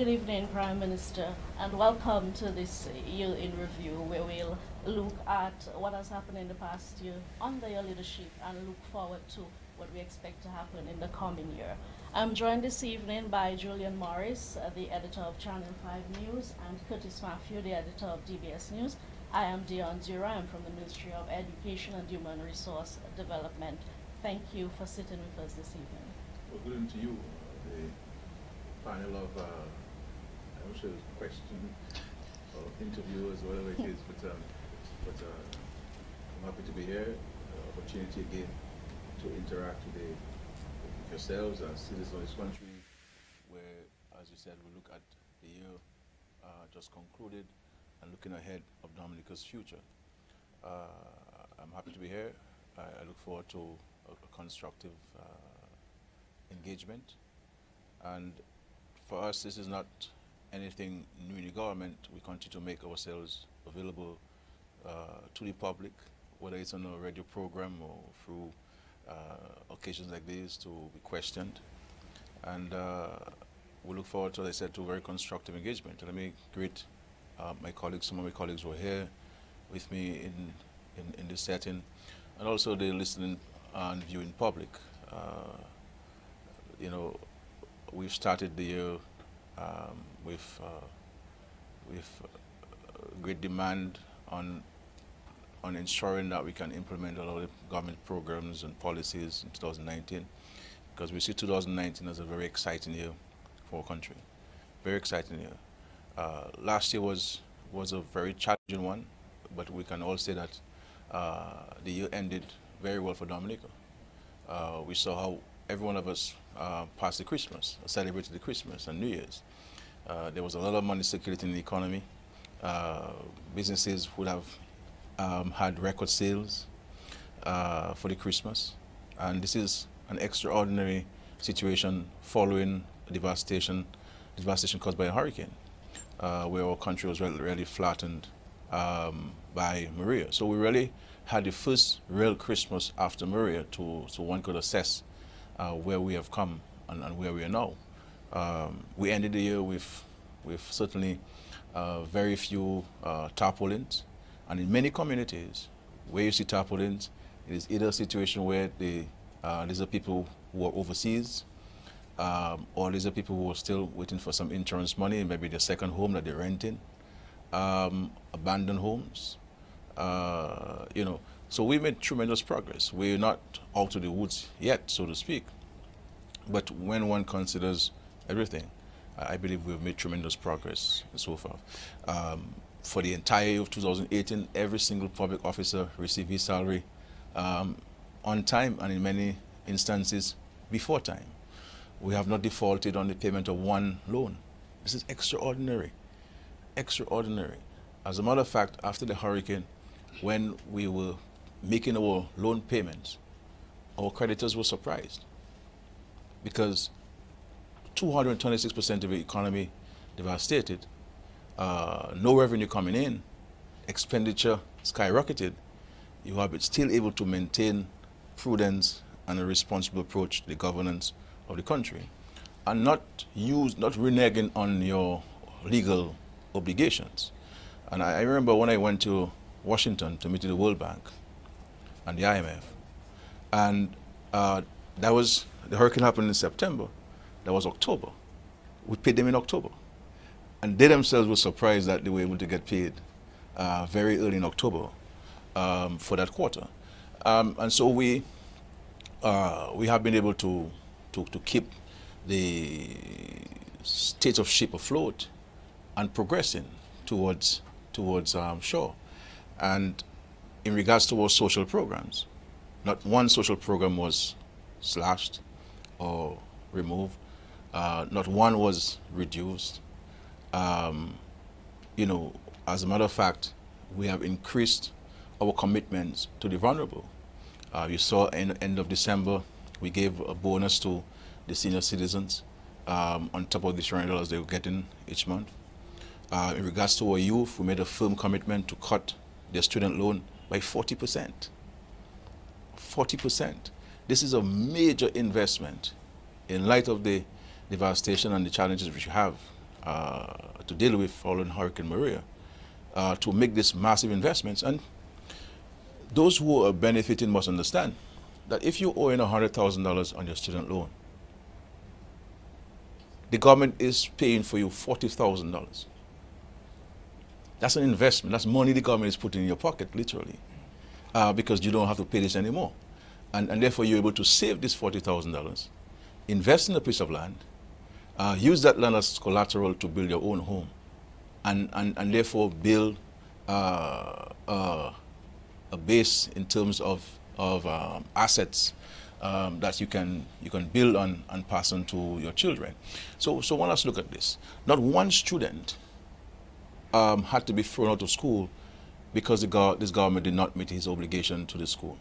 Good evening, Prime Minister, and welcome to this Year in Review, where we'll look at what has happened in the past year under your leadership and look forward to what we expect to happen in the coming year. I'm joined this evening by Julian Morris, the editor of Channel 5 News, and Curtis Matthew, the editor of DBS News. I am Dion Zira. I'm from the Ministry of Education and Human Resource Development. Thank you for sitting with us this evening. Well, good evening to you, the panel of, I'm sure question or interviewers, whatever it is, but I'm happy to be here. Opportunity again to interact with yourselves as citizens of this country, where, as you said, we look at the year just concluded and looking ahead of Dominica's future. I'm happy to be here. I look forward to a constructive engagement, and for us this is not anything new in the government. We continue to make ourselves available to the public, whether it's on a radio program or through occasions like these to be questioned, and we look forward to, as I said, to a very constructive engagement. And let me greet my colleagues, some of my colleagues who are here with me in this setting, and also the listening and viewing public. You know, we've started the year with great demand on ensuring that we can implement a lot of government programs and policies in 2019, because we see 2019 as a very exciting year for our country. Very exciting year. Last year was a very challenging one, but we can all say that the year ended very well for Dominica. We saw how every one of us passed the Christmas, celebrated the Christmas and New Year's. There was a lot of money circulating in the economy. Businesses would have had record sales for the Christmas. And this is an extraordinary situation following devastation caused by a hurricane, where our country was really flattened by Maria. So we really had the first real Christmas after Maria, so one could assess where we have come and where we are now. We ended the year with certainly very few tarpaulins, and in many communities where you see tarpaulins, it is either a situation where these are people who are overseas, or these are people who are still waiting for some insurance money, maybe their second home that they're renting, abandoned homes. You know, so we made tremendous progress. We're not out of the woods yet, so to speak, but when one considers everything, I believe we've made tremendous progress so far. For the entire year of 2018, every single public officer received his salary on time, and in many instances before time. We have not defaulted on the payment of one loan. This is extraordinary, extraordinary. As a matter of fact, after the hurricane, when we were making our loan payments, our creditors were surprised, because 226% of the economy devastated, no revenue coming in, expenditure skyrocketed. You have been still able to maintain prudence and a responsible approach to the governance of the country, and not reneging on your legal obligations. And I remember when I went to Washington to meet with the World Bank and the IMF, and the hurricane happened in September. That was October. We paid them in October, and they themselves were surprised that they were able to get paid very early in October for that quarter. And so we have been able to keep the state of ship afloat and progressing towards shore. And in regards to our social programs, not one social program was slashed or removed. Not one was reduced. You know, as a matter of fact, we have increased our commitments to the vulnerable. You saw in the end of December, we gave a bonus to the senior citizens on top of the $300 they were getting each month. In regards to our youth, we made a firm commitment to cut their student loan by 40%. 40%. This is a major investment in light of the devastation and the challenges which we have to deal with following Hurricane Maria, to make these massive investments. And those who are benefiting must understand that if you owe in $100,000 on your student loan, the government is paying for you $40,000. That's an investment. That's money the government is putting in your pocket, literally, because you don't have to pay this anymore. And therefore, you're able to save this $40,000, invest in a piece of land, use that land as collateral to build your own home, and therefore build a base in terms of assets that you can build on and pass on to your children. So when let's look at this. Not one student had to be thrown out of school because this government did not meet his obligation to the school.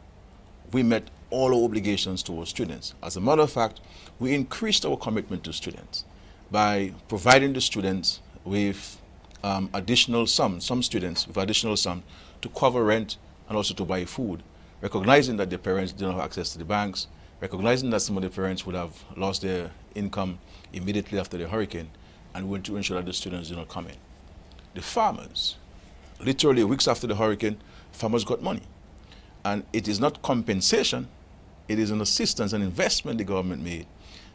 We met all our obligations to our students. As a matter of fact, we increased our commitment to students by providing the students with additional sums, some students with additional sums to cover rent and also to buy food, recognizing that their parents did not have access to the banks, recognizing that some of the parents would have lost their income immediately after the hurricane, and we want to ensure that the students do not come in. The farmers, literally weeks after the hurricane, farmers got money. And it is not compensation, it is an assistance, an investment the government made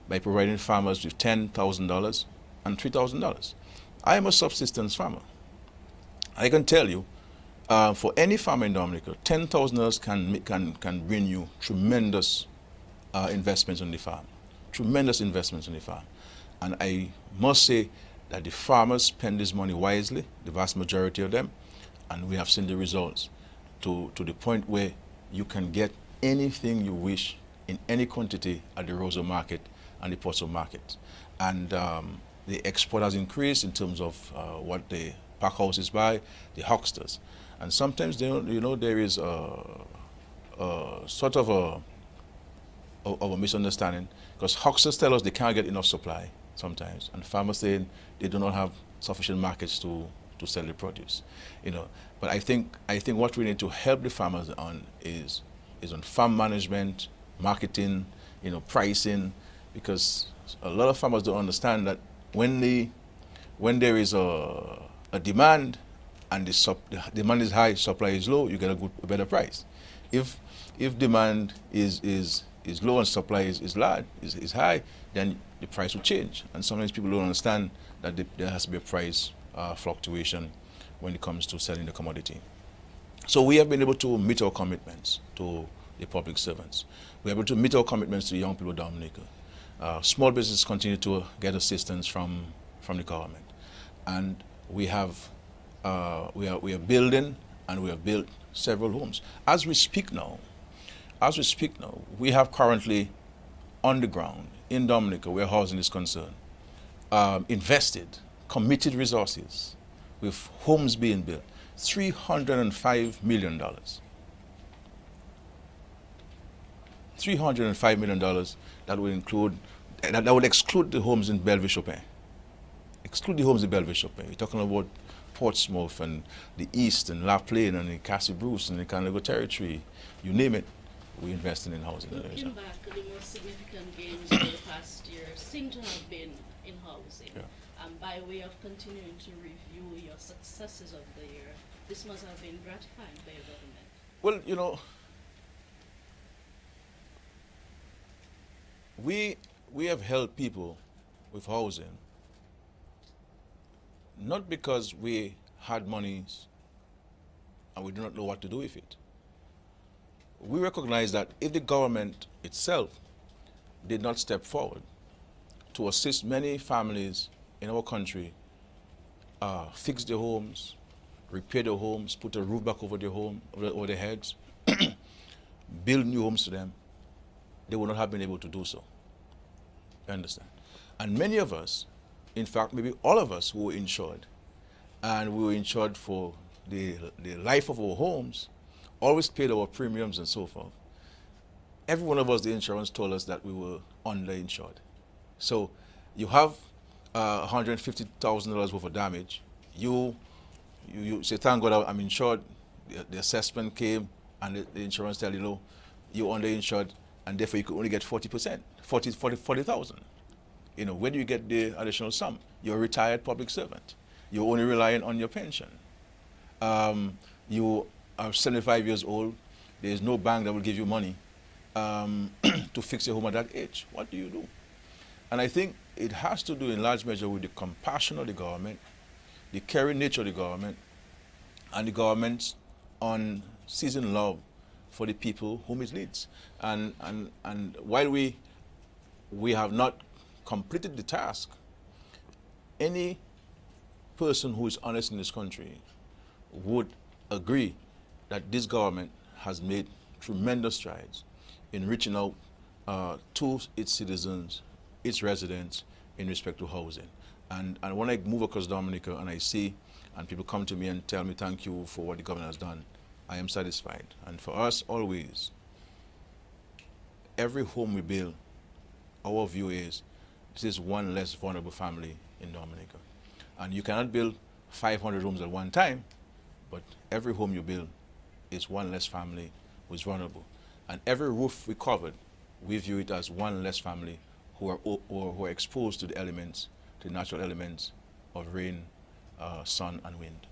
by providing farmers with $10,000 and $3,000. I am a subsistence farmer. I can tell you, for any farmer in Dominica, $10,000 can bring you tremendous investments on the farm. Tremendous investments on the farm. And I must say that the farmers spend this money wisely, the vast majority of them, and we have seen the results to the point where you can get anything you wish in any quantity at the Rosa market and the Porto market. And the export has increased in terms of what the pack houses buy, the hucksters. And sometimes there is sort of a misunderstanding, because hucksters tell us they can't get enough supply sometimes, and farmers saying they do not have sufficient markets to sell the produce. But I think what we need to help the farmers on is on farm management, marketing, pricing, because a lot of farmers don't understand that when there is a demand and the demand is high, supply is low, you get a better price. If demand is low and supply is large, is high, then the price will change. And sometimes people don't understand that there has to be a price fluctuation when it comes to selling the commodity. So we have been able to meet our commitments to the public servants. We're able to meet our commitments to young people of Dominica. Small businesses continue to get assistance from the government, and we are building, and we have built several homes. As we speak now, we have currently on the ground in Dominica, where housing is concerned, invested, committed resources with homes being built, $305 million. $305 million that would exclude the homes in Bellevue-Chopin. Exclude the homes in Bellevue-Chopin. You're talking about Portsmouth and the East and La Plaine and the Castle Bruce and the Canada Territory, you name it, we're investing in housing. Looking back, the most significant gains over the past year seem to have been in housing. Yeah. By way of continuing to review your successes of the year, this must have been gratifying for your government. Well, we have helped people with housing not because we had monies and we do not know what to do with it. We recognize that if the government itself did not step forward to assist many families in our country fix their homes, repair their homes, put a roof back over over their heads, build new homes to them, they would not have been able to do so. You understand? And many of us, in fact, maybe all of us who were insured, and we were insured for the life of our homes, always paid our premiums and so forth. Every one of us, the insurance told us that we were underinsured. So you have $150,000 worth of damage. You say, thank God I'm insured. The assessment came and the insurance tell you're underinsured, and therefore you could only get 40%, 40,000. You know, where do you get the additional sum? You're a retired public servant. You're only relying on your pension. You are 75 years old. There's no bank that will give you money to fix your home at that age. What do you do? And I think it has to do in large measure with the compassion of the government, the caring nature of the government, and the government's unceasing love for the people whom it leads. And while we have not completed the task, any person who is honest in this country would agree that this government has made tremendous strides in reaching out to its citizens, its residents, in respect to housing. And when I move across Dominica and I see, and people come to me and tell me thank you for what the government has done, I am satisfied. And for us, always, every home we build, our view is this is one less vulnerable family in Dominica. And you cannot build 500 homes at one time, but every home you build is one less family who is vulnerable. And every roof we covered, we view it as one less family who are exposed to the elements, to the natural elements of rain, sun, and wind.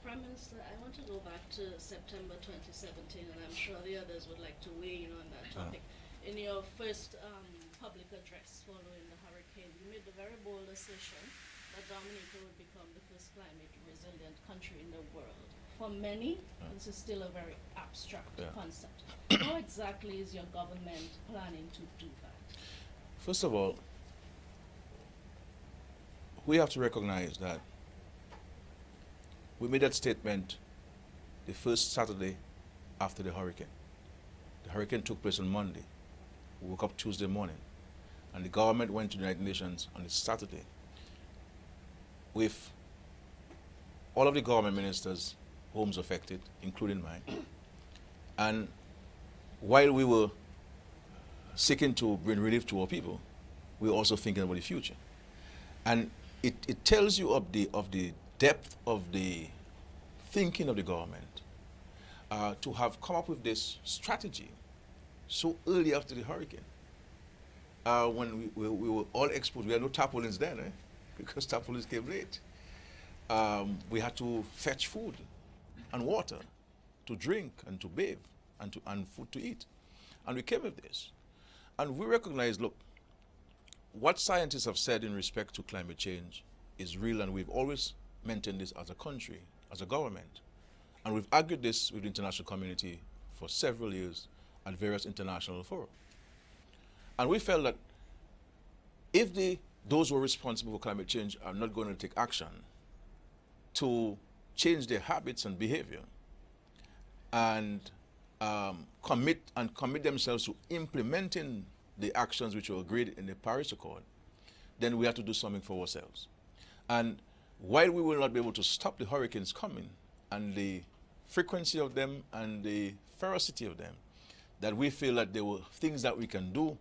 Prime Minister, I want to go back to September 2017, and I'm sure the others would like to weigh in on that topic. In your first public address following the hurricane, you made the very bold assertion that Dominica would become the first climate resilient country in the world. For many, this is still a very abstract concept. How exactly is your government planning to do that? First of all, we have to recognize that we made that statement the first Saturday after the hurricane. The hurricane took place on Monday. We woke up Tuesday morning, and the government went to the United Nations on the Saturday with all of the government ministers, homes affected, including mine. And while we were seeking to bring relief to our people, we were also thinking about the future. And it tells you of the depth of the thinking of the government to have come up with this strategy so early after the hurricane. When we were all exposed, we had no tarpaulins then, because tarpaulins came late. We had to fetch food and water to drink and to bathe and food to eat. And we came with this. And we recognize, look, what scientists have said in respect to climate change is real, and we've always maintained this as a country, as a government. And we've argued this with the international community for several years at various international fora. And we felt that if those who are responsible for climate change are not going to take action to change their habits and behavior and commit themselves to implementing the actions which were agreed in the Paris Accord, then we have to do something for ourselves. And while we will not be able to stop the hurricanes coming and the frequency of them and the ferocity of them, that we feel that there were things that we can do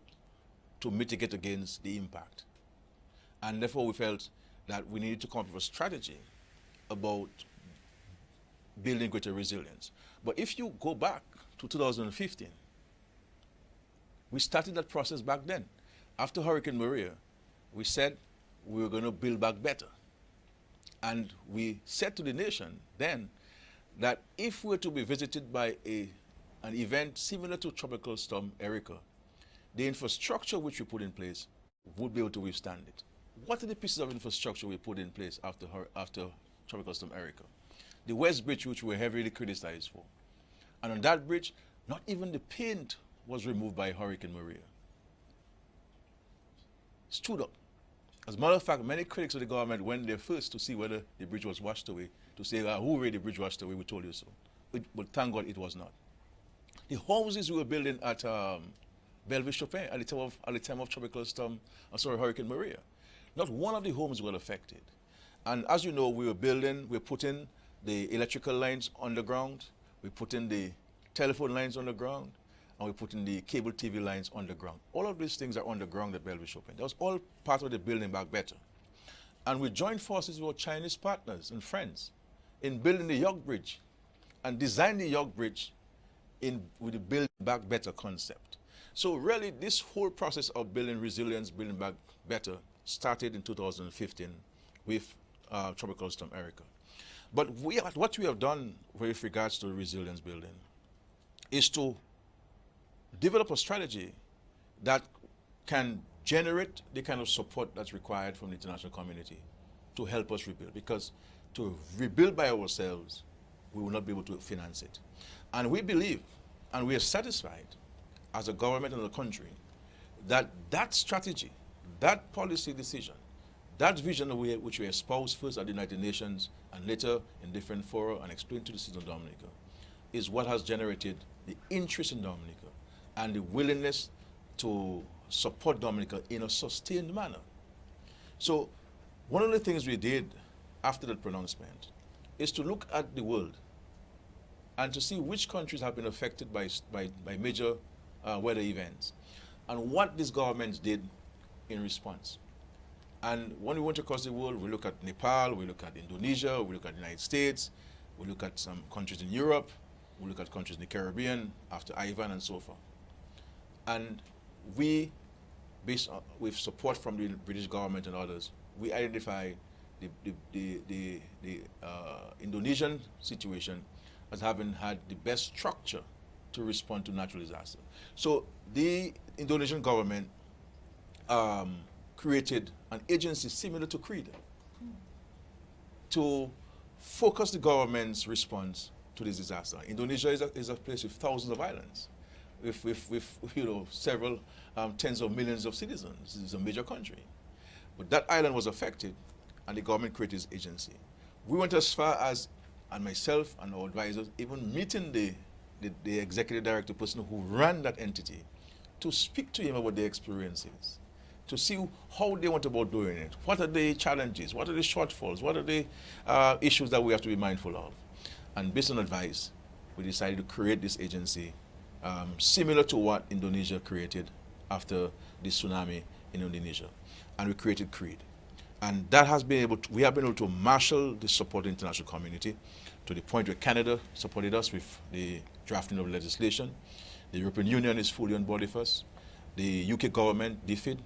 to mitigate against the impact. And therefore we felt that we needed to come up with a strategy about building greater resilience. But if you go back to 2015, we started that process back then. After Hurricane Maria, we said we were going to build back better. And we said to the nation then that if we were to be visited by an event similar to Tropical Storm Erica, the infrastructure which we put in place would be able to withstand it. What are the pieces of infrastructure we put in place after Tropical Storm Erica? The West Bridge, which we were heavily criticized for. And on that bridge, not even the paint was removed by Hurricane Maria. Stood up. As a matter of fact, many critics of the government went there first to see whether the bridge was washed away, to say, hooray, the bridge washed away, we told you so. But thank God it was not. The houses we were building at Bellevue-Chopin at the time of Hurricane Maria, not one of the homes were affected. And as you know, we're putting the electrical lines underground, we put in the telephone lines underground, and we put in the cable TV lines underground. All of these things are underground at Bellevue-Chopin. That was all part of the building back better. And we joined forces with our Chinese partners and friends in building the York Bridge and designing the York Bridge with the Build Back Better concept. So really, this whole process of building resilience, building back better, started in 2015 with Tropical Storm Erica. But what we have done with regards to resilience building is to develop a strategy that can generate the kind of support that's required from the international community to help us rebuild. Because to rebuild by ourselves, we will not be able to finance it. And we believe, and we are satisfied as a government and a country, that that strategy, that policy decision, that vision which we espoused first at the United Nations and later in different fora and explained to the citizens of Dominica, is what has generated the interest in Dominica and the willingness to support Dominica in a sustained manner. So one of the things we did after that pronouncement is to look at the world and to see which countries have been affected by major weather events and what these governments did in response. And when we went across the world, we look at Nepal, we look at Indonesia, we look at the United States, we look at some countries in Europe, we look at countries in the Caribbean after Ivan and so forth. And we, with support from the British government and others, we identified the Indonesian situation as having had the best structure to respond to natural disaster. So the Indonesian government created an agency similar to CREED to focus the government's response to this disaster. Indonesia is a place with thousands of islands, with several tens of millions of citizens. It's a major country. But that island was affected, and the government created this agency. We went as far as, and myself and our advisors, even meeting the executive director person who ran that entity to speak to him about their experiences, to see how they went about doing it. What are the challenges? What are the shortfalls? What are the issues that we have to be mindful of? And based on advice, we decided to create this agency similar to what Indonesia created after the tsunami in Indonesia. And we created CREED. And that has been we have been able to marshal the support of the international community to the point where Canada supported us with the drafting of legislation. The European Union is fully on board with us. The UK government, DFID,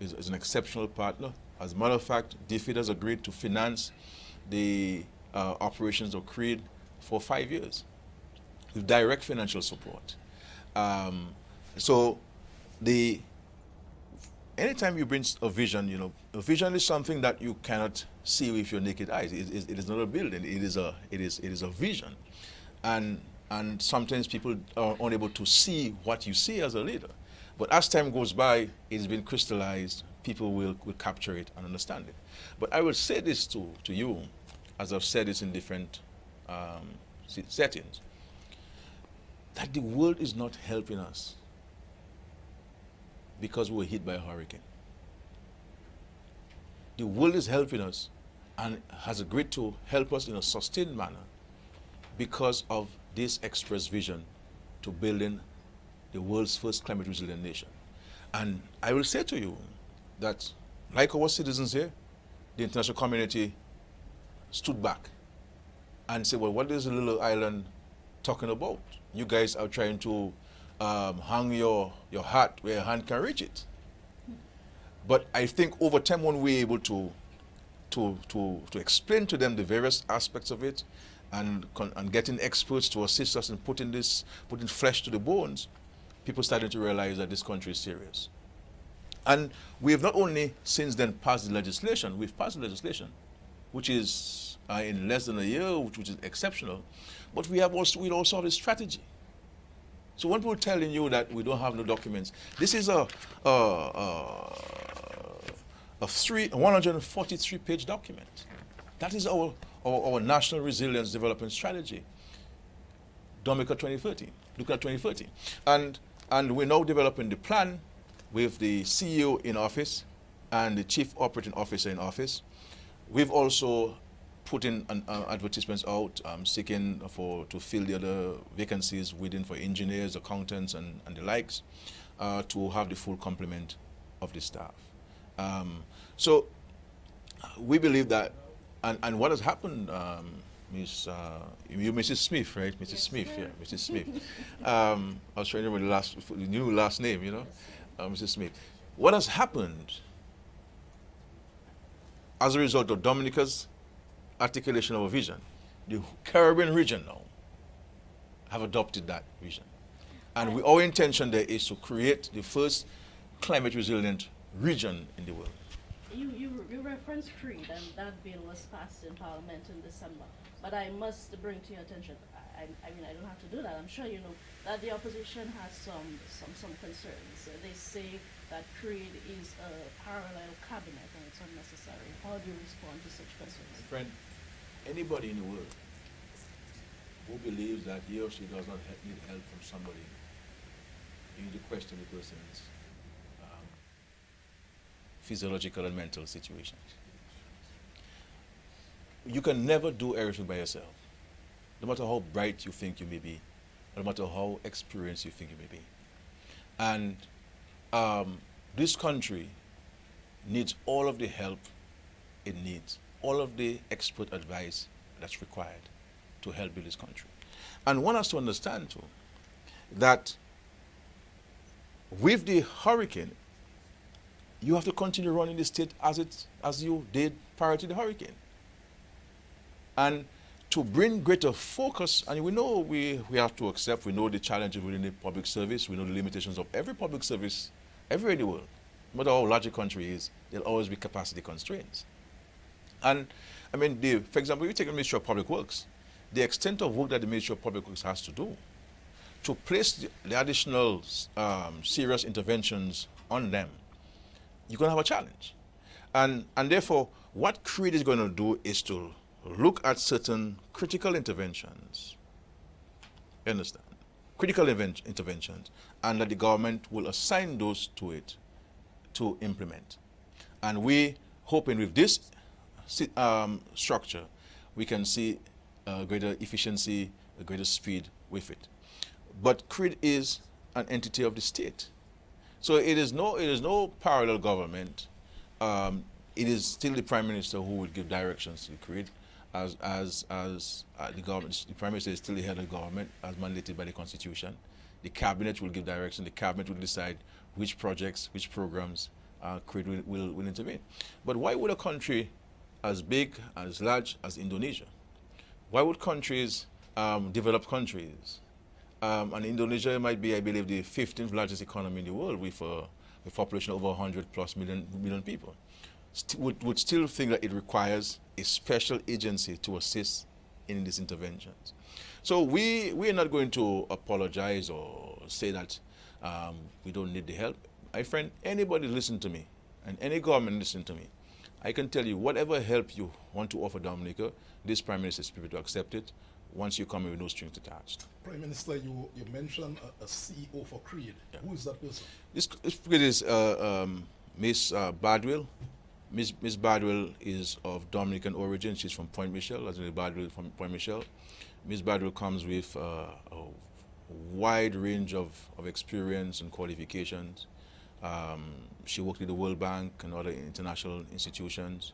is an exceptional partner. As a matter of fact, DFID has agreed to finance the operations of CREED for 5 years with direct financial support. So anytime you bring a vision, a vision is something that you cannot see with your naked eyes. It is not a building. It is a vision, and sometimes people are unable to see what you see as a leader. But as time goes by, it has been crystallized. People will capture it and understand it. But I will say this to you, as I've said this in different settings, that the world is not helping us because we were hit by a hurricane. The world is helping us and has agreed to help us in a sustained manner because of this express vision to building the world's first climate resilient nation. And I will say to you that, like our citizens here, the international community stood back and said, well, what is a little island talking about? You guys are trying to hang your hat where your hand can reach it. But I think over time, when we're able to explain to them the various aspects of it and getting experts to assist us in putting flesh to the bones, people started to realize that this country is serious. And we have not only since then passed the legislation, we've passed the legislation, which is in less than a year, which is exceptional, but we also have a strategy. So when people are telling you that we don't have no documents, this is a 143-page document. That is our National Resilience Development Strategy, Dominica 2030, looking at 2030. And we're now developing the plan with the CEO in office and the Chief Operating Officer in office. We've also put in advertisements out seeking to fill the other vacancies within for engineers, accountants, and the likes to have the full complement of the staff. So we believe that, and what has happened, Mrs. Smith, right? Mrs. Yes, Smith, yeah, Mrs. Smith. I was trying to remember the new last name, Mrs. Smith. What has happened as a result of Dominica's articulation of a vision, the Caribbean region now have adopted that vision. And our intention there is to create the first climate resilient region in the world. You referenced Creed, and that bill was passed in Parliament in December. But I must bring to your attention, I mean, I don't have to do that. I'm sure you know that the opposition has some concerns. They say that Creed is a parallel cabinet and it's unnecessary. How do you respond to such concerns? My friend, anybody in the world who believes that he or she does not need help from somebody, you need to question the person's physiological and mental situation. You can never do everything by yourself, no matter how bright you think you may be, no matter how experienced you think you may be. And this country needs all of the help it needs, all of the expert advice that's required to help build this country. And one has to understand too that with the hurricane, you have to continue running the state as you did prior to the hurricane. And to bring greater focus, and we know we have to accept, we know the challenges within the public service, we know the limitations of every public service everywhere in the world. No matter how large a country is, there'll always be capacity constraints. And I mean, for example, you take the Ministry of Public Works, the extent of work that the Ministry of Public Works has to do to place the additional serious interventions on them, you're going to have a challenge. And therefore, what CREED is going to do is to look at certain critical interventions, you understand? Critical interventions, and that the government will assign those to it to implement. And we hoping with this structure, we can see greater efficiency, a greater speed with it. But CREED is an entity of the state. So it is no parallel government. It is still the Prime Minister who will give directions to CREED, as the government. The Prime Minister is still the head of the government, as mandated by the Constitution. The Cabinet will give direction. The Cabinet will decide which projects, which programs CREED will intervene. But why would a country as big, as large as Indonesia, why would countries, developed countries, and Indonesia might be, I believe, the 15th largest economy in the world with a population of over 100+ million people, would still think that it requires a special agency to assist in these interventions. So we are not going to apologize or say that we don't need the help. My friend, anybody listen to me, and any government listen to me, I can tell you whatever help you want to offer Dominica, this Prime Minister is prepared to accept it once you come in with no strings attached. Prime Minister, you mentioned a CEO for CREED. Yeah. Who is that person? This CREED is Miss Badwell. Miss Badwell is of Dominican origin. She's from Point Michel, as in Badwell from Point Michel. Miss Badwell comes with a wide range of experience and qualifications. She worked with the World Bank and other international institutions.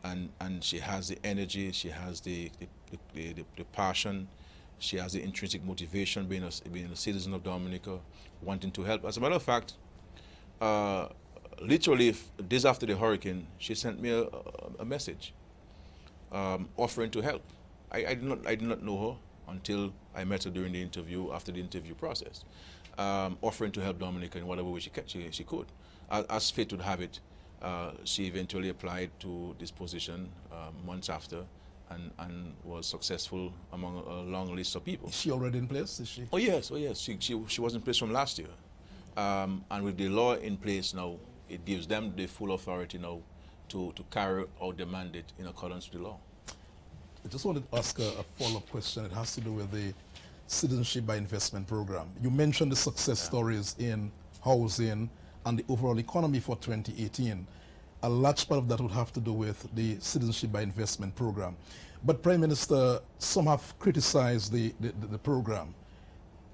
And she has the energy, she has the passion, she has the intrinsic motivation, being a citizen of Dominica, wanting to help. As a matter of fact, literally days after the hurricane, she sent me a message offering to help. I did not know her until I met her during the interview, after the interview process, offering to help Dominica in whatever way she could. As fate would have it, she eventually applied to this position months after and was successful among a long list of people. Is she already in place? Is she? Oh yes. She was in place from last year. And with the law in place now, it gives them the full authority now to carry out the mandate in accordance with the law. I just wanted to ask a follow-up question. It has to do with the Citizenship by Investment program. You mentioned the success stories in housing and the overall economy for 2018. A large part of that would have to do with the Citizenship by Investment program. But Prime Minister, some have criticized the program.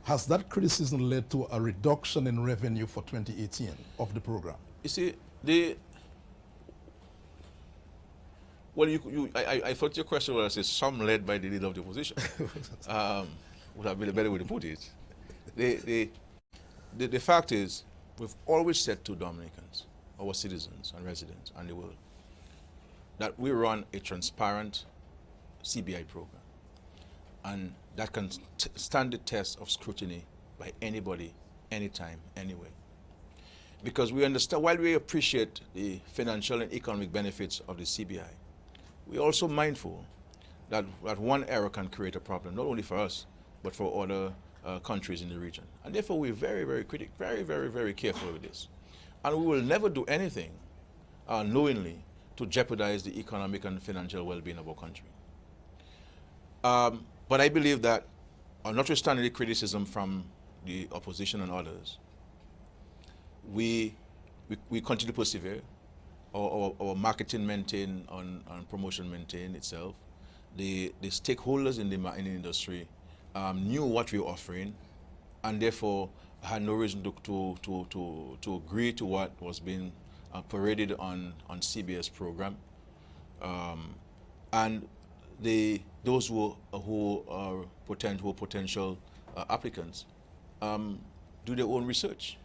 Has that criticism led to a reduction in revenue for 2018 of the program? You see, I thought your question was, say, some led by the leader of the opposition. Would have been a better way to put it. The fact is, we've always said to Dominicans, our citizens and residents and the world, that we run a transparent CBI program, and that can stand the test of scrutiny by anybody, anytime, anywhere. Because we understand, while we appreciate the financial and economic benefits of the CBI, we're also mindful that one error can create a problem, not only for us, but for other countries in the region. And therefore, we're very, very critical, very careful with this. And we will never do anything knowingly to jeopardize the economic and financial well-being of our country. But I believe that, notwithstanding the criticism from the opposition and others, we continue to persevere. Our marketing maintain and promotion maintain itself. The stakeholders in the industry knew what we were offering, and therefore had no reason to agree to what was being paraded on CBS program. And those who are potential applicants do their own research,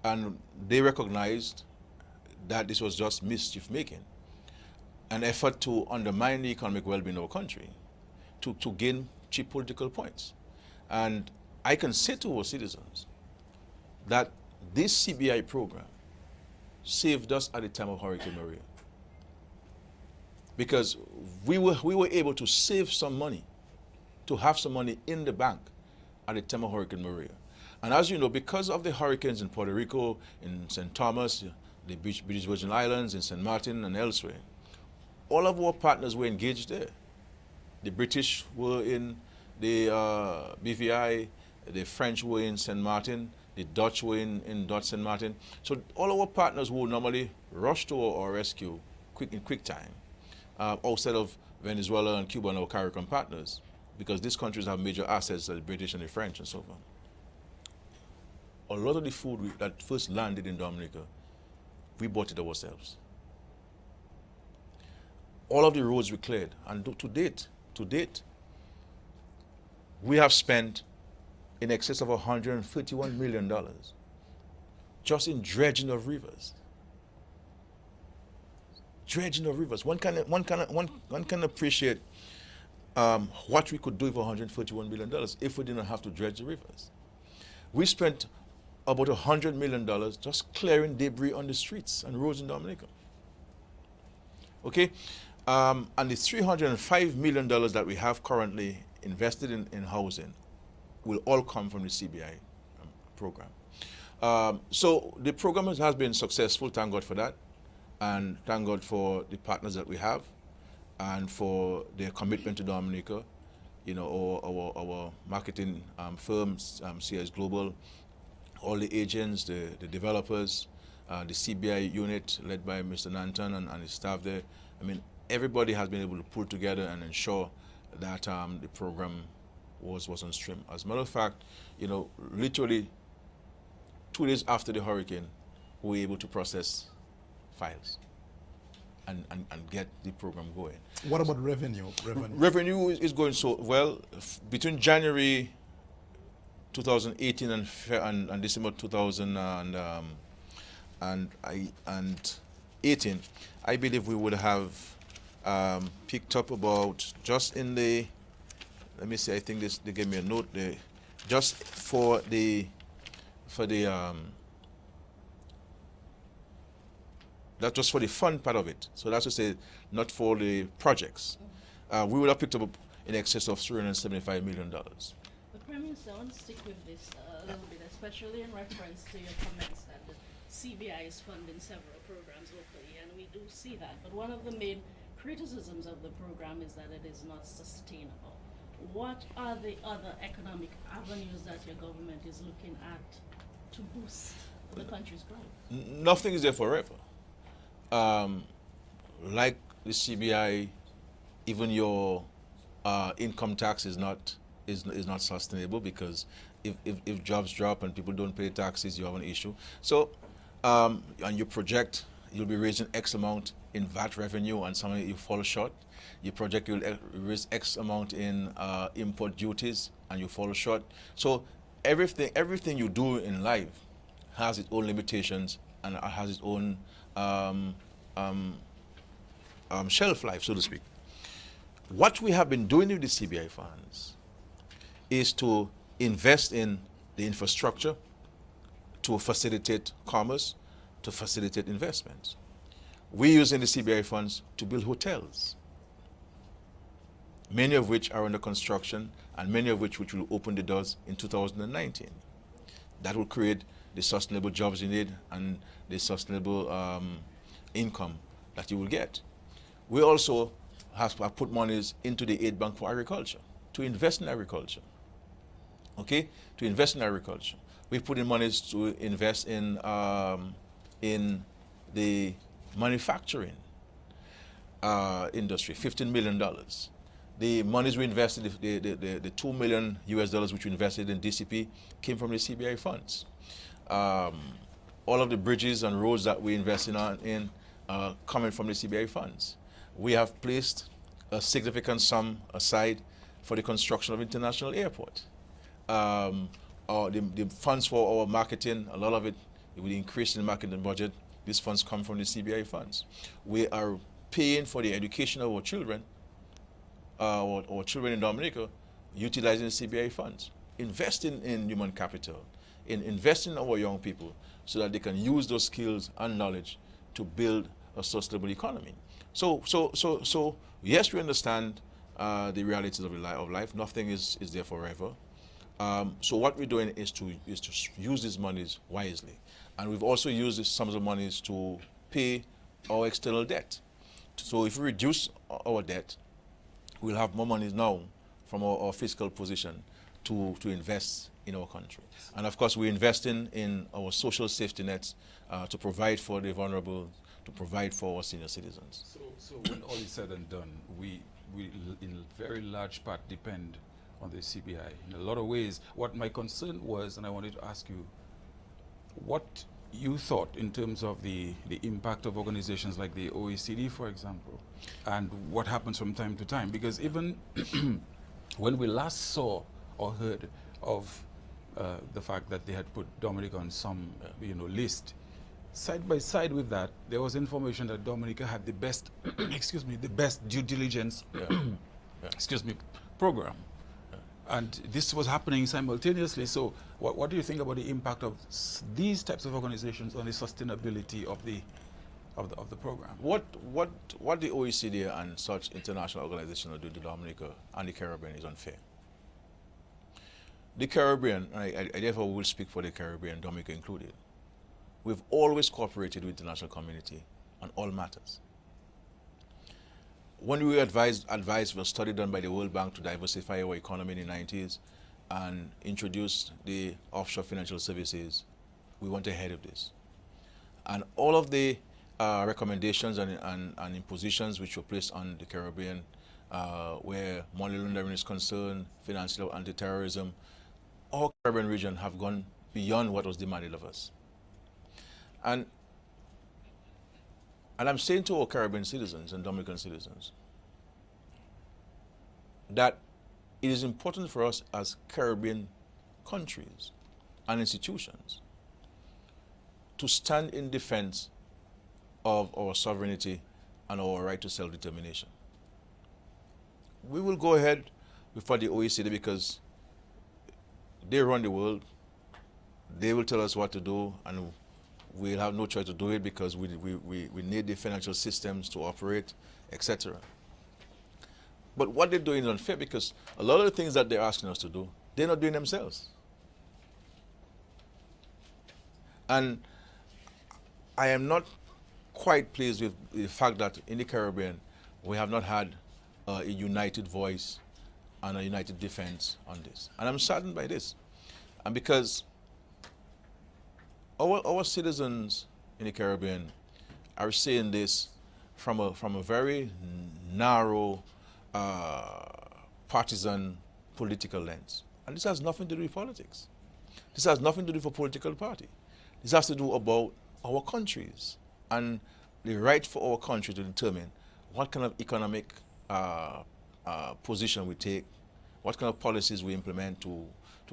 and they recognized that this was just mischief making, an effort to undermine the economic well-being of our country, to gain cheap political points. And I can say to our citizens that this CBI program saved us at the time of Hurricane Maria, because we were able to save some money, to have some money in the bank at the time of Hurricane Maria. And as you know, because of the hurricanes in Puerto Rico, in St. Thomas, the British Virgin Islands, in St. Martin, and elsewhere, all of our partners were engaged there. The British were in the BVI, the French were in St. Martin, the Dutch were in Dutch St. Martin. So all our partners will normally rush to our rescue in quick time, outside of Venezuela and Cuba and our CARICOM partners, because these countries have major assets, like the British and the French and so on. A lot of the food that first landed in Dominica, we bought it ourselves. All of the roads we cleared, and to date, we have spent in excess of $131 million just in dredging of rivers. Dredging of rivers. One can appreciate what we could do with $131 million if we didn't have to dredge the rivers. We spent about $100 million just clearing debris on the streets and roads in Dominica. Okay? And the $305 million that we have currently invested in housing will all come from the CBI program. So the program has been successful, thank God for that. And thank God for the partners that we have and for their commitment to Dominica. You know, our marketing firms, CS Global, all the agents, the developers, the CBI unit led by Mr. Nanton and his staff there. I mean, everybody has been able to pull together and ensure that the program was on stream. As a matter of fact, you know, literally 2 days after the hurricane, we were able to process files and get the program going. What about revenue? Revenue is going so well. Between January 2018 and December 2018, I believe we would have picked up about, just in the, let me see, I think they gave me a note there, just for the that's just for the fund part of it. So that's to say, not for the projects. We would have picked up in excess of $375 million. But Prime Minister, I want to stick with this a little bit, especially in reference to your comments that the CBI is funding several programs locally, and we do see that. But one of the main criticisms of the program is that it is not sustainable. What are the other economic avenues that your government is looking at to boost the country's growth? Nothing is there forever. Like the CBI, even your income tax is not sustainable, because if jobs drop and people don't pay taxes, you have an issue. So, and you project you'll be raising X amount in VAT revenue, and somehow you fall short. You project you'll raise X amount in import duties, and you fall short. So everything you do in life has its own limitations and has its own shelf life, so to speak. What we have been doing with the CBI funds is to invest in the infrastructure to facilitate commerce, to facilitate investments. We're using the CBI funds to build hotels, many of which are under construction and many of which will open the doors in 2019. That will create the sustainable jobs you need and the sustainable income that you will get. We also have put monies into the aid bank for agriculture, to invest in agriculture. Okay, to invest in agriculture. We put in monies to invest in the manufacturing industry, $15 million. The monies we invested, the $2 million US which we invested in DCP came from the CBI funds. All of the bridges and roads that we invested in coming from the CBI funds. We have placed a significant sum aside for the construction of international airport. The funds for our marketing, a lot of it, with the increase in the marketing budget, these funds come from the CBI funds. We are paying for the education of our children, our children in Dominica, utilizing the CBI funds. Investing in human capital, in investing in our young people so that they can use those skills and knowledge to build a sustainable economy. So yes, we understand the realities of life. Nothing is there forever. So what we're doing is to use these monies wisely. And we've also used some of the monies to pay our external debt. So if we reduce our debt, we'll have more money now from our fiscal position to invest in our country. And of course, we're investing in our social safety nets to provide for the vulnerable, to provide for our senior citizens. So when all is said and done, we in very large part depend on the CBI. In a lot of ways, what my concern was, and I wanted to ask you, what you thought in terms of the impact of organizations like the OECD, for example, and what happens from time to time. Because even when we last saw or heard of the fact that they had put Dominica on some list, side by side with that, there was information that Dominica had the best, excuse me, the best due diligence, excuse me, program. And this was happening simultaneously. So what do you think about the impact of these types of organizations on the sustainability of the program? What the OECD and such international organizations are doing to Dominica and the Caribbean is unfair. The Caribbean, I therefore will speak for the Caribbean, Dominica included, we've always cooperated with the international community on all matters. When we were advised was a study done by the World Bank to diversify our economy in the 90s and introduce the offshore financial services, we went ahead of this. And all of the recommendations and impositions which were placed on the Caribbean, where money laundering is concerned, financial anti-terrorism, our Caribbean region have gone beyond what was demanded of us. And I'm saying to our Caribbean citizens and Dominican citizens that it is important for us as Caribbean countries and institutions to stand in defense of our sovereignty and our right to self-determination. We will go ahead before the OECD because they run the world. They will tell us what to do, and we'll have no choice to do it because we need the financial systems to operate, etc. But what they're doing is unfair because a lot of the things that they're asking us to do, they're not doing themselves. And I am not quite pleased with the fact that in the Caribbean, we have not had a united voice and a united defense on this. And I'm saddened by this. And because our citizens in the Caribbean are saying this from a very narrow, partisan political lens. And this has nothing to do with politics. This has nothing to do with a political party. This has to do about our countries and the right for our country to determine what kind of economic position we take, what kind of policies we implement to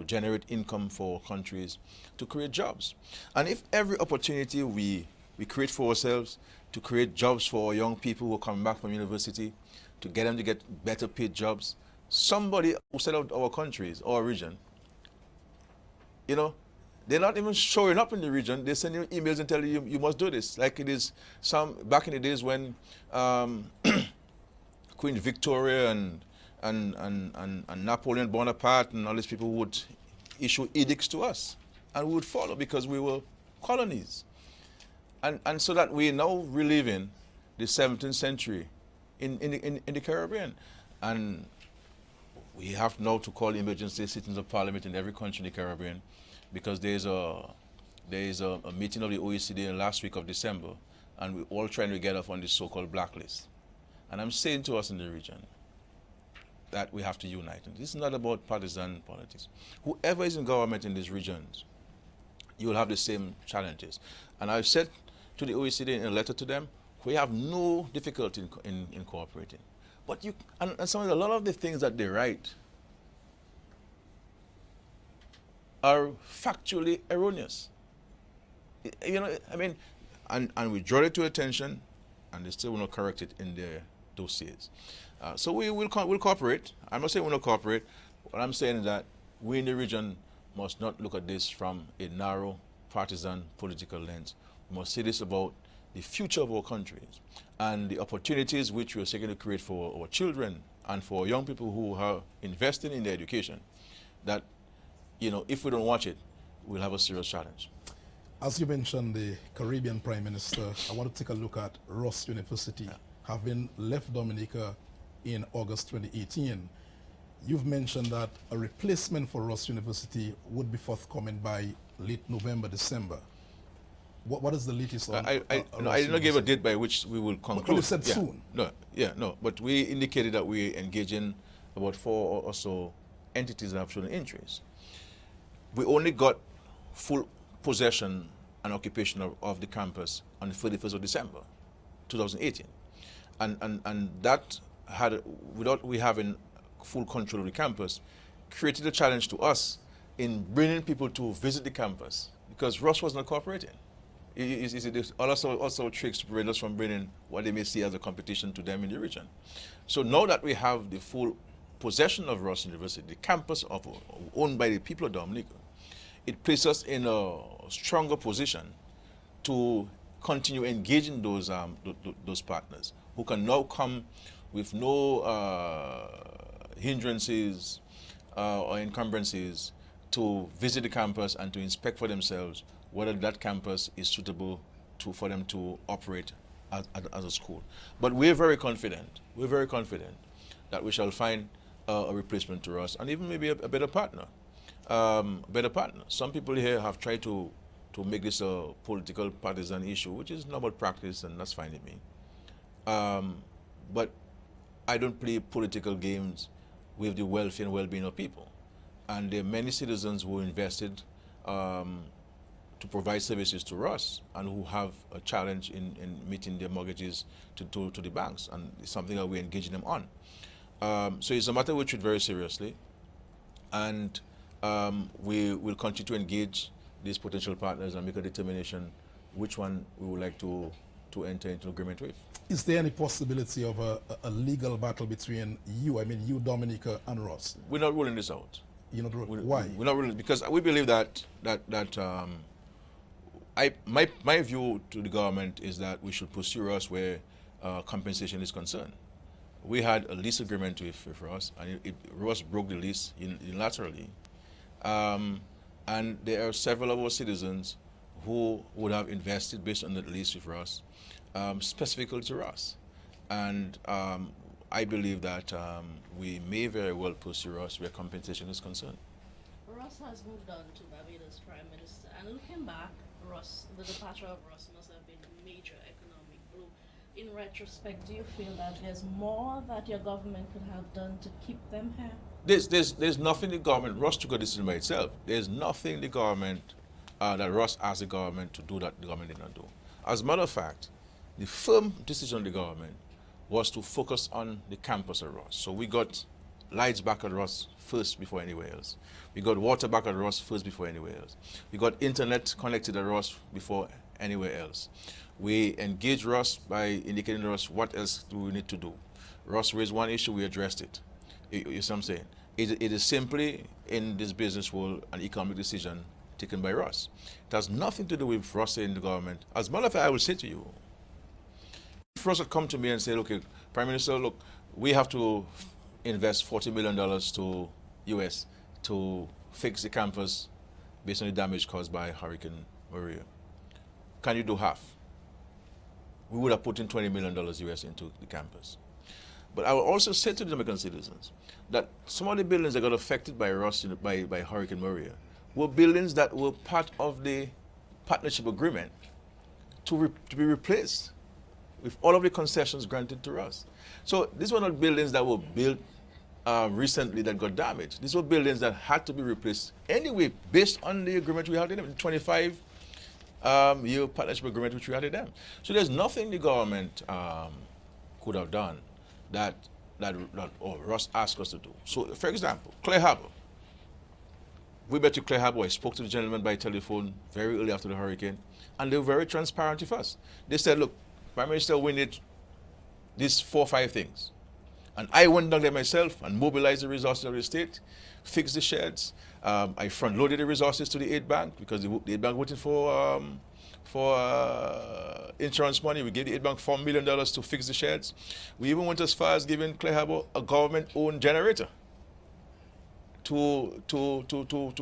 generate income for our countries, to create jobs. And if every opportunity we create for ourselves to create jobs for young people who are coming back from university, to get them to get better paid jobs. Somebody outside of our countries, our region, you know, they're not even showing up in the region. They send you emails and tell you, you must do this. Like it is back in the days when Queen Victoria and Napoleon Bonaparte and all these people would issue edicts to us, and we would follow because we were colonies. And so that we're now reliving the 17th century in the Caribbean. And we have now to call emergency sittings of parliament in every country in the Caribbean, because there is a meeting of the OECD in the last week of December, and we're all trying to get off on this so-called blacklist. And I'm saying to us in the region that we have to unite. And this is not about partisan politics. Whoever is in government in these regions, you will have the same challenges. And I've said to the OECD in a letter to them, we have no difficulty in cooperating. But a lot of the things that they write are factually erroneous. You know, I mean, and we draw it to attention, and they still will not correct it in their dossiers. So we'll cooperate. I'm not saying we'll not cooperate. What I'm saying is that we in the region must not look at this from a narrow partisan political lens. We must see this about the future of our countries and the opportunities which we are seeking to create for our children and for young people who are investing in their education. That, you know, if we don't watch it, we'll have a serious challenge. As you mentioned, the Caribbean Prime Minister, I want to take a look at Ross University, having left Dominica in August 2018. You've mentioned that a replacement for Ross University would be forthcoming by late November, December. What is the latest on I did not give a date by which we will conclude. But you said soon. No. But we indicated that we engage in about 4 or so entities that have shown interest. We only got full possession and occupation of the campus on the 31st of December, 2018. And that had, without we having full control of the campus, created a challenge to us in bringing people to visit the campus, because Ross was not cooperating. It also tricks to prevent us from bringing what they may see as a competition to them in the region. So now that we have the full possession of Ross University, the campus owned by the people of Dominica, it places us in a stronger position to continue engaging those partners who can now come with no hindrances or encumbrances to visit the campus and to inspect for themselves whether that campus is suitable for them to operate as a school. But we're very confident that we shall find a replacement to us, and even maybe a better partner. Some people here have tried to make this a political partisan issue, which is normal practice, and that's fine with me. But I don't play political games with the welfare and well-being of people. And there are many citizens who invested to provide services to us and who have a challenge in meeting their mortgages to the banks, and it's something that we're engaging them on. So it's a matter we treat very seriously, and we will continue to engage these potential partners and make a determination which one we would like to enter into agreement with. Is there any possibility of a legal battle between you, Dominica, and Ross? We're not ruling this out. You're not ruling? Why? We're not ruling, because we believe that my view to the government is that we should pursue Ross where compensation is concerned. We had a lease agreement with Ross, and Ross broke the lease unilaterally. And there are several of our citizens who would have invested based on that lease with Ross, specifically to Ross. And I believe that we may very well pursue Ross where compensation is concerned. Ross has moved on to Barbados Prime Minister, and looking back, the departure of Ross must have been a major economic blow. In retrospect, do you feel that there's more that your government could have done to keep them here? There's nothing the government, Ross took a decision by itself. There's nothing the government, that Ross asked the government to do that the government did not do. As a matter of fact, the firm decision of the government was to focus on the campus of Ross. So we got lights back at Ross first before anywhere else. We got water back at Ross first before anywhere else. We got internet connected at Ross before anywhere else. We engage Ross by indicating to Ross what else do we need to do. Ross raised one issue, we addressed it. You see what I'm saying? It is simply in this business world an economic decision taken by Ross. It has nothing to do with Ross in the government. As a matter of fact, I will say to you, if Ross would come to me and say, okay, Prime Minister, look, we have to invest $40 million to US to fix the campus based on the damage caused by Hurricane Maria. Can you do half? We would have put in $20 million US into the campus. But I will also say to the Dominican citizens that some of the buildings that got affected by by Hurricane Maria were buildings that were part of the partnership agreement to be replaced with all of the concessions granted to us. So these were not buildings that were built recently that got damaged. These were buildings that had to be replaced anyway based on the agreement we had in them, the 25-year partnership agreement which we had with them. So there's nothing the government could have done that Ross asked us to do. So, for example, Clay Harbor. We went to Clay Harbor. I spoke to the gentleman by telephone very early after the hurricane, and they were very transparent with us. They said, look, Prime Minister, we need these 4 or 5 things. And I went down there myself and mobilized the resources of the state, fixed the sheds. I front-loaded the resources to the aid bank because the aid bank waited for insurance money. We gave the aid bank $4 million to fix the sheds. We even went as far as giving Clay Harbor a government-owned generator to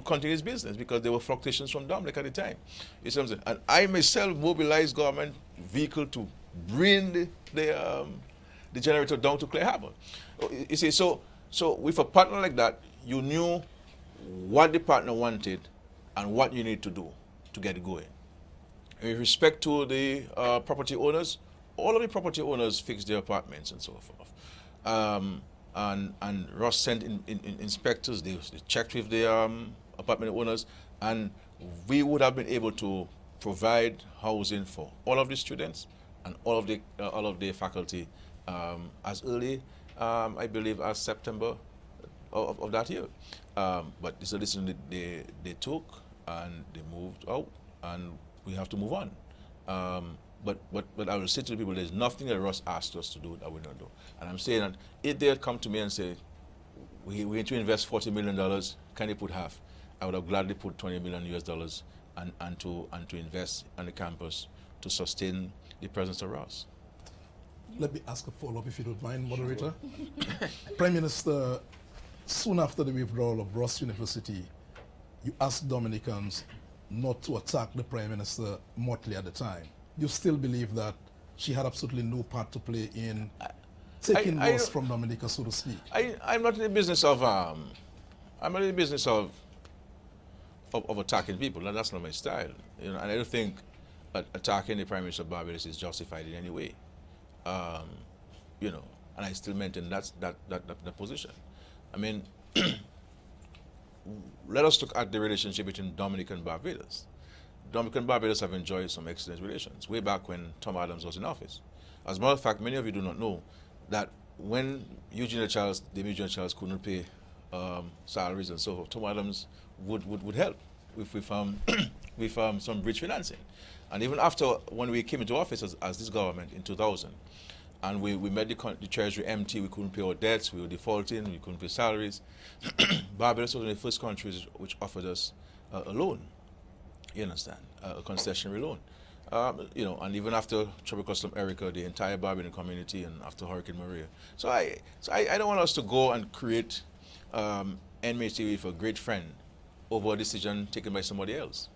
continue its business because there were fluctuations from Dominica at the time. You see what I'm saying? And I myself mobilized government vehicle to bring the generator down to Clay Harbor. You see, so with a partner like that, you knew what the partner wanted and what you need to do to get it going. With respect to the property owners, all of the property owners fixed their apartments and so forth. And Ross sent in inspectors, they checked with the apartment owners, and we would have been able to provide housing for all of the students and all of the faculty as early, I believe, as September of that year. But it's a decision they took, and they moved out, and we have to move on. But I will say to the people, there's nothing that Ross asked us to do that we don't do. And I'm saying that if they had come to me and say, we need to invest $40 million, can you put half? I would have gladly put $20 million US dollars and to invest on the campus to sustain the presence of Ross. Let me ask a follow-up, if you don't mind, moderator. Prime Minister, soon after the withdrawal of Ross University, you asked Dominicans not to attack the Prime Minister mortally at the time. You still believe that she had absolutely no part to play in taking Ross from Dominica, so to speak? I'm not in the business of attacking people. That's not my style. And I don't think attacking the Prime Minister of Barbados is justified in any way. And I still maintain that position. I mean, let us look at the relationship between Dominica and Barbados. Dominica and Barbados have enjoyed some excellent relations way back when Tom Adams was in office. As a matter of fact, many of you do not know that when Eugenia Charles couldn't pay salaries and so forth, Tom Adams would help with some bridge financing. And even after, when we came into office as this government in 2000, and we made the treasury empty, we couldn't pay our debts, we were defaulting, we couldn't pay salaries. Barbados was one of the first countries which offered us a loan, you understand, a concessionary loan. And even after Tropical Storm Erica, the entire Barbadian community, and after Hurricane Maria. So I don't want us to go and create enmity with a great friend over a decision taken by somebody else.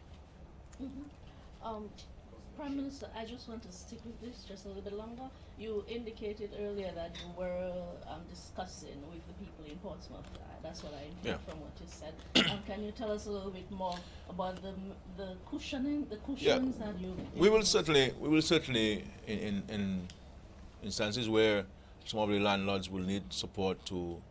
Prime Minister, I just want to stick with this just a little bit longer. You indicated earlier that you were discussing with the people in Portsmouth. That's what I inferred from what you said. Can you tell us a little bit more about the cushions that you? We will certainly in instances where some of the landlords will need support for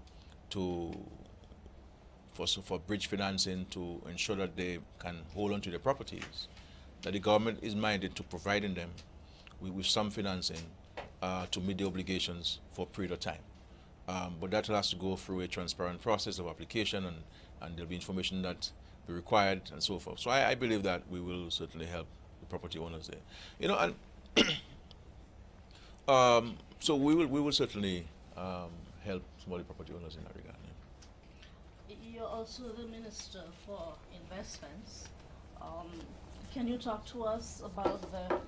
bridge financing to ensure that they can hold on to their properties, that the government is minded to providing them with some financing to meet the obligations for a period of time. But that has to go through a transparent process of application, and there'll be information that be required and so forth. So I believe that we will certainly help the property owners there. You know, and so we will certainly help some of the property owners in that regard. Yeah. You're also the Minister for Investments. Can you talk to us about the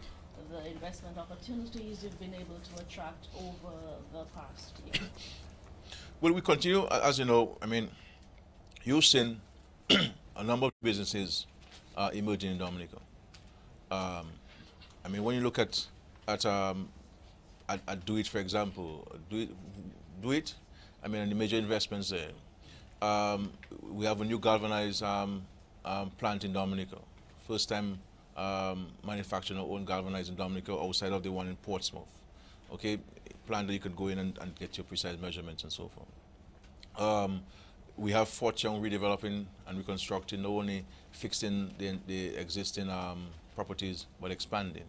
investment opportunities you've been able to attract over the past year? Well, we continue, as you know, I mean, you've seen a number of businesses emerging in Dominica. I mean, when you look at Do It, for example, Do It, I mean, and the major investments there. We have a new galvanized plant in Dominica. First time manufacturing our own galvanized in Dominica outside of the one in Portsmouth. Okay, plant that you can go in and get your precise measurements and so forth. We have Fort Young redeveloping and reconstructing, not only fixing the existing properties, but expanding.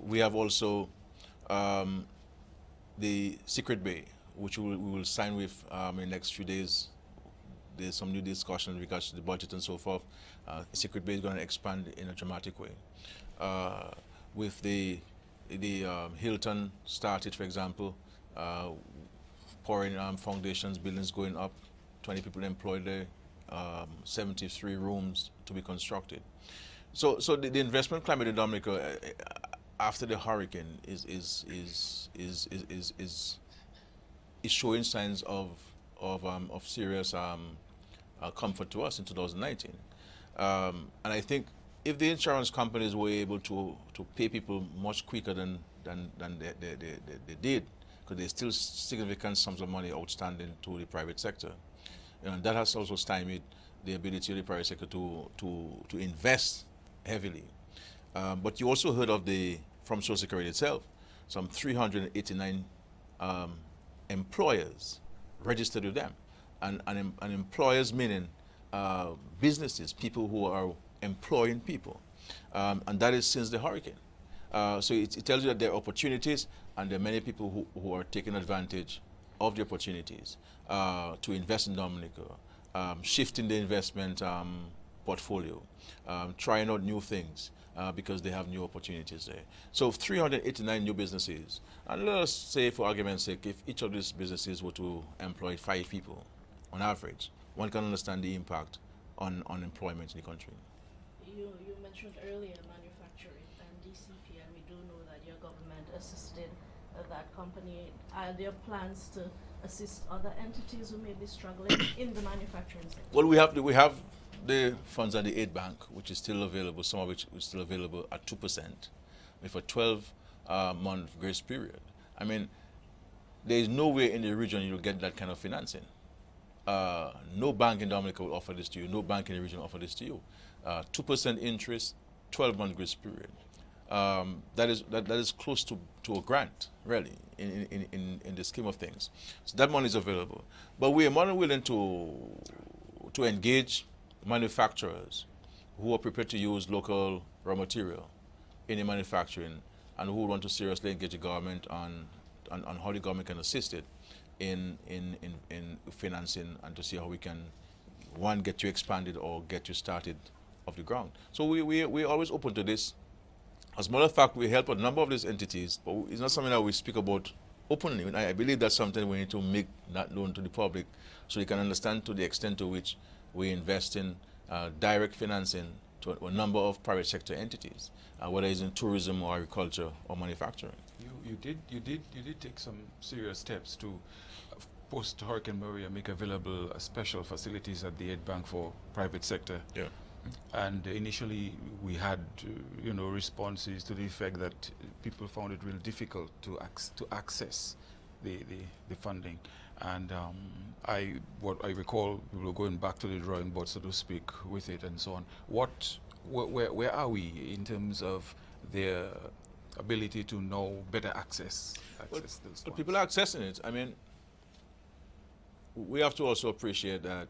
We have also the Secret Bay, which we will sign with in the next few days. There's some new discussion in regards to the budget and so forth. Secret Bay is going to expand in a dramatic way. With the Hilton started, for example, pouring foundations, buildings going up, 20 people employed there, 73 rooms to be constructed. So the investment climate in Dominica after the hurricane is showing signs of serious comfort to us in 2019. And I think if the insurance companies were able to pay people much quicker than they did, because there's still significant sums of money outstanding to the private sector, and that has also stymied the ability of the private sector to invest heavily. But you also heard of from Social Security itself, some 389 employers registered with them, and employers meaning businesses, people who are employing people, and that is since the hurricane. So it tells you that there are opportunities, and there are many people who are taking advantage of the opportunities to invest in Dominica, shifting the investment portfolio, trying out new things because they have new opportunities there. So 389 new businesses, and let us say, for argument's sake, if each of these businesses were to employ 5 people on average, one can understand the impact on employment in the country. You mentioned earlier manufacturing and DCP, and we do know that your government assisted that company. Are there plans to assist other entities who may be struggling in the manufacturing sector? Well, we have the funds at the aid bank, which is still available, some of which is still available at 2%, with a 12-month grace period. I mean, there is nowhere in the region you'll get that kind of financing. No bank in Dominica will offer this to you. No bank in the region will offer this to you. 2% interest, 12-month grace period. That is close to a grant, really, in the scheme of things. So that money is available. But we are more than willing to engage manufacturers who are prepared to use local raw material in the manufacturing, and who want to seriously engage the government on how the government can assist it in financing, and to see how we can, one, get you expanded or get you started off the ground. So we're always open to this. As a matter of fact, we help a number of these entities, but it's not something that we speak about openly. I believe that's something we need to make that known to the public, so they can understand to the extent to which we invest in direct financing to a number of private sector entities, whether it's in tourism or agriculture or manufacturing. You did take some serious steps to post Hurricane Maria make available special facilities at the aid bank for private sector. Yeah. And initially we had responses to the effect that people found it real difficult to access the funding. And what I recall, we were going back to the drawing board, so to speak, with it and so on. Where are we in terms of their ability to know better access those funds? People are accessing it. I mean, we have to also appreciate that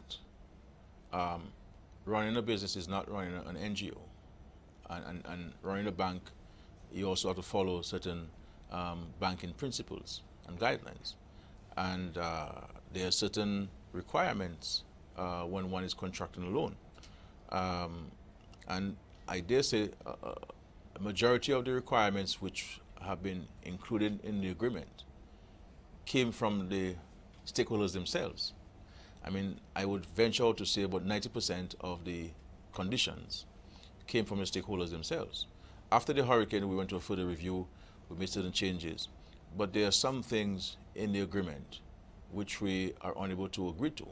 running a business is not running an NGO, and running a bank, you also have to follow certain banking principles and guidelines, and there are certain requirements when one is contracting a loan, and I dare say a majority of the requirements which have been included in the agreement came from the stakeholders themselves. I mean, I would venture to say about 90% of the conditions came from the stakeholders themselves. After the hurricane, we went to a further review, we made certain changes, but there are some things in the agreement which we are unable to agree to,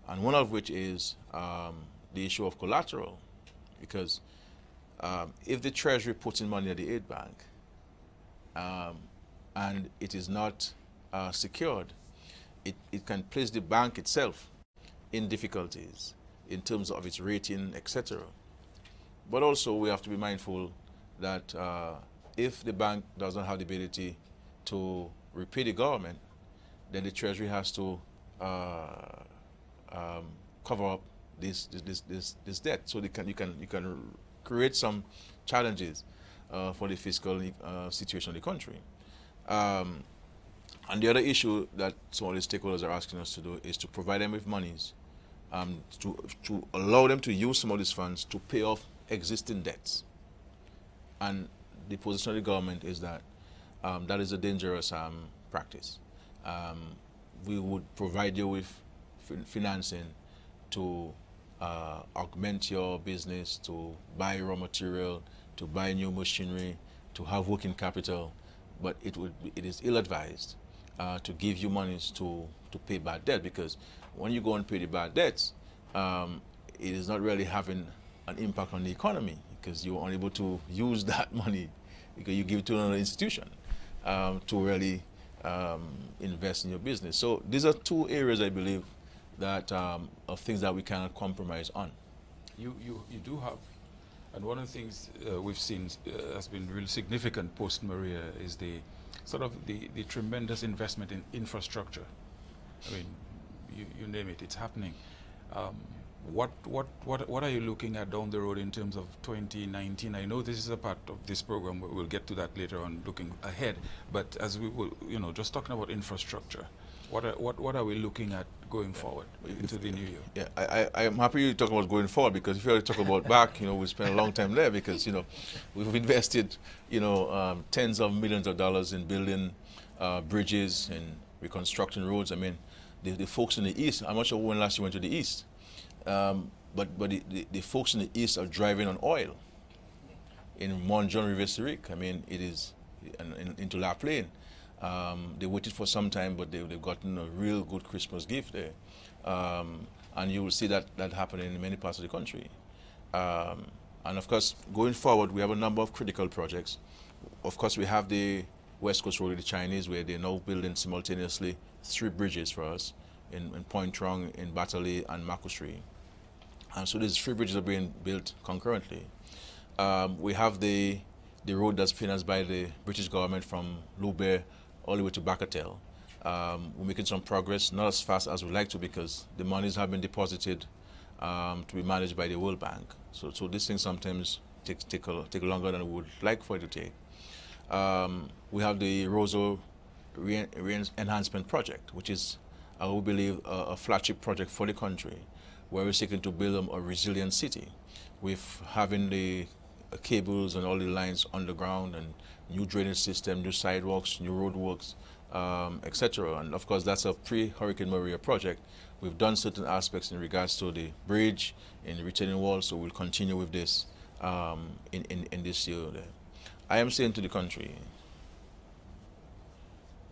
and one of which is the issue of collateral, because if the Treasury puts in money at the aid bank and it is not secured, it can place the bank itself in difficulties in terms of its rating, etc. But also we have to be mindful that if the bank does not have the ability to repay the government, then the Treasury has to cover up this debt. So you can create some challenges for the fiscal situation of the country. And the other issue that some of the stakeholders are asking us to do is to provide them with monies to allow them to use some of these funds to pay off existing debts. And the position of the government is that that is a dangerous practice. We would provide you with financing to augment your business, to buy raw material, to buy new machinery, to have working capital, but it is ill-advised to give you monies to pay bad debt, because when you go and pay the bad debts, it is not really having an impact on the economy, because you are unable to use that money because you give it to another institution to really invest in your business. So these are two areas, I believe, that of things that we cannot compromise on. You do have, and one of the things we've seen has been really significant post-Maria is the sort of the tremendous investment in infrastructure. I mean, you name it, it's happening. What are you looking at down the road in terms of 2019? I know this is a part of this program. We'll get to that later on, looking ahead. But as we will, just talking about infrastructure, what are we looking at going forward into the new year? Yeah, I am happy you talk about going forward, because if you talk about back, we spent a long time there, because we've invested tens of millions of dollars in building bridges and reconstructing roads. I mean, the folks in the east, I'm not sure when last you went to the east. But the folks in the east are driving on oil. In Mont John River Syric, I mean, it is into La Plaine. They waited for some time, but they've gotten a real good Christmas gift there. And you will see that happening in many parts of the country. And of course, going forward, we have a number of critical projects. Of course, we have the West Coast Road with the Chinese, where they're now building simultaneously 3 bridges for us in Point Trong, in Batale, and Makusri. And so these 3 bridges are being built concurrently. We have the road that's financed by the British government from Lubert all the way to Bakatel. We're making some progress, not as fast as we'd like to, because the monies have been deposited to be managed by the World Bank. So these things sometimes take longer than we would like for it to take. We have the Roseau Enhancement Project, which is, we believe, a flagship project for the country, where we're seeking to build a resilient city with having the cables and all the lines underground, and new drainage system, new sidewalks, new roadworks, etc. And of course, that's a pre-Hurricane Maria project. We've done certain aspects in regards to the bridge and the retaining wall, so we'll continue with this in this year. I am saying to the country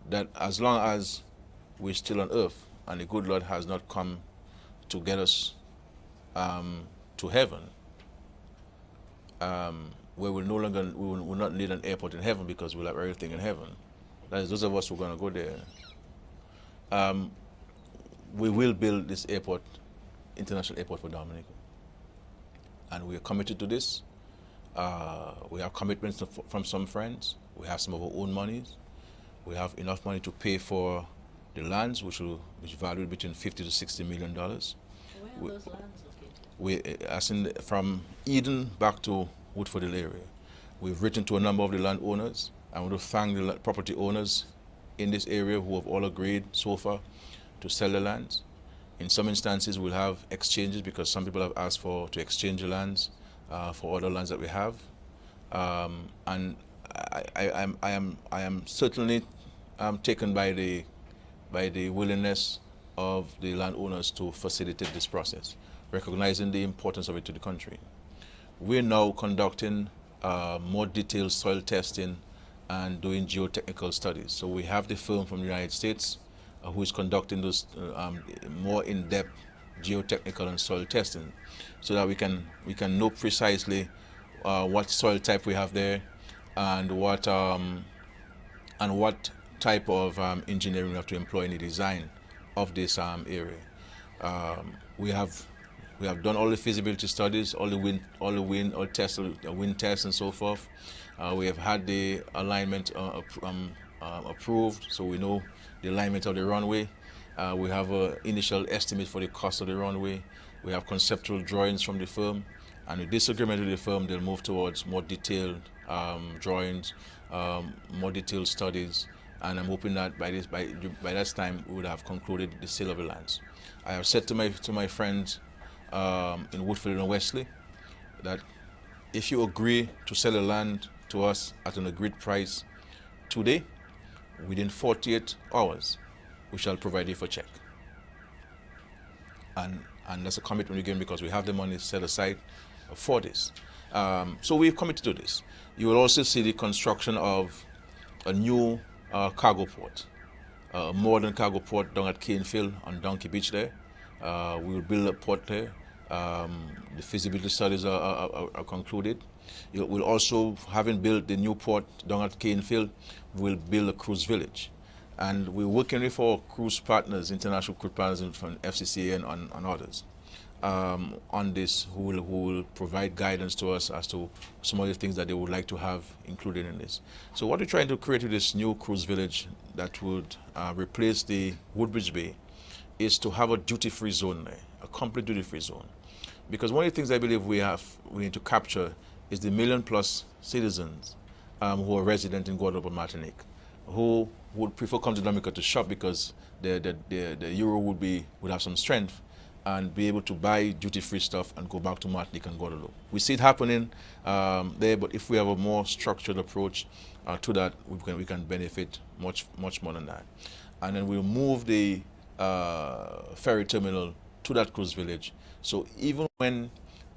that as long as we're still on earth and the good Lord has not come to get us to heaven, where we will not need an airport in heaven, because we'll have everything in heaven. That is, those of us who are going to go there. We will build this airport, international airport for Dominica. And we are committed to this. We have commitments from some friends. We have some of our own monies. We have enough money to pay for the lands, which valued between $50 to $60 million. Where are those lands located? As in from Eden back to Woodfordale area. We've written to a number of the landowners. I want to thank the property owners in this area who have all agreed so far to sell the lands. In some instances, we'll have exchanges, because some people have asked to exchange the lands for other lands that we have. And I am certainly taken by the willingness of the landowners to facilitate this process, recognizing the importance of it to the country. We're now conducting more detailed soil testing and doing geotechnical studies. So we have the firm from the United States who is conducting those more in-depth geotechnical and soil testing, so that we can know precisely what soil type we have there, and what type of engineering we have to employ in the design of this area. We have done all the feasibility studies, all the wind tests and so forth. We have had the alignment approved, so we know the alignment of the runway. We have an initial estimate for the cost of the runway. We have conceptual drawings from the firm, and with this agreement with the firm, they'll move towards more detailed drawings, more detailed studies, and I'm hoping that by that time we would have concluded the sale of the lands. I have said to my friends in Woodfield and Wesley that if you agree to sell the land to us at an agreed price today, within 48 hours, we shall provide you for check. And that's a commitment again, because we have the money set aside for this. So we've committed to this. You will also see the construction of a new cargo port, a modern cargo port down at Canefield on Donkey Beach there. We will build a port there. The feasibility studies are concluded. We'll also, having built the new port down at Canefield, we'll build a cruise village. And we're working with our cruise partners, international cruise partners from FCCA and others, on this, who will provide guidance to us as to some of the things that they would like to have included in this. So what we're trying to create with this new cruise village that would replace the Woodbridge Bay is to have a duty-free zone there, a complete duty-free zone. Because one of the things I believe we need to capture is the million-plus citizens who are resident in Guadeloupe and Martinique, who would prefer come to Dominica to shop because the euro would have some strength and be able to buy duty-free stuff and go back to Martinique and Guadeloupe. We see it happening there, but if we have a more structured approach to that, we can benefit much more than that. And then we'll move the ferry terminal to that cruise village. So even when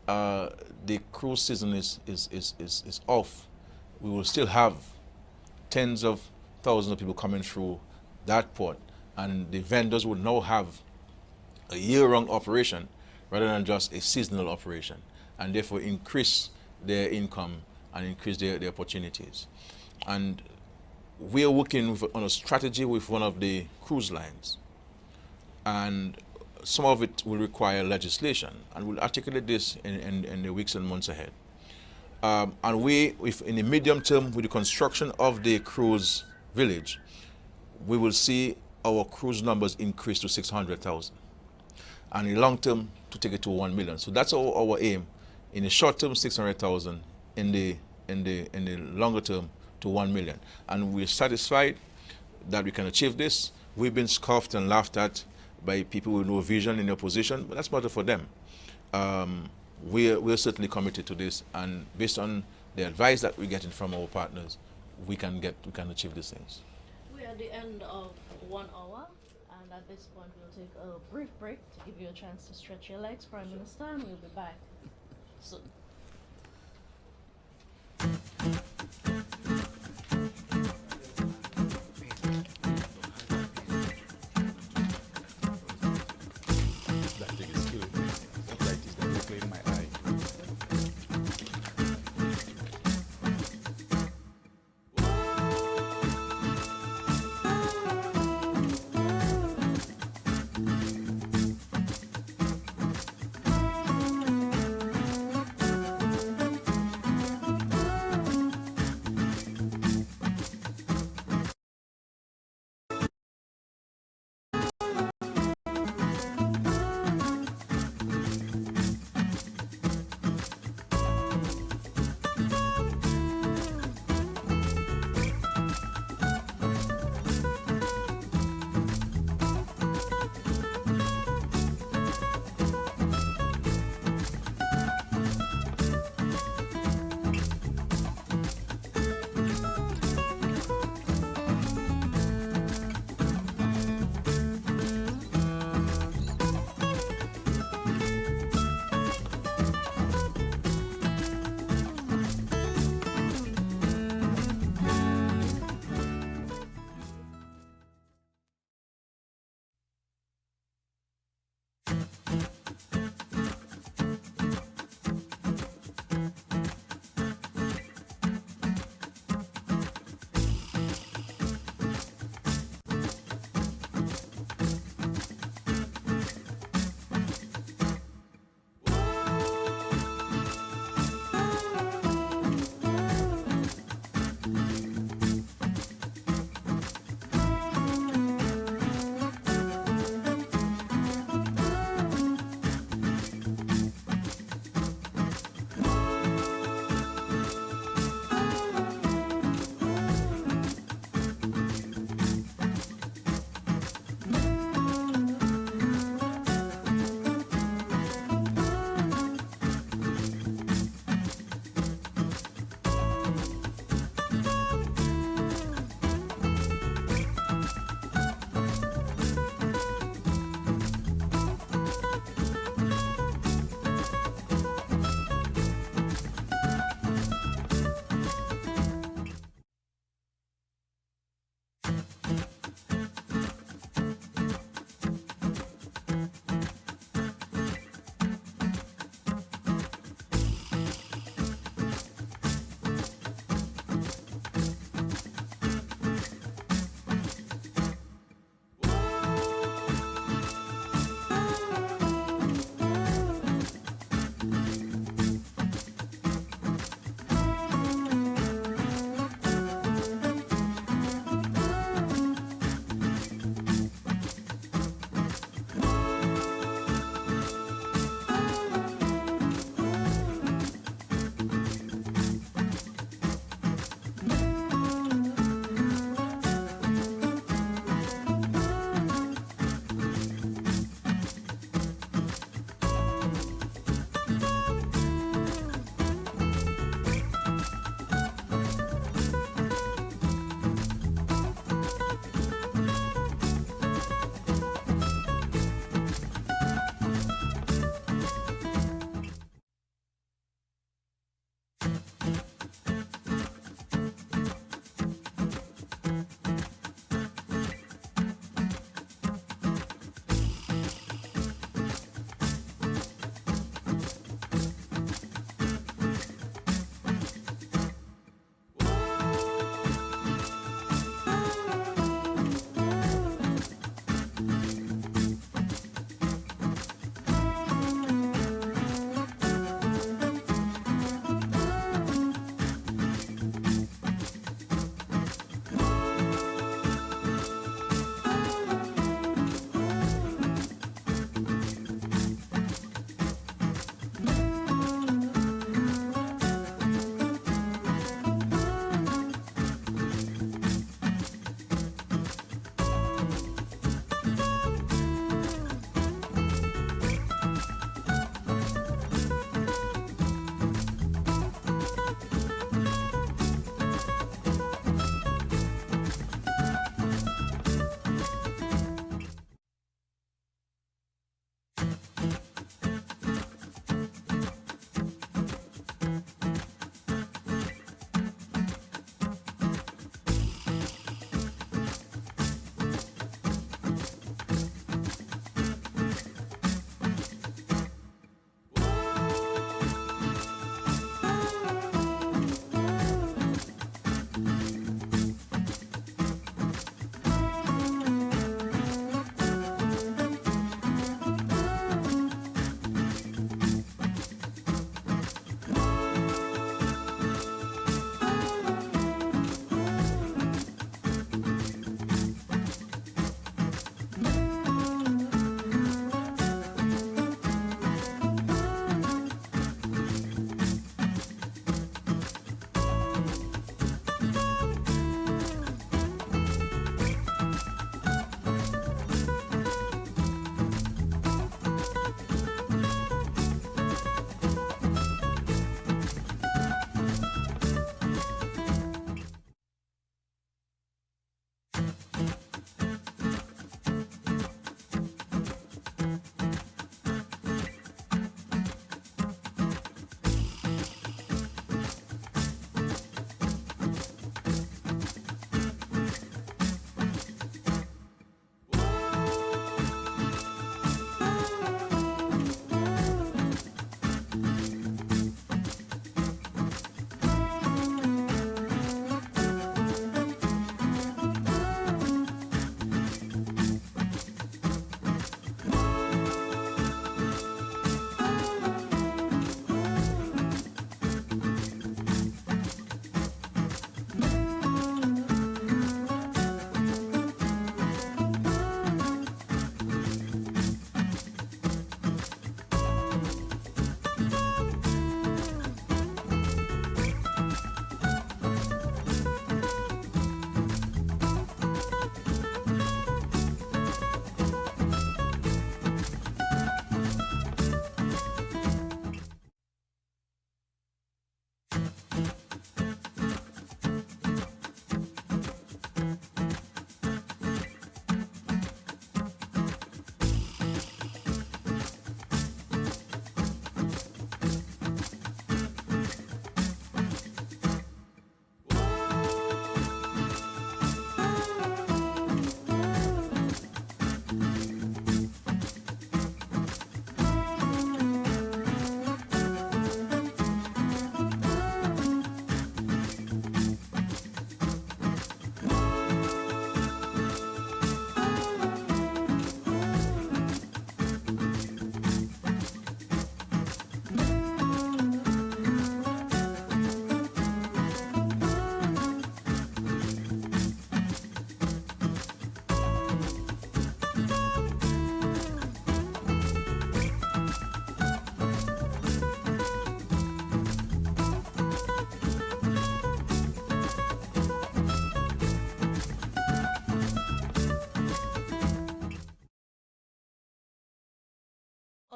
the cruise season is off, we will still have tens of thousands of people coming through that port, and the vendors would now have a year-round operation rather than just a seasonal operation, and therefore increase their income and increase their opportunities. And we are working on a strategy with one of the cruise lines, and some of it will require legislation, and we'll articulate this in the weeks and months ahead. And in the medium term, with the construction of the cruise village, we will see our cruise numbers increase to 600,000, and in the long term to take it to 1 million. So that's our aim. In the short term, 600,000. In the longer term, to 1 million. And we're satisfied that we can achieve this. We've been scoffed and laughed at by people with no vision in the opposition, but that's matter for them. We're certainly committed to this, and based on the advice that we're getting from our partners, we can achieve these things. We're at the end of 1 hour, and at this point we'll take a brief break to give you a chance to stretch your legs, Prime Minister, and we'll be back soon.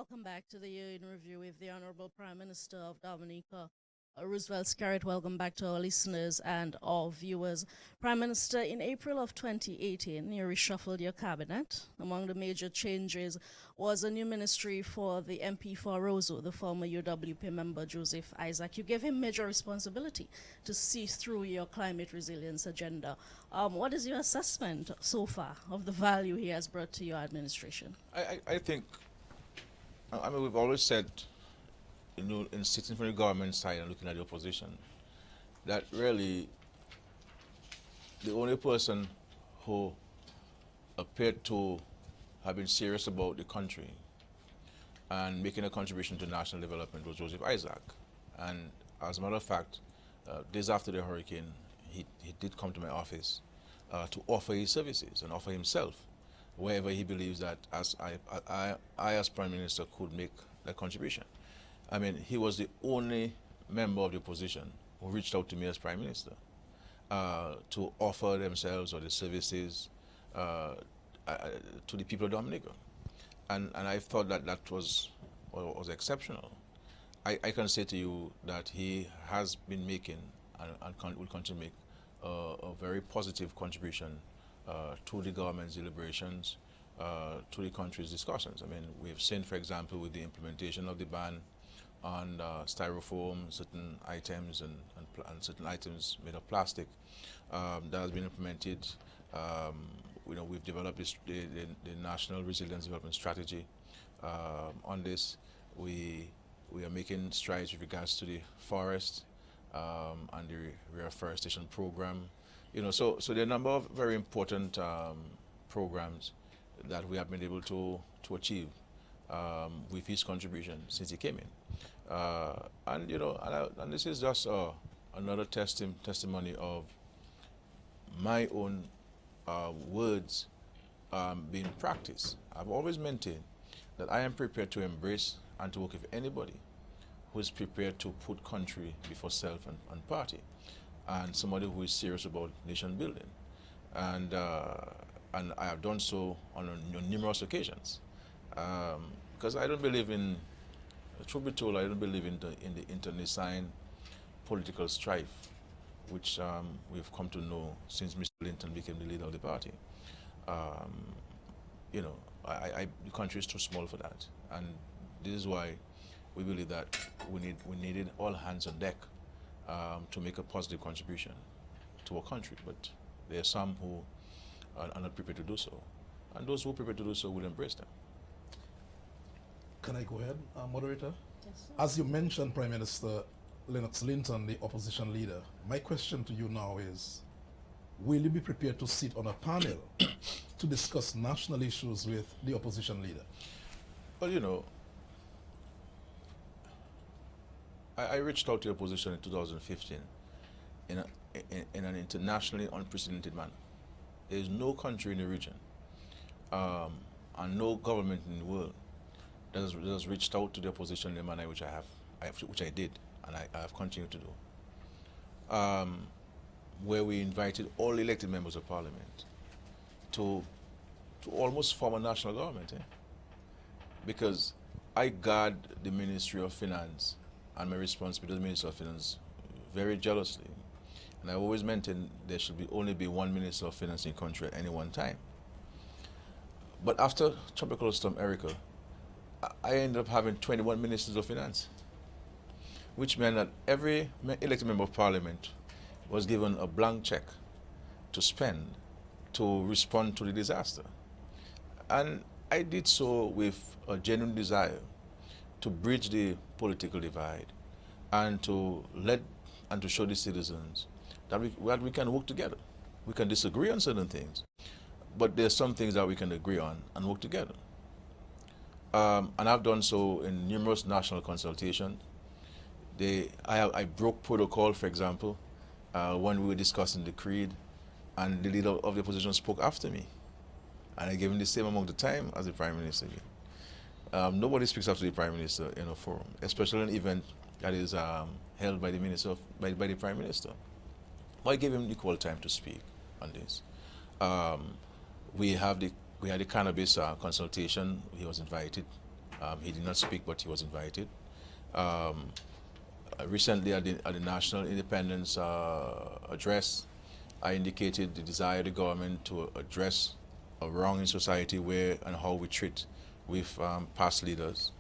Welcome back to the Year in Review with the Honorable Prime Minister of Dominica, Roosevelt Scarrett. Welcome back to our listeners and our viewers. Prime Minister, in April of 2018, you reshuffled your cabinet. Among the major changes was a new ministry for the MP for Roseau, the former UWP member Joseph Isaac. You gave him major responsibility to see through your climate resilience agenda. What is your assessment so far of the value he has brought to your administration? I think, I mean, we've always said, in sitting from the government side and looking at the opposition, that really the only person who appeared to have been serious about the country and making a contribution to national development was Joseph Isaac. And as a matter of fact, days after the hurricane, he did come to my office to offer his services and offer himself wherever he believes that I as Prime Minister could make that contribution. I mean, he was the only member of the opposition who reached out to me as Prime Minister to offer themselves or the services to the people of Dominica. And I thought that was exceptional. I can say to you that he has been making and will continue to make a very positive contribution to the government's deliberations, to the country's discussions. I mean, we've seen, for example, with the implementation of the ban on styrofoam, certain items and certain items made of plastic that has been implemented. We've developed the National Resilience Development Strategy on this. We are making strides with regards to the forest and the reforestation program. So there are a number of very important programs that we have been able to achieve with his contribution since he came in. And this is just another testimony of my own words being practiced. I've always maintained that I am prepared to embrace and to work with anybody who is prepared to put country before self and party, and somebody who is serious about nation building. And I have done so on numerous occasions. Because I don't believe in, truth be told, I don't believe in the internecine political strife, which we've come to know since Mr. Linton became the leader of the party. The country is too small for that, and this is why we believe that we needed all hands on deck to make a positive contribution to our country. But there are some who are not prepared to do so, and those who are prepared to do so will embrace them. Can I go ahead, moderator? Yes, sir. As you mentioned, Prime Minister Lennox Linton, the opposition leader, my question to you now is, will you be prepared to sit on a panel to discuss national issues with the opposition leader? Well, I reached out to the opposition in 2015 in an internationally unprecedented manner. There is no country in the region and no government in the world that has reached out to the opposition in the manner which I did, and I have continued to do. Where we invited all elected members of parliament to almost form a national government, because I guard the Ministry of Finance and my responsibility as Minister of Finance very jealously, and I always maintain there should only be one Minister of Finance in the country at any one time. But after Tropical Storm Erica, I ended up having 21 Ministers of Finance, which meant that every elected member of parliament was given a blank check to spend to respond to the disaster. And I did so with a genuine desire to bridge the political divide and to show the citizens that we can work together. We can disagree on certain things, but there's some things that we can agree on and work together. And I've done so in numerous national consultations. I broke protocol, for example, when we were discussing the creed, and the leader of the opposition spoke after me, and I gave him the same amount of time as the Prime Minister did. Nobody speaks after the Prime Minister in a forum, especially an event that is held by by the Prime Minister. I gave him equal time to speak on this. We had the cannabis consultation. He was invited He did not speak, but he was invited. Um, Recently, at the National Independence Address, I indicated the desire of the government to address a wrong in society where and how we treat with past leaders.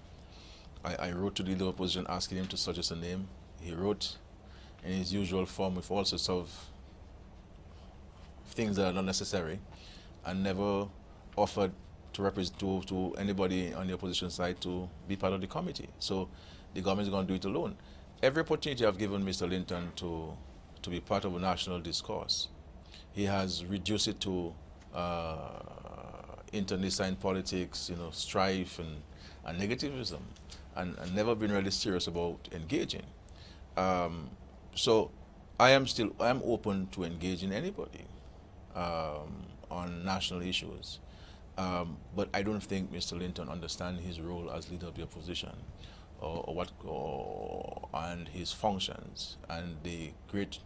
I wrote to the leader of opposition asking him to suggest a name. He wrote in his usual form with all sorts of things that are not necessary, and never offered to represent to anybody on the opposition side to be part of the committee. So the government is going to do it alone. Every opportunity I've given Mr. Linton to be part of a national discourse, he has reduced it to internecine politics, strife and negativism, and never been really serious about engaging. So I am open to engaging anybody on national issues. But I don't think Mr. Linton understands his role as leader of the opposition, and his functions, and the great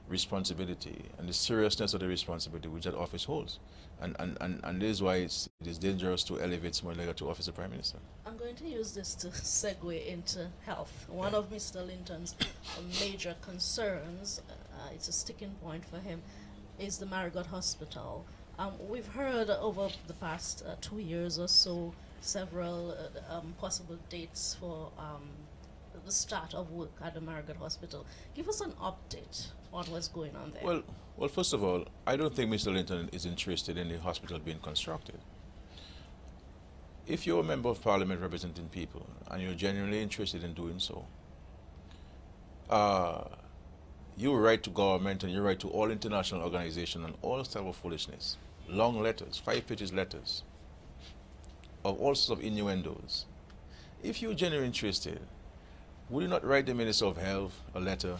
responsibility and the seriousness of the responsibility which that office holds. And this is why it is dangerous to elevate someone like that to office of Prime Minister. I'm going to use this to segue into health. One of Mr. Linton's major concerns, it's a sticking point for him, is the Marigot Hospital. We've heard over the past 2 years or so several possible dates for the start of work at the Marigot Hospital. Give us an update on what's going on there. Well, first of all, I don't think Mr. Linton is interested in the hospital being constructed. If you're a member of Parliament representing people and you're genuinely interested in doing so, you write to government and you write to all international organizations and all type of foolishness, long letters, 5-page letters, of all sorts of innuendos. If you're genuinely interested, would you not write the Minister of Health a letter,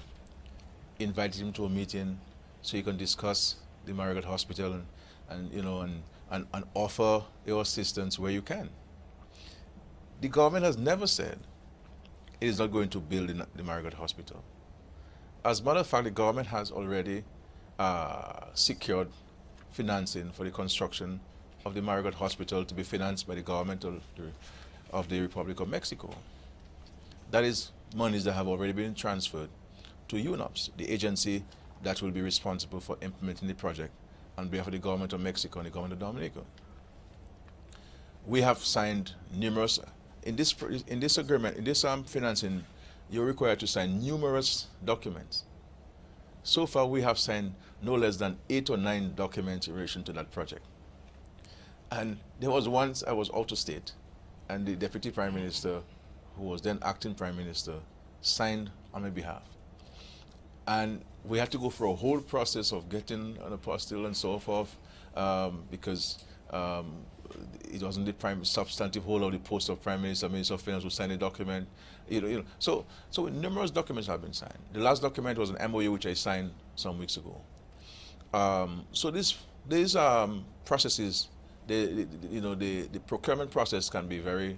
invite him to a meeting so you can discuss the Marigot Hospital and offer your assistance where you can? The government has never said it is not going to build the Marigot Hospital. As a matter of fact, the government has already secured financing for the construction of the Marigot Hospital to be financed by the government of the Republic of Mexico. That is monies that have already been transferred to UNOPS, the agency that will be responsible for implementing the project on behalf of the government of Mexico and the government of Dominica. We have signed numerous, in this agreement, in this financing, you're required to sign numerous documents. So far, we have signed no less than 8 or 9 documents in relation to that project. And there was once I was out of state, and the Deputy Prime Minister, who was then acting Prime Minister, signed on my behalf. And we had to go through a whole process of getting an apostille and so forth, because it wasn't the substantive whole of the post of Prime Minister, Minister of Finance who signed the document. So numerous documents have been signed. The last document was an MOU which I signed some weeks ago. So these processes, the procurement process can be very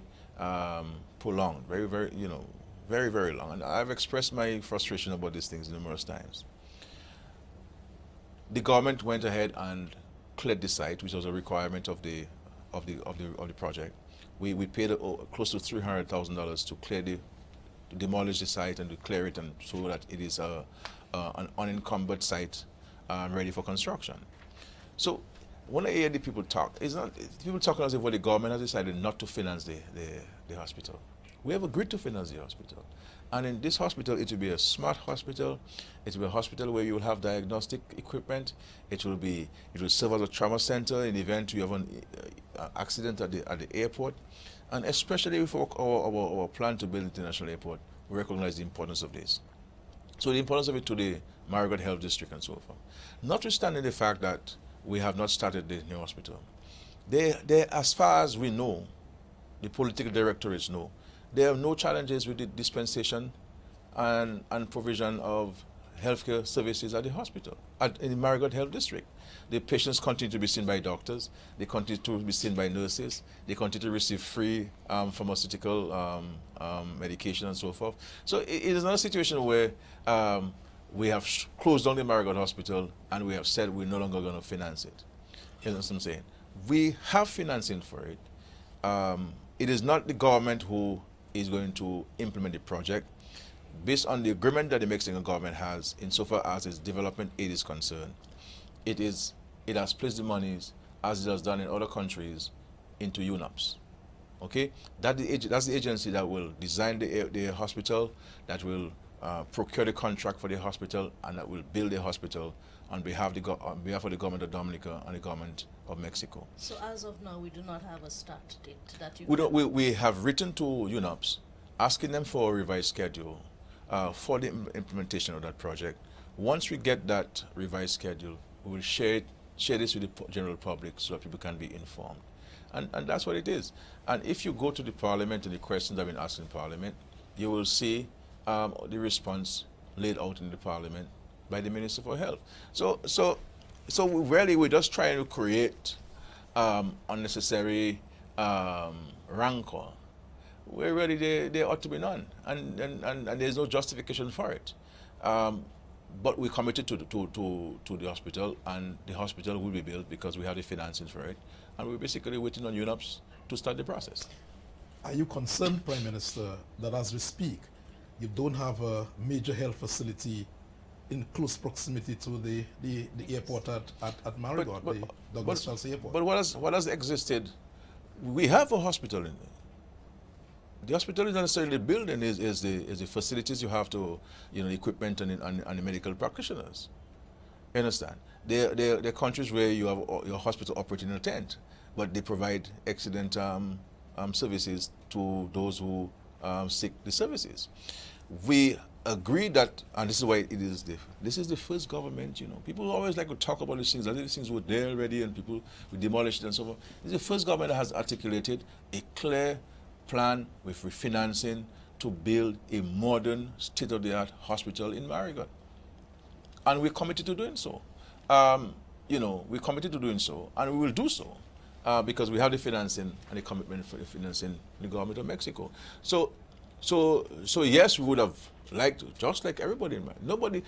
prolonged, very long. And I've expressed my frustration about these things numerous times. The government went ahead and cleared the site, which was a requirement of the project. We paid close to $300,000 to demolish the site and to clear it, and so that it is an unencumbered site ready for construction. So when I hear the people talk, people talking as if the government has decided not to finance the hospital. We have agreed to finance the hospital. And in this hospital, it will be a smart hospital. It will be a hospital where you will have diagnostic equipment. It will serve as a trauma center in the event you have an accident at the airport. And especially with our plan to build international airport, we recognize the importance of this. So the importance of it to the Marigot Health District and so forth. Notwithstanding the fact that we have not started the new hospital, as far as we know, the political directorates know, there are no challenges with the dispensation and provision of healthcare services at the hospital, in the Marigot Health District. The patients continue to be seen by doctors, they continue to be seen by nurses, they continue to receive free pharmaceutical medication and so forth. So it is not a situation where we have closed down the Marigot Hospital and we have said we're no longer going to finance it. You know what I'm saying? We have financing for it. it is not the government who is going to implement the project. Based on the agreement that the Mexican government has, insofar as its development aid is concerned, it has placed the monies, as it has done in other countries, into UNOPS. Okay, that's the agency that will design the hospital, that will procure the contract for the hospital, and that will build the hospital on behalf of the government of Dominica and the government of Mexico. So as of now, we do not have a start date that you. We have written to UNOPS asking them for a revised schedule for the implementation of that project. Once we get that revised schedule, we will share this with the general public so that people can be informed. And that's what it is. And if you go to the parliament and the questions that have been asked in parliament, you will see the response laid out in the parliament by the Minister for Health. So we're just trying to create unnecessary rancor where really there ought to be none, and there's no justification for it. But we're committed to the hospital, and the hospital will be built because we have the financing for it, and we're basically waiting on UNOPS to start the process. Are you concerned, Prime Minister, that as we speak, you don't have a major health facility in close proximity to the airport at Marigot, the Douglas Chelsea Airport? But what has existed? We have a hospital in there. The hospital is not necessarily the building, is the facilities you have to, the equipment and the medical practitioners. You understand? There are countries where you have your hospital operating in a tent, but they provide excellent services to those who seek the services. We agree that, and this is why this is the first government, people always like to talk about these things, these things were there already and people we demolished it and so forth. This is the first government that has articulated a clear plan with refinancing to build a modern state-of-the-art hospital in Marigot. And we're committed to doing so. We're committed to doing so, and we will do so because we have the financing and the commitment for the financing in the government of Mexico. So yes, we would have liked to, just like everybody in nobody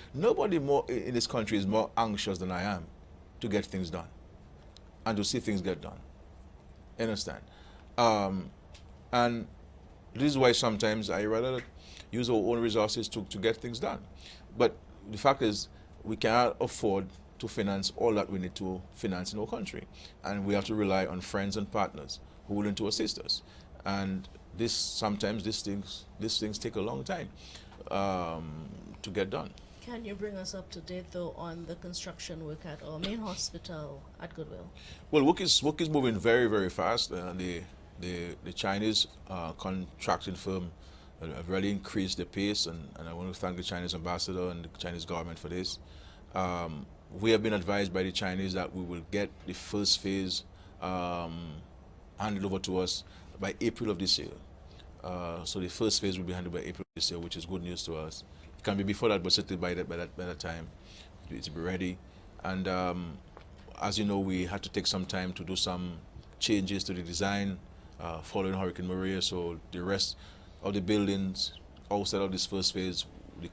more in this country is more anxious than I am to get things done and to see things get done. You understand? And this is why sometimes I rather use our own resources to get things done. But the fact is, we cannot afford to finance all that we need to finance in our country. And we have to rely on friends and partners who are willing to assist us. And sometimes these things take a long time to get done. Can you bring us up to date, though, on the construction work at our main hospital at Goodwill? Well, work is moving very, very fast. The Chinese contracting firm have really increased the pace, and I want to thank the Chinese ambassador and the Chinese government for this. We have been advised by the Chinese that we will get the first phase handed over to us by April of this year. So the first phase will be handled by April of this year, which is good news to us. It can be before that, but certainly by that time, it will be ready. And as you know, we had to take some time to do some changes to the design following Hurricane Maria. So the rest of the buildings outside of this first phase,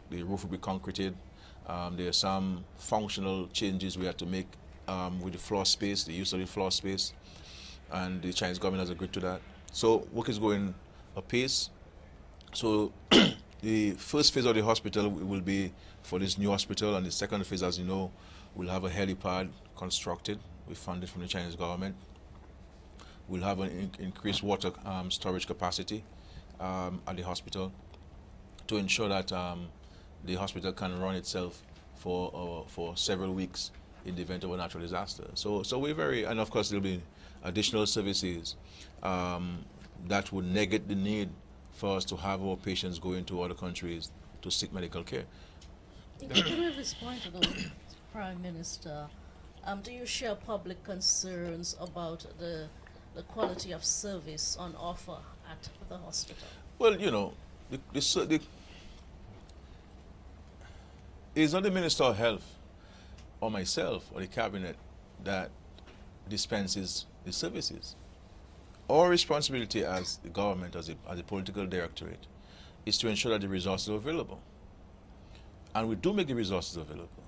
the roof will be concreted. There are some functional changes we had to make with the floor space, the use of the floor space, and the Chinese government has agreed to that. So work is going apace. So the first phase of the hospital will be for this new hospital, and the second phase, as you know, will have a helipad constructed. We funded from the Chinese government. We'll have an increased water storage capacity at the hospital to ensure that the hospital can run itself for several weeks in the event of a natural disaster. So we're very, and of course there'll be additional services that would negate the need for us to have our patients go into other countries to seek medical care. Could we respond to the Prime Minister? Do you share public concerns about the quality of service on offer at the hospital? Well, it's not the Minister of Health or myself or the Cabinet that dispenses the services. Our responsibility as the government, as a political directorate, is to ensure that the resources are available. And we do make the resources available.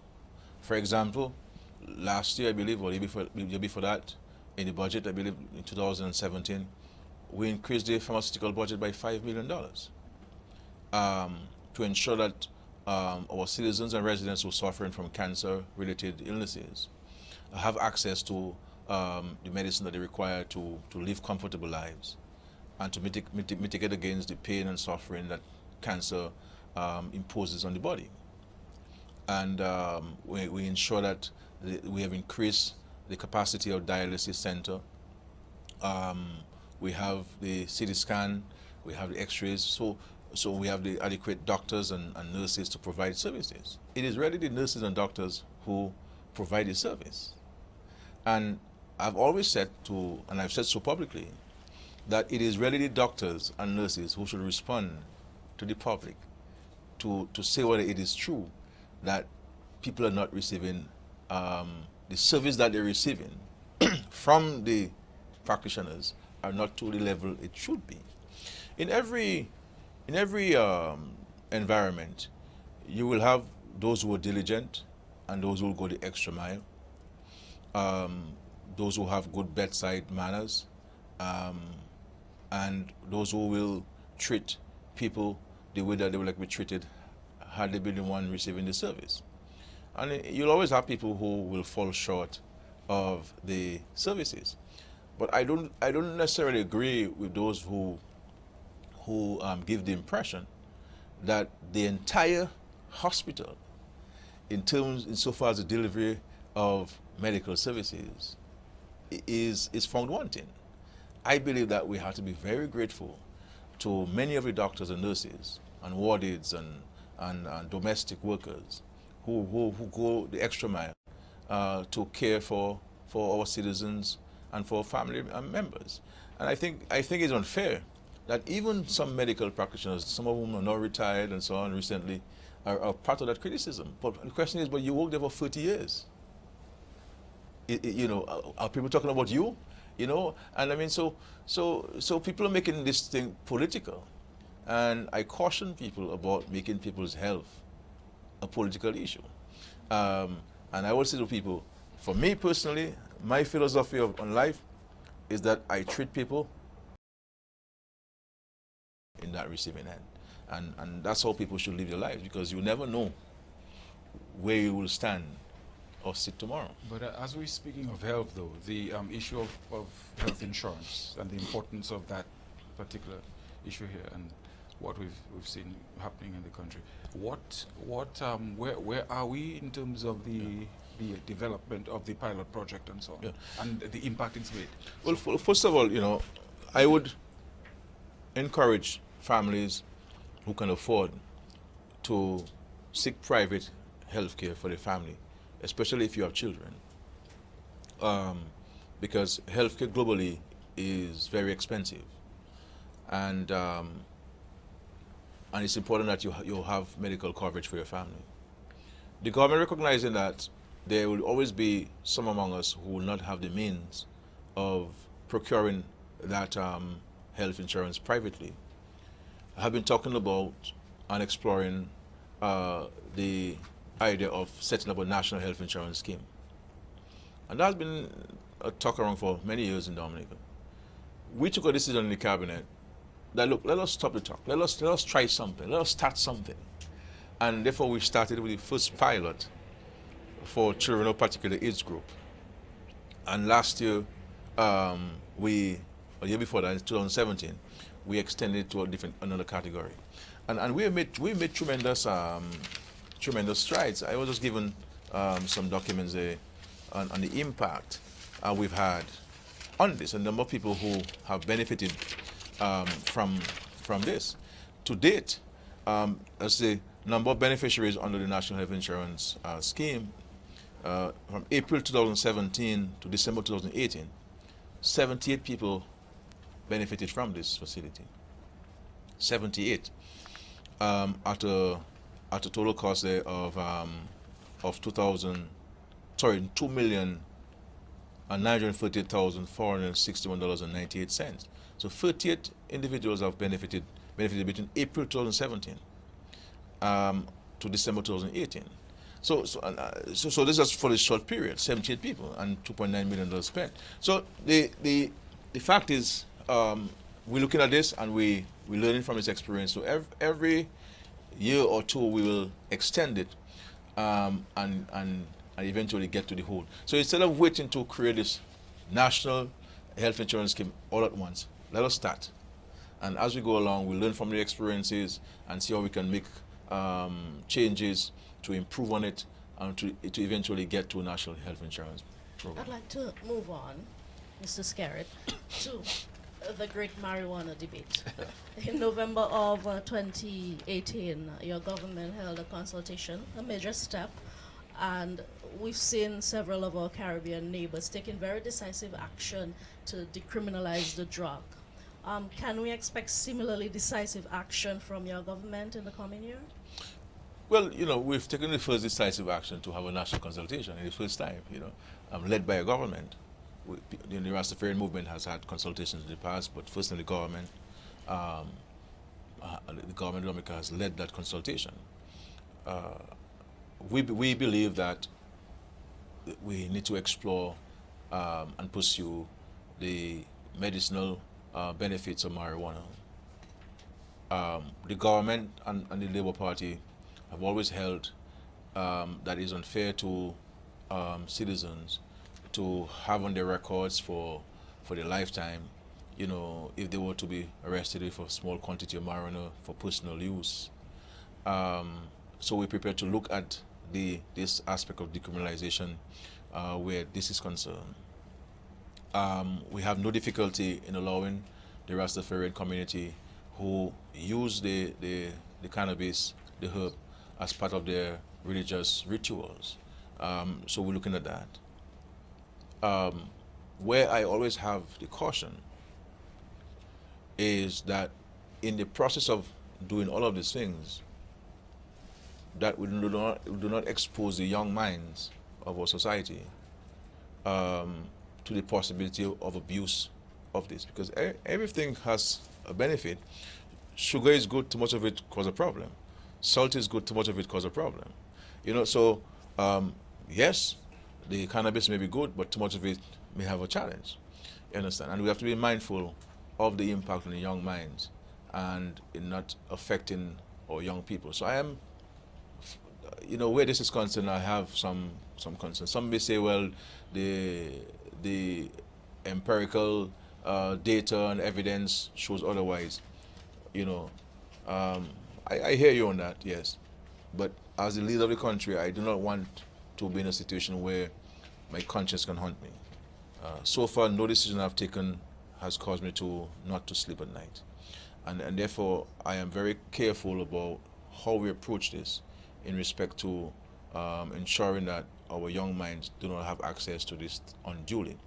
For example, last year, I believe, or year before that, in the budget, I believe in 2017, we increased the pharmaceutical budget by $5 million to ensure that our citizens and residents who are suffering from cancer-related illnesses have access to the medicine that they require to live comfortable lives and to mitigate against the pain and suffering that cancer imposes on the body. And we ensure that we have increased the capacity of dialysis center. We have the CT scan, we have the x-rays, so we have the adequate doctors and nurses to provide services. It is really the nurses and doctors who provide the service. And I've always said and I've said so publicly, that it is really the doctors and nurses who should respond to the public to say whether it is true that people are not receiving the service that they're receiving from the practitioners are not to the level it should be. In every environment, you will have those who are diligent and those who will go the extra mile, those who have good bedside manners, and those who will treat people the way that they would like to be treated had they been the one receiving the service. And you'll always have people who will fall short of the services. But I don't necessarily agree with those who give the impression that the entire hospital, insofar as the delivery of medical services, is found wanting. I believe that we have to be very grateful to many of the doctors and nurses and ward aides and domestic workers who go the extra mile to care for our citizens and for family members. And I think it's unfair that even some medical practitioners, some of whom are now retired and so on recently, are part of that criticism. But the question is, but you worked there for 30 years. Are people talking about you? And I mean, so people are making this thing political. And I caution people about making people's health a political issue. And I would say to people, for me personally, my philosophy on life is that I treat people in that receiving end. And that's how people should live their lives, because you never know where you will stand or sit tomorrow. But as we're speaking of health, though, the issue of health insurance and the importance of that particular issue here, and what we've seen happening in the country, where are we in terms of the development of the pilot project and so on, and the impact it's made? Well, first of all, I would encourage families who can afford to seek private health care for their family, especially if you have children, because healthcare globally is very expensive, and it's important that you have medical coverage for your family. The government recognizing that there will always be some among us who will not have the means of procuring that health insurance privately, have been talking about and exploring the idea of setting up a national health insurance scheme. And that's been a talk around for many years in Dominica. We took a decision in the cabinet that, look, let us stop the talk. Let us try something. Let us start something. And therefore we started with the first pilot for children of particular age group. And last year, a year before that, in 2017, we extended it to another category. And we made tremendous strides. I was just given some documents there on the impact we've had on this, and the number of people who have benefited from this. To date, as the number of beneficiaries under the National Health Insurance Scheme, from April 2017 to December 2018, 78 people benefited from this facility. 78 at a total cost there of $2,938,461.98. So 38 individuals have benefited between April 2017 to December 2018. So this is for a short period, 78 people and $2.9 million spent. So the fact is, we're looking at this and we're learning from this experience. So every year or two we will extend it and eventually get to the whole. So instead of waiting to create this national health insurance scheme all at once, let us start. And as we go along, we'll learn from the experiences and see how we can make changes to improve on it and to eventually get to a national health insurance program. I'd like to move on, Mr. Scarrett, to the great marijuana debate. In November of 2018, your government held a consultation, a major step, and we've seen several of our Caribbean neighbors taking very decisive action to decriminalize the drug. Can we expect similarly decisive action from your government in the coming year? Well, we've taken the first decisive action to have a national consultation in the first time, led by a government. The Rastafarian movement has had consultations in the past, but first in the government of Dominica has led that consultation. We believe that we need to explore and pursue the medicinal benefits of marijuana. The government and the Labour Party have always held that it's unfair to citizens to have on their records for their lifetime, if they were to be arrested for a small quantity of marijuana for personal use. So we're prepared to look at this aspect of decriminalization where this is concerned. We have no difficulty in allowing the Rastafarian community who use the cannabis, the herb, as part of their religious rituals. So we're looking at that. Where I always have the caution is that in the process of doing all of these things, that we do not expose the young minds of our society to the possibility of abuse of this, because everything has a benefit. Sugar is good, too much of it causes a problem. Salt is good, too much of it causes a problem. So yes, the cannabis may be good, but too much of it may have a challenge. You understand? And we have to be mindful of the impact on the young minds and in not affecting our young people. So I am, where this is concerned, I have some concerns. Some may say, well, the empirical data and evidence shows otherwise. I hear you on that, yes. But as the leader of the country, I do not want to be in a situation where my conscience can haunt me. So far, no decision I've taken has caused me not to sleep at night. And therefore, I am very careful about how we approach this in respect to ensuring that our young minds do not have access to this unduly.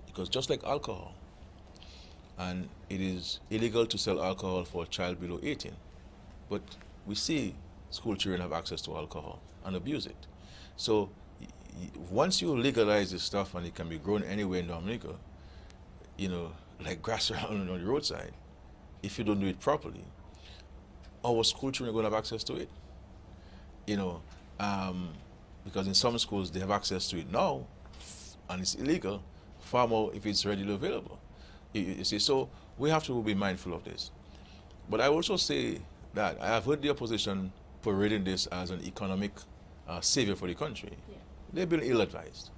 Because just like alcohol, and it is illegal to sell alcohol for a child below 18, but we see school children have access to alcohol and abuse it. So once you legalize this stuff and it can be grown anywhere in Dominica, like grass around on the roadside, if you don't do it properly, our school children are going to have access to it. Because in some schools they have access to it now, and it's illegal, far more if it's readily available. You see, so we have to be mindful of this. But I also say that I have heard the opposition parading this as an economic savior for the country. Yeah. They've been ill-advised.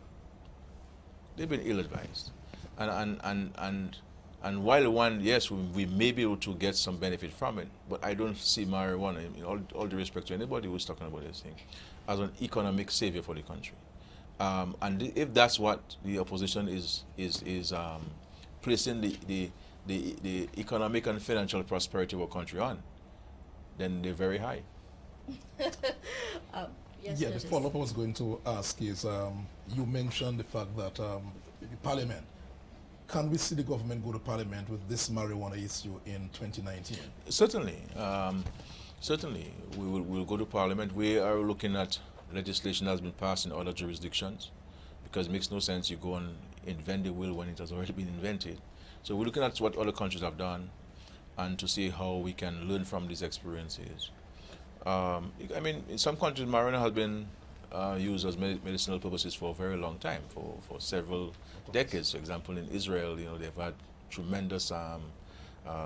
And while one, yes, we may be able to get some benefit from it, but I don't see marijuana, in all due respect to anybody who's talking about this thing, as an economic savior for the country. And if that's what the opposition is placing the economic and financial prosperity of our country on, then they're very high. Yes, Yeah, the follow-up I was going to ask is, you mentioned the fact that the Parliament, can we see the government go to Parliament with this marijuana issue in 2019? Certainly. Certainly. We'll go to Parliament. We are looking at legislation that has been passed in other jurisdictions, because it makes no sense you go and invent the wheel when it has already been invented. So we're looking at what other countries have done and to see how we can learn from these experiences. In some countries, marijuana has been used as medicinal purposes for a very long time, for several decades. For example, in Israel, they've had tremendous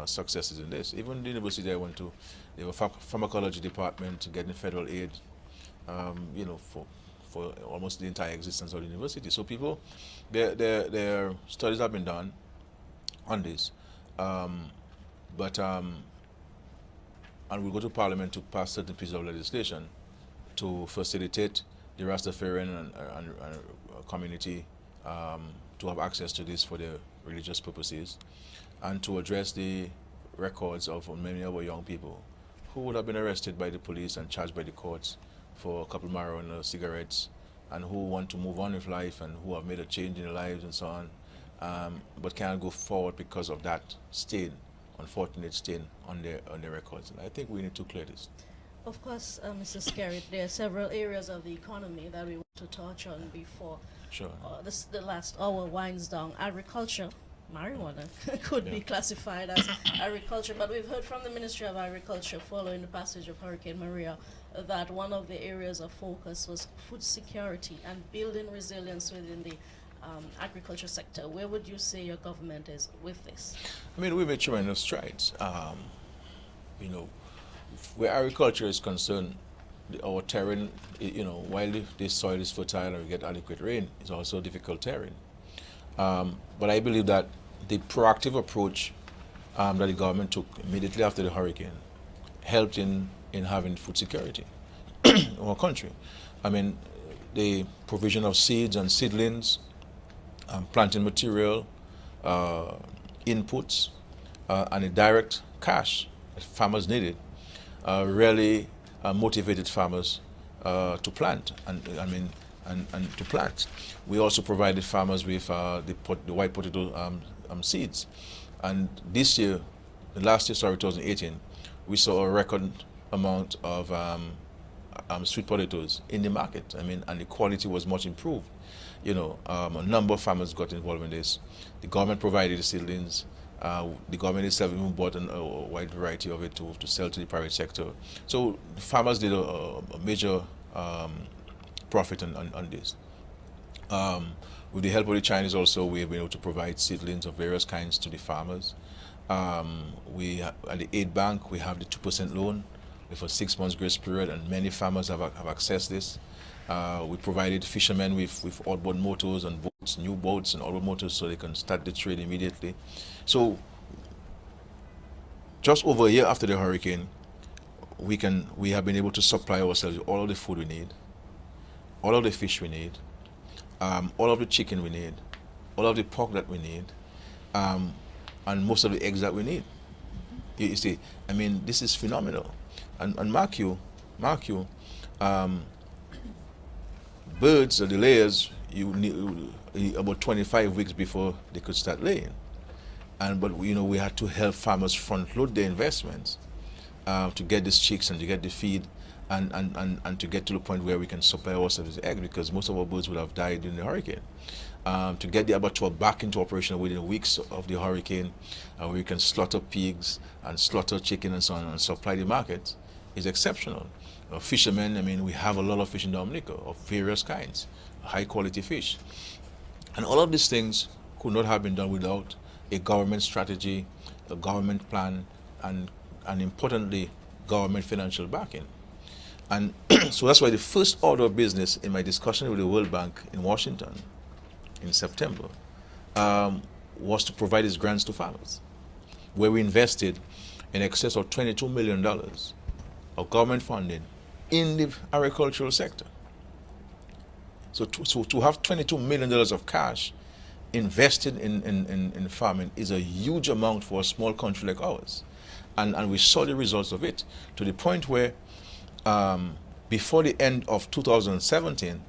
successes in this. Even the university I went to, they were pharmacology department getting federal aid, you know, for almost the entire existence of the university. So people, their studies have been done on this, but and we'll go to Parliament to pass certain pieces of legislation to facilitate the Rastafarian and community to have access to this for their religious purposes, and to address the records of many of our young people who would have been arrested by the police and charged by the courts for a couple of marijuana cigarettes, and who want to move on with life and who have made a change in their lives and so on, but cannot go forward because of that stain, unfortunate stain on their records. And I think we need to clear this. Of course, Mr. Skerritt, there are several areas of the economy that we want to touch on before Sure. the last hour winds down. Agriculture, marijuana could be Yeah. classified as agriculture, but we've heard from the Ministry of Agriculture following the passage of Hurricane Maria that one of the areas of focus was food security and building resilience within the agriculture sector. Where would you say your government is with this? I mean, we made tremendous strides. You know, where agriculture is concerned, our terrain, you know, while the soil is fertile and we get adequate rain, it's also difficult terrain. But I believe that the proactive approach that the government took immediately after the hurricane helped in having food security in our country. I mean, the provision of seeds and seedlings, planting material, inputs, and the direct cash that farmers needed really motivated farmers to plant and to plant. We also provided farmers with the white potato seeds, and this year, last year, 2018, we saw a record amount of sweet potatoes in the market. I mean, and the quality was much improved. You know, a number of farmers got involved in this. The government provided the seedlings. The government itself even bought a wide variety of it to sell to the private sector. So farmers did a major profit on this. With the help of the Chinese also, we have been able to provide seedlings of various kinds to the farmers. At the aid bank, we have the 2% loan with a 6 months grace period, and many farmers have accessed this. We provided fishermen with outboard motors and boats, new boats and outboard motors, so they can start the trade immediately. So just over a year after the hurricane, we have been able to supply ourselves with all of the food we need, all of the fish we need, all of the chicken we need, all of the pork that we need, and most of the eggs that we need. You see, I mean, this is phenomenal. And mark you, birds or the layers, you need about 25 weeks before they could start laying. But you know, we had to help farmers front load their investments to get these chicks and to get the feed and to get to the point where we can supply ourselves with eggs, because most of our birds would have died in the hurricane. To get the abattoir back into operation within weeks of the hurricane, where we can slaughter pigs and slaughter chicken and so on and supply the market, is exceptional. Fishermen, I mean, we have a lot of fish in Dominica of various kinds, high quality fish. And all of these things could not have been done without a government strategy, a government plan, and importantly, government financial backing. And so that's why the first order of business in my discussion with the World Bank in Washington in September was to provide these grants to farmers, where we invested in excess of $22 million of government funding in the agricultural sector. So to have $22 million of cash invested in farming is a huge amount for a small country like ours. And we saw the results of it to the point where before the end of 2017,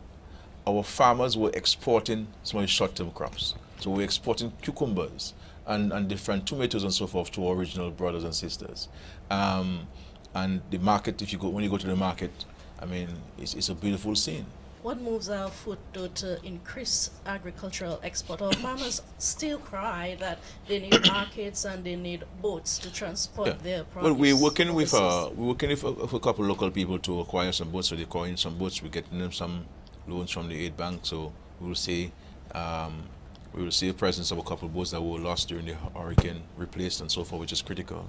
our farmers were exporting some of the short-term crops. So we're exporting cucumbers and different tomatoes and so forth to our original brothers and sisters. And the market, when you go to the market, I mean, it's a beautiful scene. What moves our afoot though to increase agricultural export? Our farmers still cry that they need markets and they need boats to transport their produce. Well, we're working with a couple local people to acquire some boats. So they're acquiring some boats. We're getting them some loans from the aid bank. So we'll see We will see the presence of a couple of boats that were lost during the hurricane, replaced and so forth, which is critical.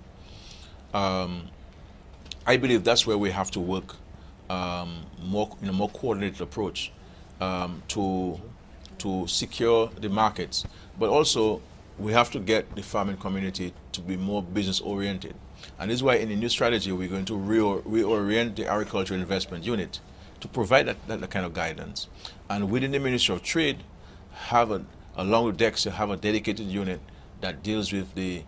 I believe that's where we have to work more in a more coordinated approach to secure the markets, but also we have to get the farming community to be more business oriented. And this is why in the new strategy we're going to reorient the agricultural investment unit to provide that kind of guidance. And within the Ministry of Trade, along with DEXA, have a dedicated unit that deals with the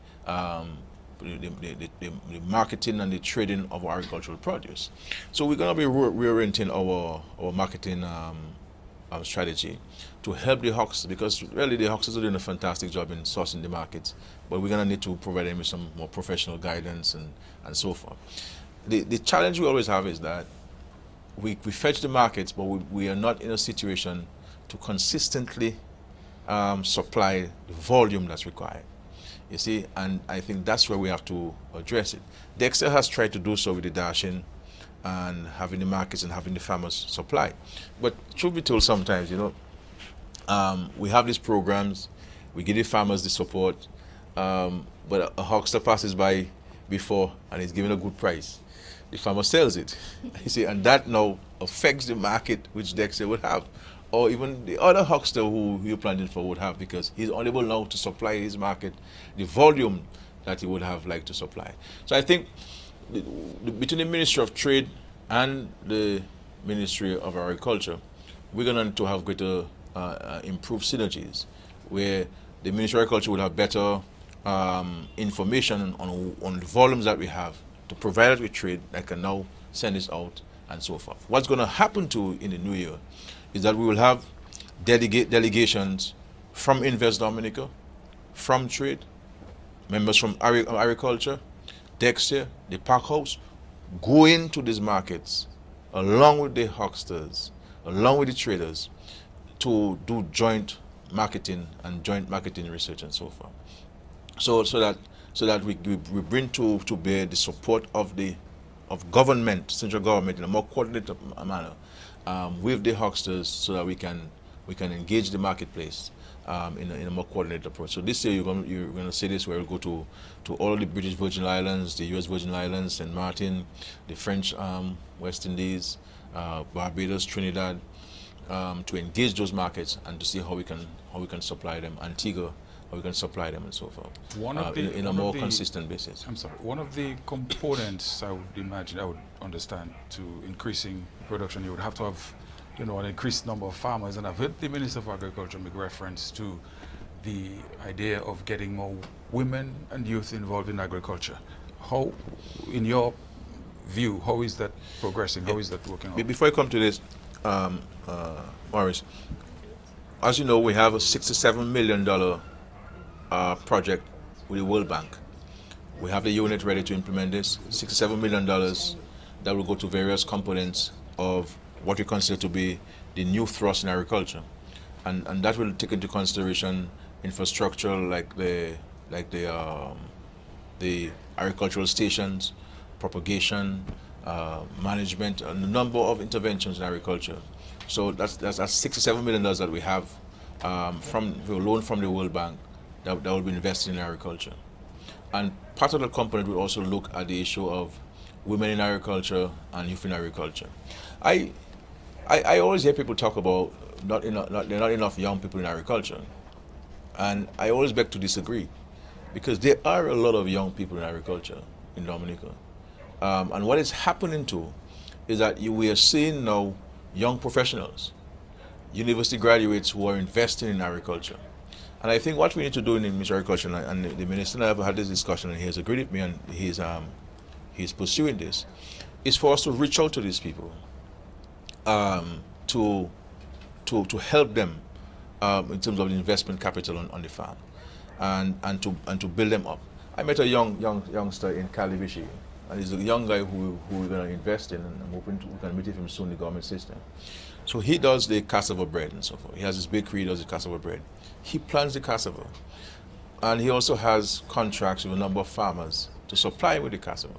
marketing and the trading of agricultural produce. So we're going to be reorienting our marketing strategy to help the hucksters, because really the hucksters are doing a fantastic job in sourcing the markets, but we're going to need to provide them with some more professional guidance and so forth. The challenge we always have is that we fetch the markets, but we are not in a situation to consistently supply the volume that's required. You see, and I think that's where we have to address it. DEXA has tried to do so with the dashing and having the markets and having the farmers supply. But truth be told, sometimes, we have these programs, we give the farmers the support, but a huckster passes by before and is given a good price. The farmer sells it, you see, and that now affects the market which DEXA would have, or even the other huckster who you're planning for would have, because he's unable now to supply his market the volume that he would have liked to supply. So I think between the Ministry of Trade and the Ministry of Agriculture, we're going to need to have greater improved synergies, where the Ministry of Agriculture will have better information on the volumes that we have to provide it with trade that can now send this out and so forth. What's going to happen in the new year is that we will have delegations from Invest Dominica, from Trade, members from Agriculture, DEXA, the Pack House, go into these markets along with the hucksters, along with the traders, to do joint marketing and joint marketing research and so forth. So that we bring to bear the support of government, central government, in a more coordinated manner with the hucksters, so that we can engage the marketplace in a more coordinated approach. So this year you're going to see this, where we'll go to all the British Virgin Islands, the U.S. Virgin Islands, St. Martin, the French West Indies, Barbados, Trinidad, to engage those markets and to see how we can supply them. Antigua, how we can supply them and so forth. In a more consistent basis. I'm sorry. One of the components I would understand, to increasing production, you would have to have, an increased number of farmers. And I've heard the Minister of Agriculture make reference to the idea of getting more women and youth involved in agriculture. How, in your view, how is that progressing? How is that working out? Before I come to this, Maurice, as you know, we have a $67 million project with the World Bank. We have the unit ready to implement this. $67 million that will go to various components of what we consider to be the new thrust in agriculture, and that will take into consideration infrastructure like the agricultural stations, propagation, management, and a number of interventions in agriculture. So that's $67 million that we have from the loan from the World Bank that will be invested in agriculture. And part of the component will also look at the issue of women in agriculture and youth in agriculture. I always hear people talk about there are not enough young people in agriculture, and I always beg to disagree, because there are a lot of young people in agriculture in Dominica. And what is happening too is that we are seeing now young professionals, university graduates who are investing in agriculture. And I think what we need to do in the Ministry of Agriculture, and the Minister and I have had this discussion, and he has agreed with me, and he's pursuing this, is for us to reach out to these people, to help them in terms of the investment capital on the farm, and to build them up. I met a youngster in Calibishi, and he's a young guy who we're going to invest in, and I'm hoping we can meet with him soon in the government system. So he does the cassava bread and so forth. He has his bakery, he does the cassava bread. He plants the cassava, and he also has contracts with a number of farmers to supply with the cassava.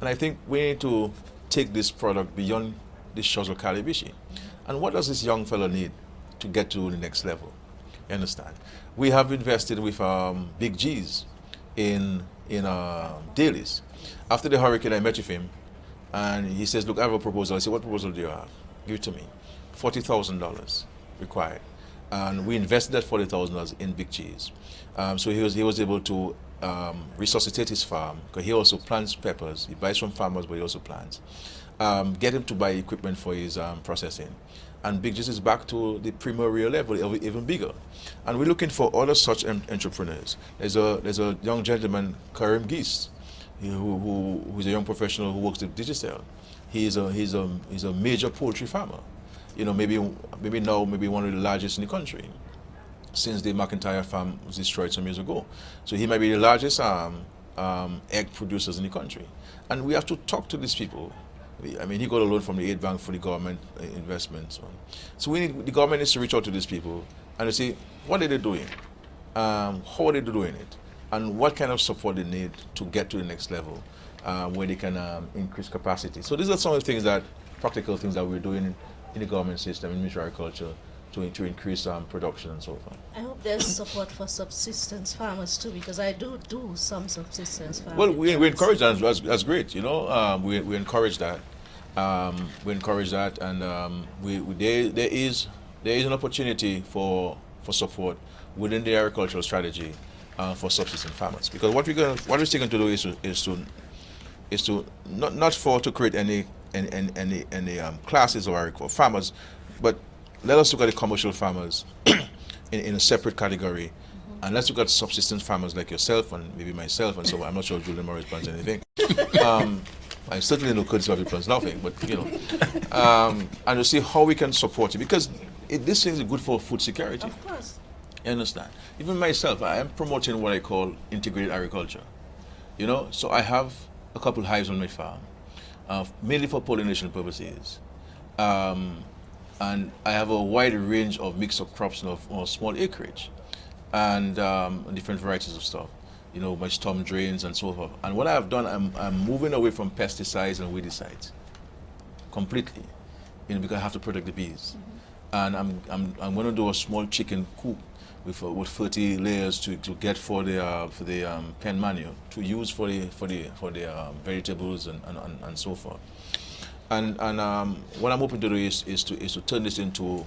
And I think we need to take this product beyond the shores of Calibishi. And what does this young fellow need to get to the next level? You understand? We have invested with Big G's in dailies. After the hurricane, I met with him, and he says, "Look, I have a proposal." I said, "What proposal do you have? Give it to me." $40,000 required, and we invested that $40,000 in Big G's. So he was able to resuscitate his farm, because he also plants peppers. He buys from farmers, but he also plants. Get him to buy equipment for his processing. And Big G's is back to the primordial level, even bigger. And we're looking for other such entrepreneurs. There's a young gentleman, Karim Geese, who's a young professional who works at Digicel. He's a major poultry farmer. You know, maybe one of the largest in the country, since the McIntyre farm was destroyed some years ago. So he might be the largest egg producers in the country. And we have to talk to these people. I mean, he got a loan from the aid bank for the government investments. So the government needs to reach out to these people and to see what are they doing, how are they doing it, and what kind of support they need to get to the next level where they can increase capacity. So these are some of the things practical things that we're doing in the government system, in Ministry of Agriculture, to increase production and so forth. I hope there's support for subsistence farmers too, because I do some subsistence farming. Well, we encourage that. That's great. You know, we encourage that. We encourage that, and there is an opportunity for support within the agricultural strategy for subsistence farmers. Because what we're seeking to do is to not to create any classes of farmers, but let us look at the commercial farmers in a separate category, and let's look at subsistence farmers like yourself and maybe myself and so on. I'm not sure if Julian Morris plans anything. I certainly know Curtis Bobby plans nothing, but you know, and to see how we can support you, because this thing is good for food security. Of course. You understand? Even myself, I am promoting what I call integrated agriculture. You know, so I have a couple hives on my farm, mainly for pollination purposes. And I have a wide range of mix-up crops of small acreage, and different varieties of stuff. You know, my storm drains and so forth. And what I have done, I'm moving away from pesticides and weedicides completely, you know, because I have to protect the bees. And I'm going to do a small chicken coop with 30 layers to get for the pen manual to use for the vegetables and so forth. And what I'm hoping to do is to turn this into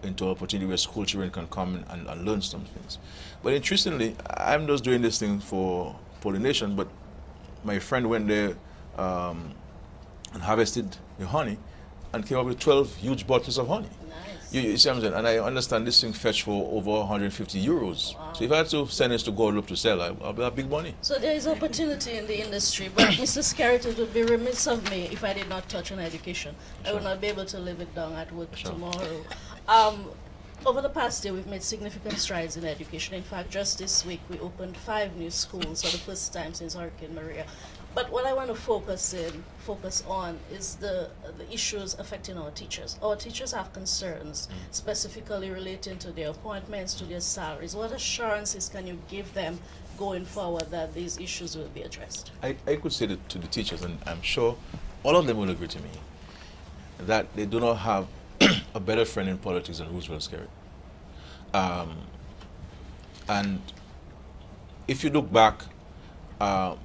an opportunity where school children can come and learn some things. But interestingly, I'm just doing this thing for pollination, but my friend went there and harvested the honey and came up with 12 huge bottles of honey. Nice. You see what I'm saying? And I understand this thing fetched for over 150 euros. Wow. So if I had to send this to Guadeloupe to sell, I'll have big money. So there is opportunity in the industry, but Mr. Scarrett, it would be remiss of me if I did not touch on education. I would not be able to live it down at work tomorrow. Over the past year, we've made significant strides in education. In fact, just this week, we opened 5 new schools for the first time since Hurricane Maria. But what I want to focus on is the issues affecting our teachers. Our teachers have concerns, specifically relating to their appointments, to their salaries. What assurances can you give them going forward that these issues will be addressed? I could say that to the teachers, and I'm sure all of them will agree to me, that they do not have a better friend in politics than Roosevelt Skerritt. And if you look back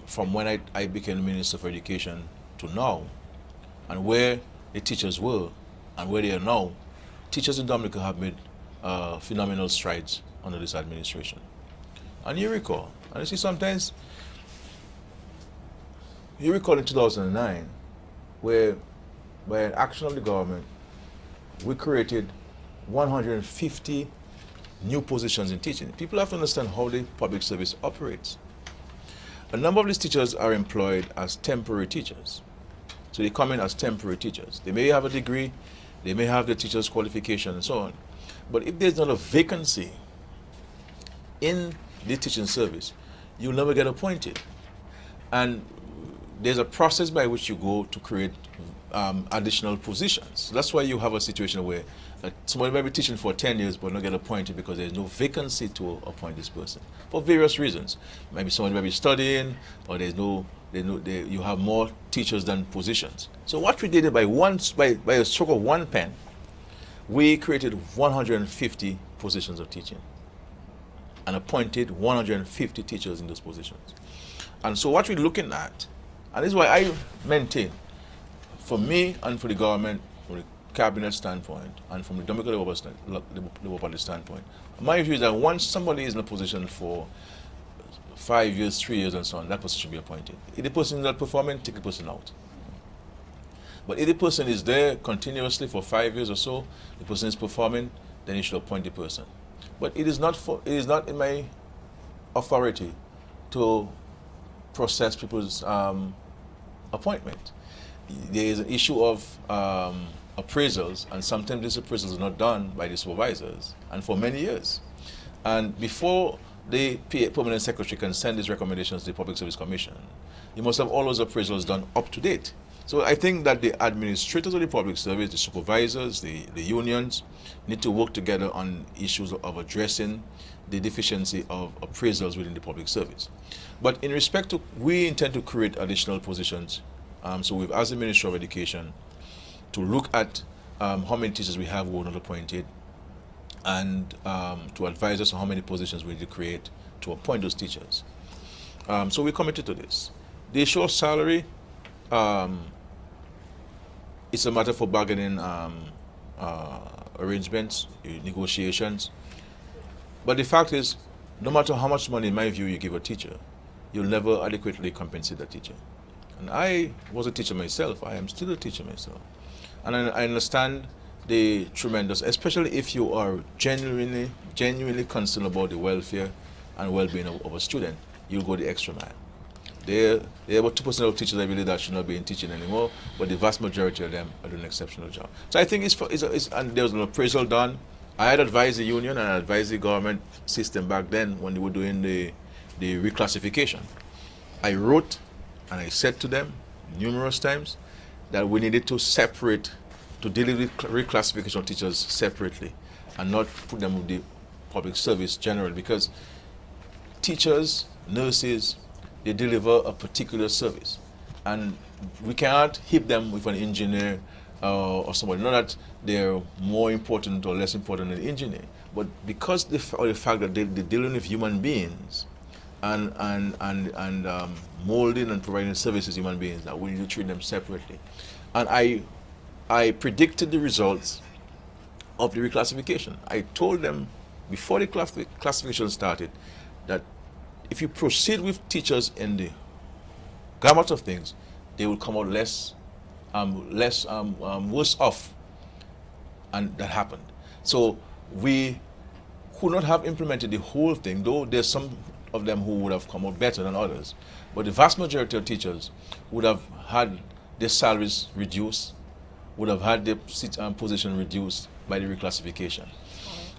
from when I became Minister for Education to now, and where the teachers were and where they are now, teachers in Dominica have made phenomenal strides under this administration. And you recall, and you see sometimes, you recall in 2009, where by an action of the government, we created 150 new positions in teaching. People have to understand how the public service operates. A number of these teachers are employed as temporary teachers. So they come in as temporary teachers. They may have a degree, they may have the teacher's qualification and so on. But if there's not a vacancy in the teaching service, you'll never get appointed. And there's a process by which you go to create additional positions. That's why you have a situation where somebody might be teaching for 10 years but not get appointed because there's no vacancy to appoint this person for various reasons. Maybe somebody might be studying, or you have more teachers than positions. So what we did by a stroke of one pen, we created 150 positions of teaching. and appointed 150 teachers in those positions. And so what we're looking at, and this is why I maintain, for me and for the government, from the cabinet standpoint, and from the Dominica Labour Party standpoint, my view is that once somebody is in a position for 5 years, 3 years, and so on, that person should be appointed. If the person is not performing, take the person out. But if the person is there continuously for 5 years or so, the person is performing, then you should appoint the person. But it is not in my authority to process people's appointment. There is an issue of appraisals, and sometimes these appraisals are not done by the supervisors, and for many years. And before the permanent secretary can send his recommendations to the Public Service Commission, you must have all those appraisals done up to date. So I think that the administrators of the public service, the supervisors, the unions, need to work together on issues of addressing the deficiency of appraisals within the public service. But in respect to, we intend to create additional positions. So we've asked the Ministry of Education to look at how many teachers we have who are not appointed, and to advise us on how many positions we need to create to appoint those teachers. So we're committed to this. The issue of salary, it's a matter for bargaining arrangements, negotiations. But the fact is, no matter how much money, in my view, you give a teacher, you'll never adequately compensate that teacher. And I was a teacher myself. I am still a teacher myself. And I understand the tremendous, especially if you are genuinely concerned about the welfare and well-being of a student, you'll go the extra mile. There are about 2% of teachers, I believe, that should not be in teaching anymore, but the vast majority of them are doing an exceptional job. So I think and there was an appraisal done. I had advised the union and I advised the government system back then when they were doing the reclassification. I wrote and I said to them numerous times that we needed to separate, to deal with reclassification of teachers separately and not put them with the public service generally, because teachers, nurses, they deliver a particular service, and we cannot hit them with an engineer or somebody. Not that they're more important or less important than the engineer, but because of the fact that they're dealing with human beings and molding and providing services to human beings, that we need to treat them separately. And I predicted the results of the reclassification. I told them before the classification started that if you proceed with teachers in the gamut of things, they will come out worse off, and that happened. So we could not have implemented the whole thing, though there's some of them who would have come out better than others. But the vast majority of teachers would have had their salaries reduced, would have had their position reduced by the reclassification.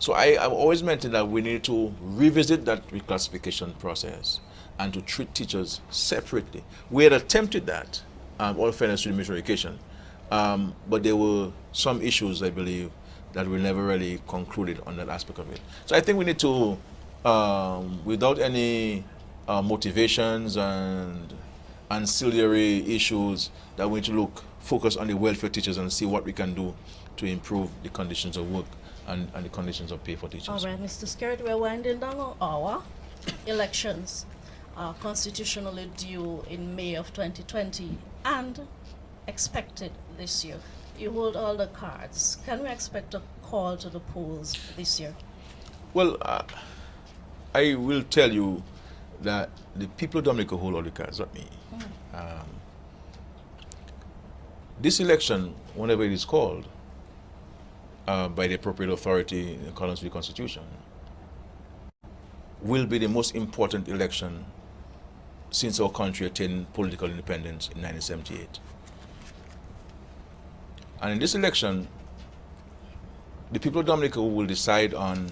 So I've always maintained that we need to revisit that reclassification process and to treat teachers separately. We had attempted that, all fairness to the Ministry of Education, but there were some issues, I believe, that were never really concluded on that aspect of it. So I think we need to, without any motivations and ancillary issues, that we need to focus on the welfare teachers and see what we can do to improve the conditions of work and the conditions of pay for teachers. All right, Mr. Skerritt, we're winding down our elections are constitutionally due in May of 2020 and expected this year. You hold all the cards. Can we expect a call to the polls this year? Well, I will tell you that the people of Dominica hold all the cards, not me. This election, whenever it is called, by the appropriate authority in accordance with the Constitution, will be the most important election since our country attained political independence in 1978. And in this election, the people of Dominica will decide on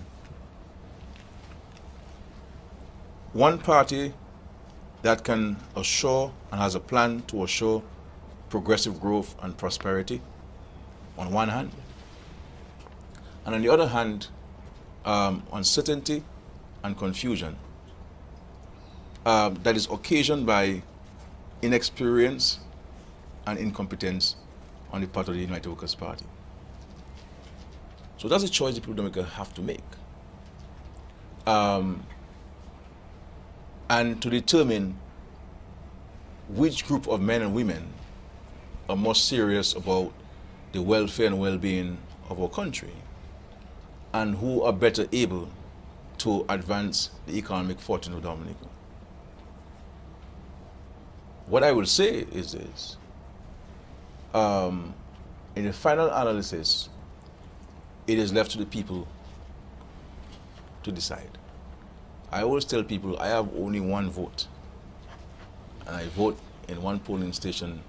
one party that can assure and has a plan to assure progressive growth and prosperity on one hand, and on the other hand, uncertainty and confusion that is occasioned by inexperience and incompetence on the part of the United Workers' Party. So that's a choice the people of Dominica have to make. and to determine which group of men and women are more serious about the welfare and well-being of our country, and who are better able to advance the economic fortune of Dominica. What I will say is this. In the final analysis, it is left to the people to decide. I always tell people I have only one vote, and I vote in one polling station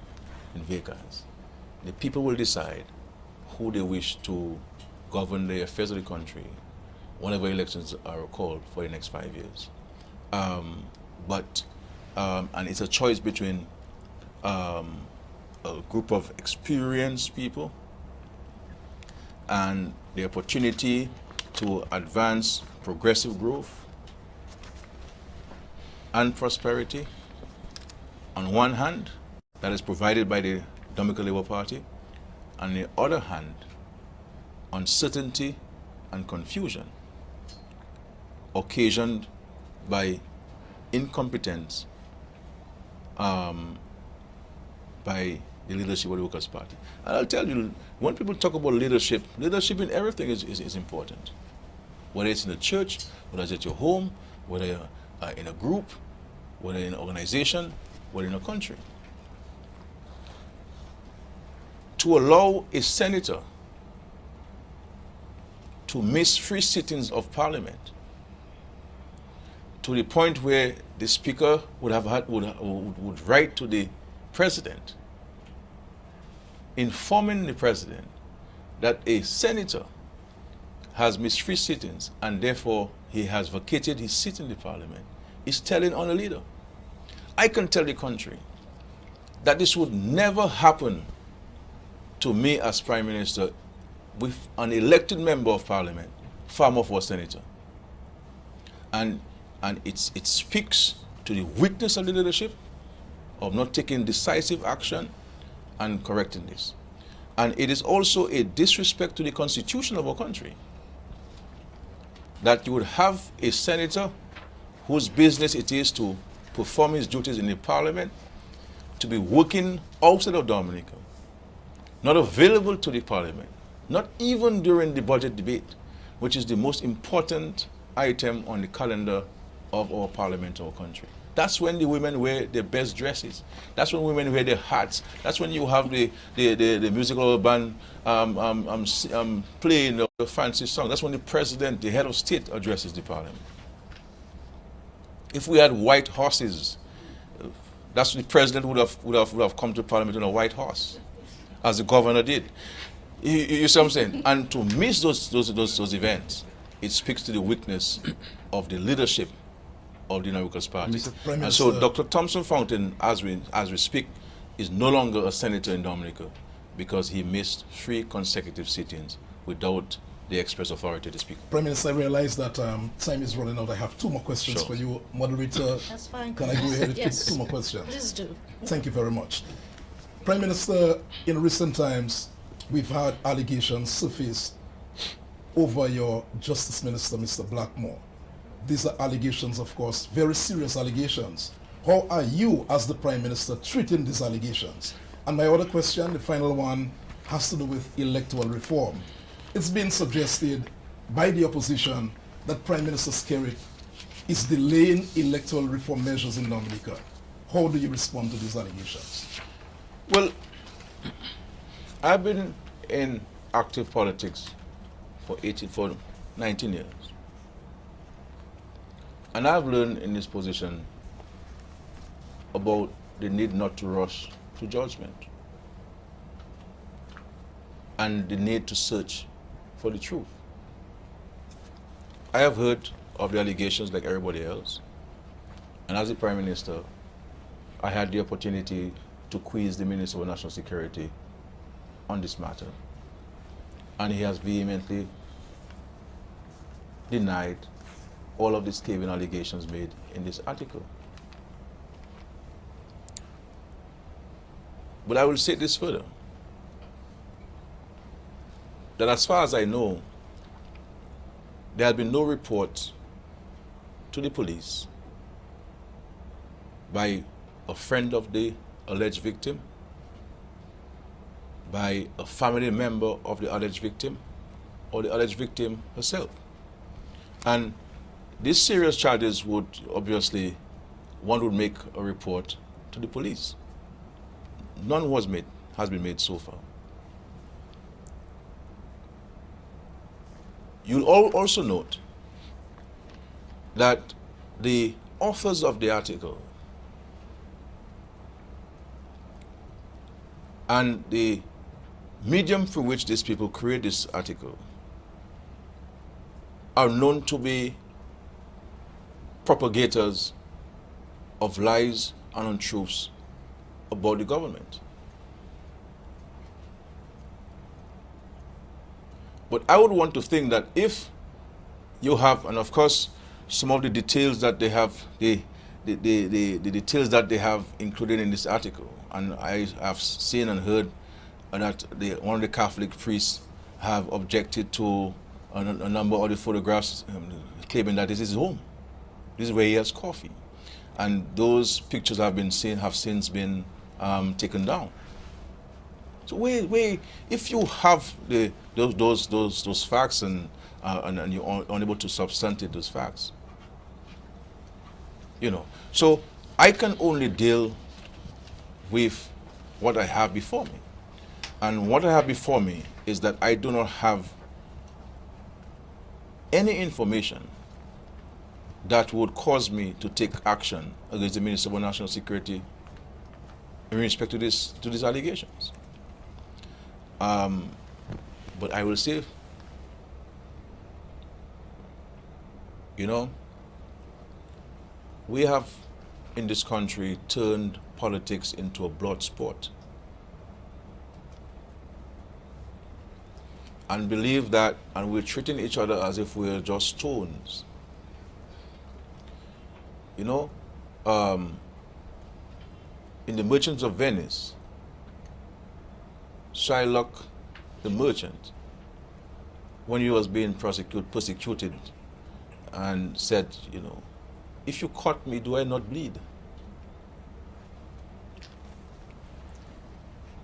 in Vegas. The people will decide who they wish to govern the affairs of the country whenever elections are called for the next 5 years. And it's a choice between a group of experienced people and the opportunity to advance progressive growth and prosperity on one hand, that is provided by the Dominica Labour Party, on the other hand, uncertainty and confusion occasioned by incompetence by the leadership of the Workers' Party. And I'll tell you, when people talk about leadership, leadership in everything is important. Whether it's in the church, whether it's at your home, whether you're in a group, whether in an organization, whether in a country. To allow a senator to miss 3 sittings of Parliament to the point where the Speaker would write to the President, informing the President that a senator has missed 3 sittings and therefore he has vacated his seat in the Parliament, is telling on a leader. I can tell the country that this would never happen to me as Prime Minister with an elected member of Parliament, far more for a senator. And it speaks to the weakness of the leadership, of not taking decisive action and correcting this. And it is also a disrespect to the Constitution of our country that you would have a senator whose business it is to perform his duties in the Parliament to be working outside of Dominica, not available to the Parliament, not even during the budget debate, which is the most important item on the calendar of our Parliament, our country. That's when the women wear their best dresses. That's when women wear their hats. That's when you have the musical band playing the fancy song. That's when the president, the head of state, addresses the Parliament. If we had white horses, that's the president would have come to Parliament on a white horse, as the governor did. You see what I'm saying? And to miss those events, it speaks to the weakness of the leadership of the Workers' Party. And so Dr. Thompson Fountain, as we speak, is no longer a senator in Dominica because he missed 3 consecutive sittings without the express authority to speak. Prime Minister, I realize that time is running out. I have 2 more questions for you. Moderator, that's fine. Can I go ahead and yes. pick 2 more questions? Please do. Thank you very much. Prime Minister, in recent times, we've had allegations surface over your Justice Minister, Mr. Blackmore. These are allegations, of course, very serious allegations. How are you, as the Prime Minister, treating these allegations? And my other question, the final one, has to do with electoral reform. It's been suggested by the opposition that Prime Minister Skerrit is delaying electoral reform measures in Dominica. How do you respond to these allegations? Well, I've been in active politics for 19 years. And I've learned in this position about the need not to rush to judgment and the need to search for the truth. I have heard of the allegations like everybody else, and as the Prime Minister, I had the opportunity to quiz the Minister of National Security on this matter, and he has vehemently denied all of the scathing allegations made in this article. But I will say this further, that as far as I know, there has been no report to the police by a friend of the alleged victim, by a family member of the alleged victim, or the alleged victim herself. And these serious charges would obviously, one would make a report to the police. None has been made so far. You'll also note that the authors of the article and the medium through which these people create this article are known to be propagators of lies and untruths about the government. But I would want to think that if you have, and of course, some of the details that they have, the details that they have included in this article, and I have seen and heard that one of the Catholic priests have objected to a number of the photographs, claiming that this is his home. This is where he has coffee, and those pictures have since been taken down. So if you have those facts and you're unable to substantiate those facts, so I can only deal with what I have before me, and what I have before me is that I do not have any information that would cause me to take action against the Minister of National Security in respect to these allegations. But I will say, we have in this country turned politics into a blood sport, and believe that, and we're treating each other as if we're just stones. In the Merchants of Venice, Shylock the merchant, when he was being persecuted, and said, if you cut me, do I not bleed?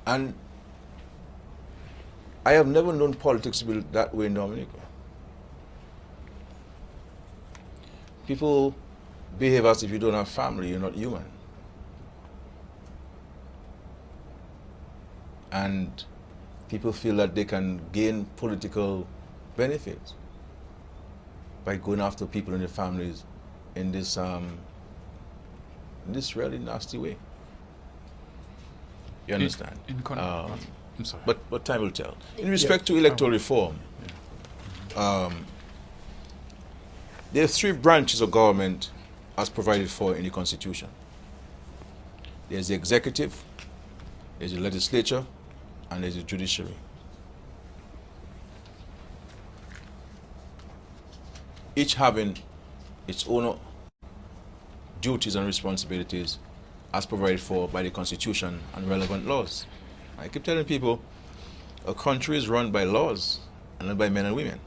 And I have never known politics to be that way in Dominica. People behave as if you don't have family, you're not human. And people feel that they can gain political benefits by going after people in their families in this really nasty way. You understand? I'm sorry. But time will tell. In respect to electoral reform, there are three branches of government as provided for in the Constitution. There's the executive, there's the legislature, and there's the judiciary. Each having its own duties and responsibilities as provided for by the Constitution and relevant laws. I keep telling people, a country is run by laws and not by men and women.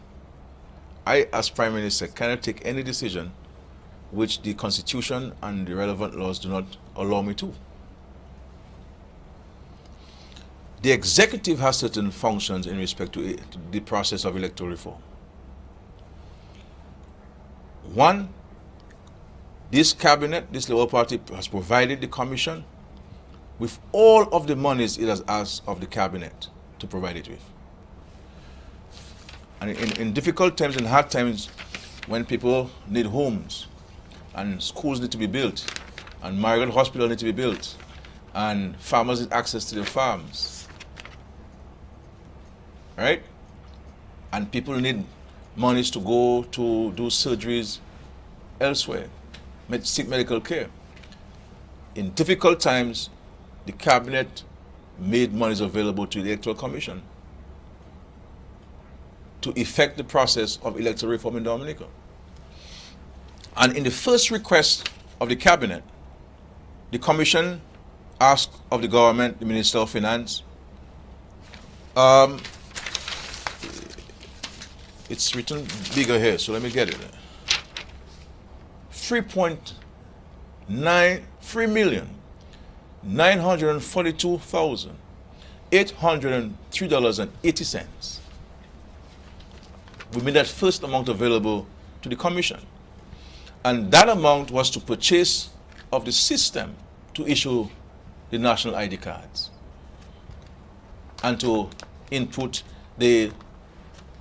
I, as Prime Minister, cannot take any decision which the Constitution and the relevant laws do not allow me to. The executive has certain functions in respect to the process of electoral reform. One, this cabinet, this Labour Party, has provided the commission with all of the monies it has asked of the cabinet to provide it with. And in difficult times, in hard times, when people need homes, and schools need to be built, and Margaret Hospital need to be built, and farmers need access to their farms, right? And people need monies to go to do surgeries elsewhere, seek medical care. In difficult times, the cabinet made monies available to the Electoral Commission to effect the process of electoral reform in Dominica. And in the first request of the cabinet, the commission asked of the government, the Minister of Finance, it's written bigger here, so let me get it. $3,942,803.80. We made that first amount available to the Commission. And that amount was to purchase of the system to issue the national ID cards and to input the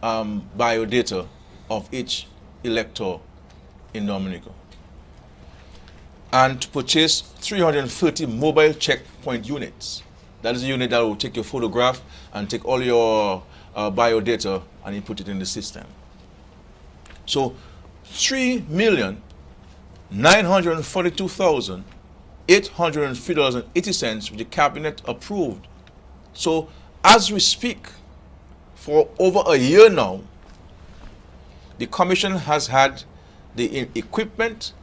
biodata of each elector in Dominica, and to purchase 330 mobile checkpoint units. That is a unit that will take your photograph and take all your biodata and input it in the system. So $3,942,803.80, which the cabinet approved. So as we speak, for over a year now, the Commission has had the equipment,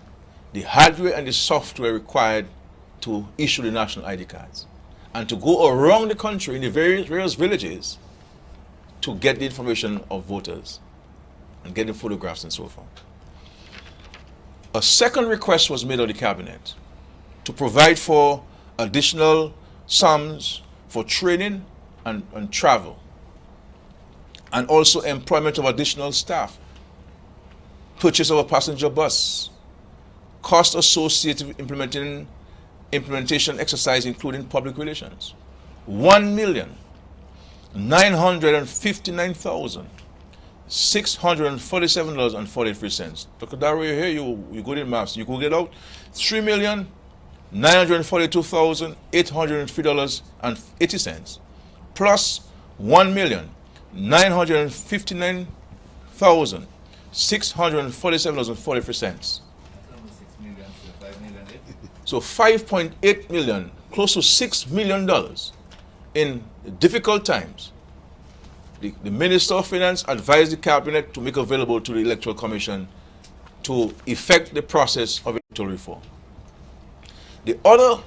the hardware and the software required to issue the national ID cards and to go around the country in the various villages to get the information of voters and get the photographs and so forth. A second request was made of the cabinet to provide for additional sums for training and travel, and also employment of additional staff, purchase of a passenger bus, cost associated with implementation exercise including public relations, $1,959,647.43. Dr. Darrow, you hear you good in maths. You could get out $3,942,803.80 plus $1,959,647.43. So $5.8 million, close to $6 million in difficult times. The Minister of Finance advised the Cabinet to make available to the Electoral Commission to effect the process of electoral reform. The other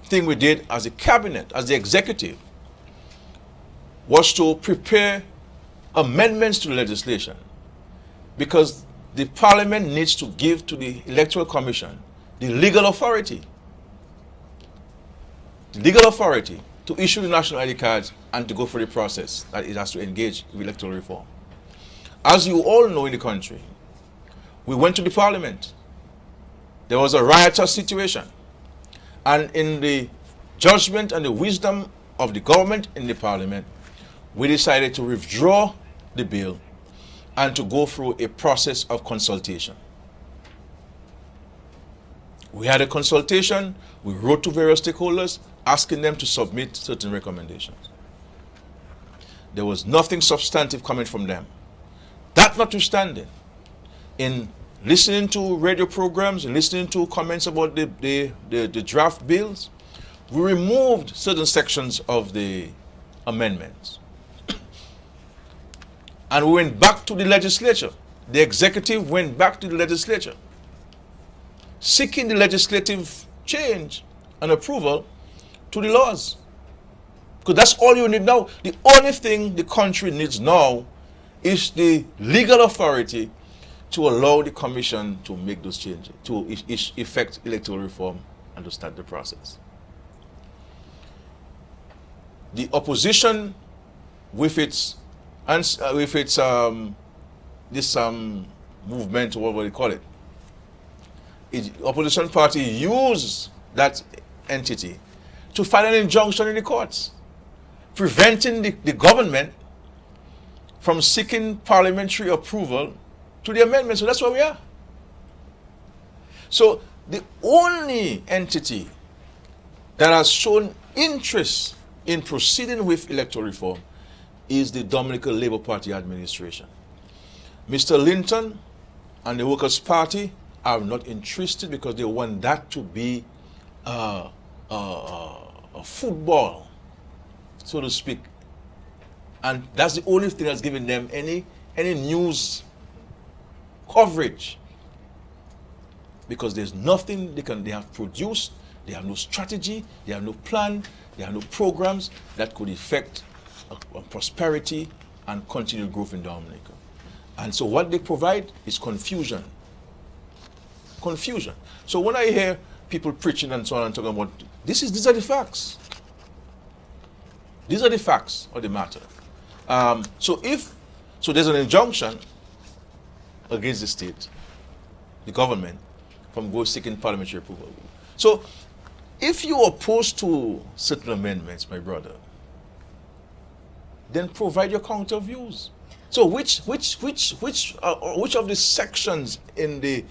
thing we did as a Cabinet, as the Executive, was to prepare amendments to the legislation, because the Parliament needs to give to the Electoral Commission the legal authority to issue the national ID cards and to go through the process that it has to engage with electoral reform. As you all know in the country, we went to the Parliament. There was a riotous situation. And in the judgment and the wisdom of the government in the Parliament, we decided to withdraw the bill and to go through a process of consultation. We had a consultation, we wrote to various stakeholders, asking them to submit certain recommendations. There was nothing substantive coming from them. That notwithstanding, in listening to radio programs and listening to comments about the draft bills, we removed certain sections of the amendments. And we went back to the legislature. The executive went back to the legislature, seeking the legislative change and approval to the laws. Because that's all you need now. The only thing the country needs now is the legal authority to allow the Commission to make those changes, to effect electoral reform and to start the process. The opposition, with its movement, or whatever they call it, the opposition party used that entity to file an injunction in the courts, preventing the government from seeking parliamentary approval to the amendment. So that's where we are. So the only entity that has shown interest in proceeding with electoral reform is the Dominica Labour Party administration. Mr. Linton and the Workers' Party are not interested because they want that to be a football, so to speak. And that's the only thing that's giving them any news coverage. Because there's nothing they have produced, they have no strategy, they have no plan, they have no programs that could effect a prosperity and continued growth in Dominica. And so what they provide is confusion. confusion. So when I hear people preaching and so on and talking about these are the facts. These are the facts of the matter. So there's an injunction against the state, the government, from go seeking parliamentary approval. So if you are opposed to certain amendments, my brother, then provide your counter views. So which of the sections in the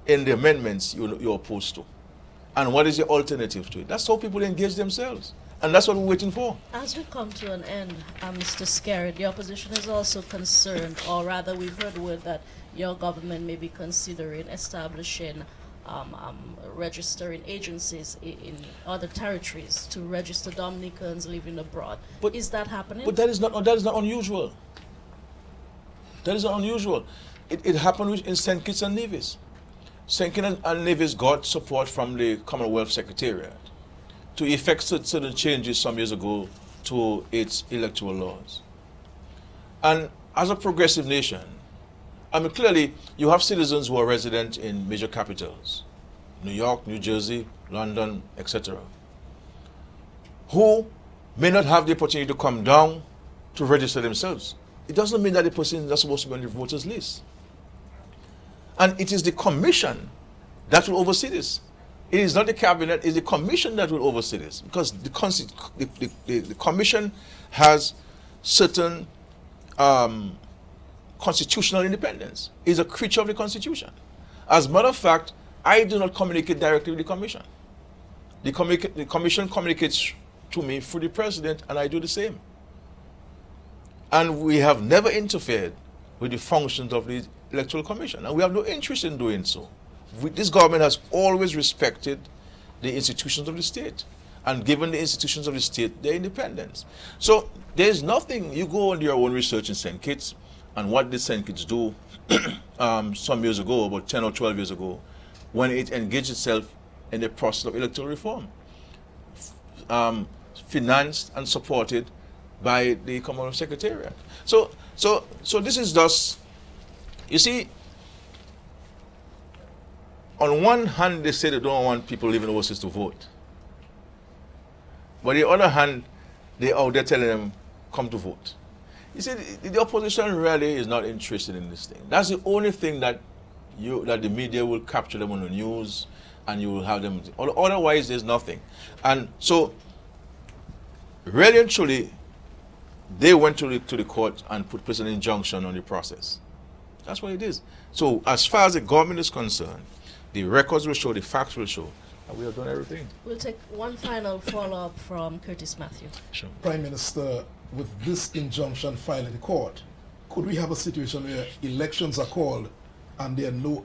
amendments you're opposed to, and what is your alternative to it? That's how people engage themselves, and that's what we're waiting for. As we come to an end, Mr. Scarrett, the opposition is also concerned, or rather we've heard word that your government may be considering establishing registering agencies in other territories to register Dominicans living abroad. But is that happening? But that is not unusual. That is not unusual. It happened in St. Kitts and Nevis. St. Kitts and Nevis got support from the Commonwealth Secretariat to effect certain changes some years ago to its electoral laws. And as a progressive nation, I mean, clearly, you have citizens who are resident in major capitals, New York, New Jersey, London, etc., who may not have the opportunity to come down to register themselves. It doesn't mean that the person is not supposed to be on the voters list. And it is the commission that will oversee this. It is not the cabinet, it is the commission that will oversee this, because the commission has certain constitutional independence. It is a creature of the Constitution. As a matter of fact, I do not communicate directly with the commission. The commission communicates to me through the president, and I do the same. And we have never interfered with the functions of the Electoral Commission, and we have no interest in doing so. This government has always respected the institutions of the state and given the institutions of the state their independence. So there's nothing, you go on your own research in St. Kitts, and what did St. Kitts do some years ago, about 10 or 12 years ago, when it engaged itself in the process of electoral reform, financed and supported by the Commonwealth Secretariat. So this is just, you see, on one hand, they say they don't want people living overseas to vote. But on the other hand, they're out there telling them, come to vote. You see, the opposition really is not interested in this thing. That's the only thing that the media will capture them on the news, and you will have them. Otherwise, there's nothing. And so, really and truly, they went to the court and placed an injunction on the process. That's what it is. So, as far as the government is concerned, the records will show, the facts will show, and we have done everything. We'll take one final follow-up from Curtis Matthew. Sure. Prime Minister, with this injunction filed in the court, could we have a situation where elections are called and there are no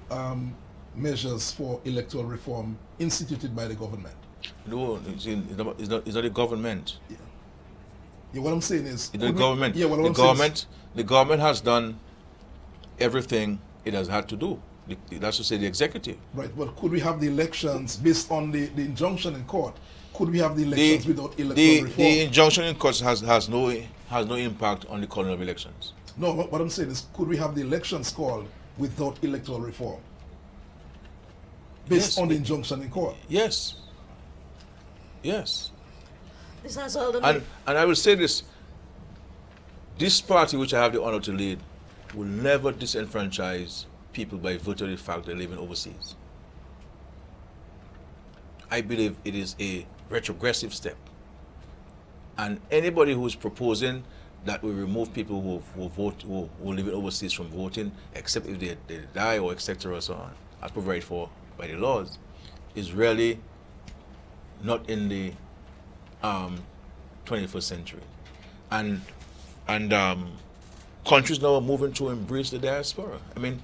measures for electoral reform instituted by the government? No, it's not the government. Yeah, what I'm saying is... The government. Yeah, the government has done everything it has had to do. That's to say the executive. Right, but could we have the elections based on the injunction in court? Could we have the elections without electoral reform? The injunction in court has no impact on the calling of elections. No, what I'm saying is, could we have the elections called without electoral reform? Based on the injunction in court? Yes. Yes. This has all the And I will say this party which I have the honor to lead will never disenfranchise people by virtue of the fact they're living overseas. I believe it is a retrogressive step. And anybody who is proposing that we remove people who live overseas from voting, except if they die or etc. or so on, as provided for by the laws, is really not in the 21st century. And countries now are moving to embrace the diaspora. I mean,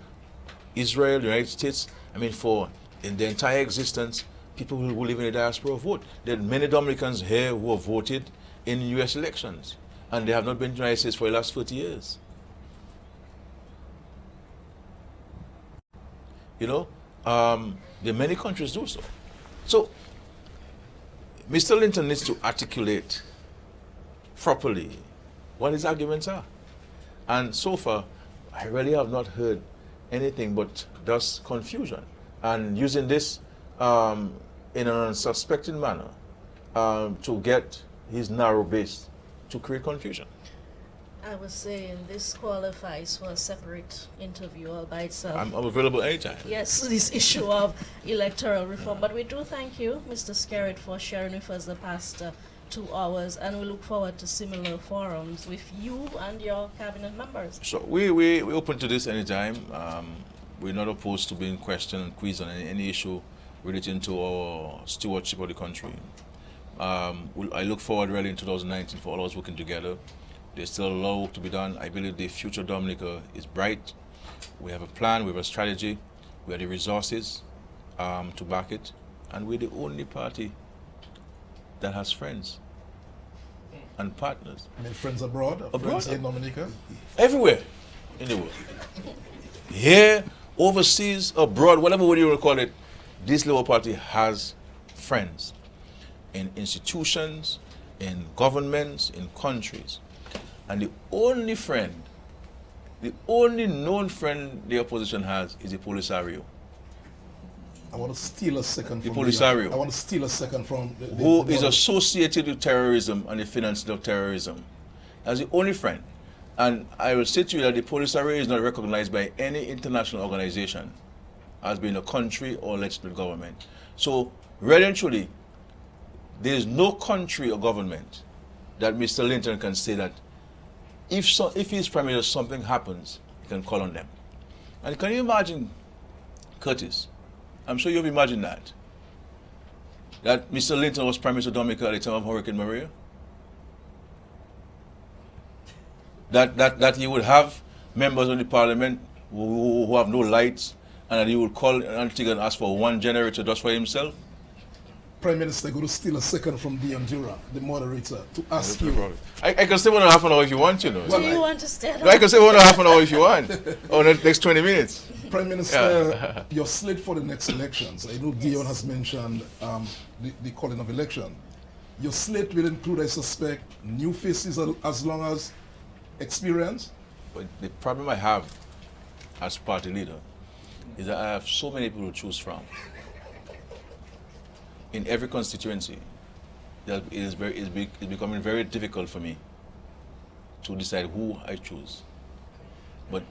Israel, the United States, in their entire existence, people who live in the diaspora vote. There are many Dominicans here who have voted in U.S. elections, and they have not been in the United States for the last 30 years. You know, there are many countries do so. So, Mr. Linton needs to articulate properly what his arguments are. And so far, I really have not heard anything but just confusion. and using this in an unsuspecting manner to get his narrow base to create confusion. I was saying this qualifies for a separate interview all by itself. I'm available anytime. Yes, this issue of electoral reform. But we do thank you, Mr. Skerritt, for sharing with us the past 2 hours, and we look forward to similar forums with you and your cabinet members. So we open to this anytime. We're not opposed to being questioned and quizzed on any issue relating to our stewardship of the country. I look forward really in 2019 for all of us working together. There's still a lot of work to be done. I believe the future Dominica is bright. We have a plan, we have a strategy, we have the resources to back it, and we're the only party that has friends and partners. I mean, friends abroad, friends in Dominica? Everywhere in the world. Here, overseas, abroad, whatever way you want to call it, this Labour Party has friends in institutions, in governments, in countries. And the only friend, the only known friend the opposition has is the Polisario. I want to steal a second from Polisario. I want to steal a second from who is associated with terrorism and the financing of terrorism. That's the only friend. And I will say to you that the Polisario is not recognized by any international organization as being a country or legitimate government. So, really and truly, there is no country or government that Mr. Linton can say that if he's Prime Minister, something happens, he can call on them. And can you imagine, Curtis, I'm sure you've imagined that Mr. Linton was Prime Minister of Dominica at the time of Hurricane Maria? That he would have members of the parliament who have no lights, and that he would call Antigua and ask for one generator just for himself? Prime Minister, going to steal a second from Dion Dura, the moderator, to ask you. I can stay 1.5 hours if you want, you know. Do you want to stay? No, I can stay 1.5 hours if you want, or the next 20 minutes. Prime Minister, your slate for the next elections. I know Dion has mentioned the calling of election. Your slate will include, I suspect, new faces as long as experience? But the problem I have as party leader is that I have so many people to choose from. In every constituency, that it's becoming very difficult for me to decide who I choose. But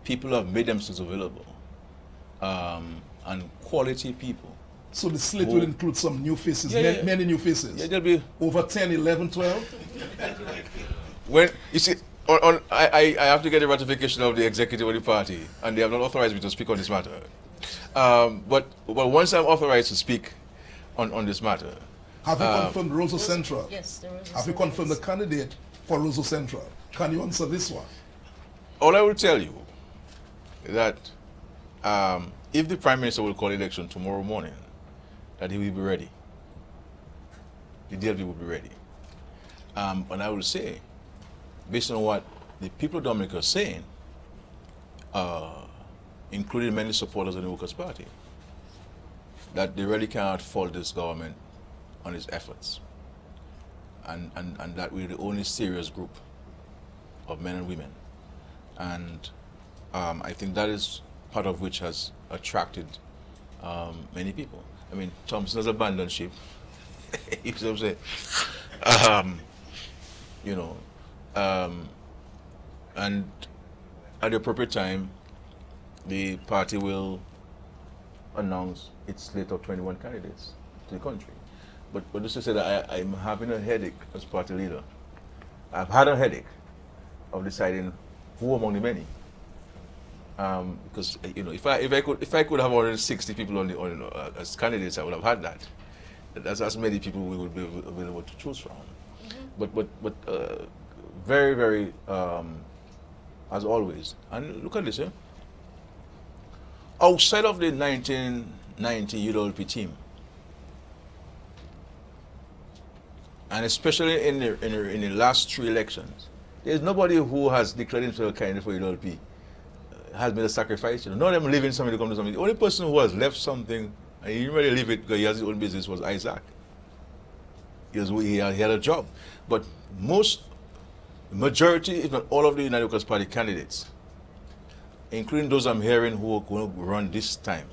people have made themselves available, and quality people. So the slate will include some new faces, many new faces. Yeah, there'll be over 10, 11, 12. When you see, I have to get the ratification of the executive of the party, and they have not authorized me to speak on this matter. But once I'm authorized to speak on this matter. Have you confirmed Roseau Central? Yes, there is. Have you confirmed the candidate for Roseau Central? Can you answer this one? All I will tell you is that if the Prime Minister will call election tomorrow morning, that he will be ready. The DLP will be ready. And I will say, based on what the people of Dominica are saying, including many supporters of the Workers' Party, that they really cannot fault this government on its efforts. And that we're the only serious group of men and women. And I think that is part of which has attracted many people. I mean, Thompson has abandoned ship. You see what I'm saying? You know, and at the appropriate time, the party will announce its slate of 21 candidates to the country. But just to say that I'm having a headache as party leader. I've had a headache of deciding who among the many. Because you know, if I could have 160 people as candidates, I would have had that. That's as many people we would be available to choose from. Mm-hmm. But very, very, as always. And look at this, eh? Outside of the 1990 UWP team, and especially in the last 3 elections, there's nobody who has declared himself a candidate for UWP has made a sacrifice. You know, none of them leaving something to come to something. The only person who has left something, and he didn't really leave it because he has his own business, was Isaac. He had a job. But majority, if not all of the United Workers' Party candidates including those I'm hearing who are going to run this time,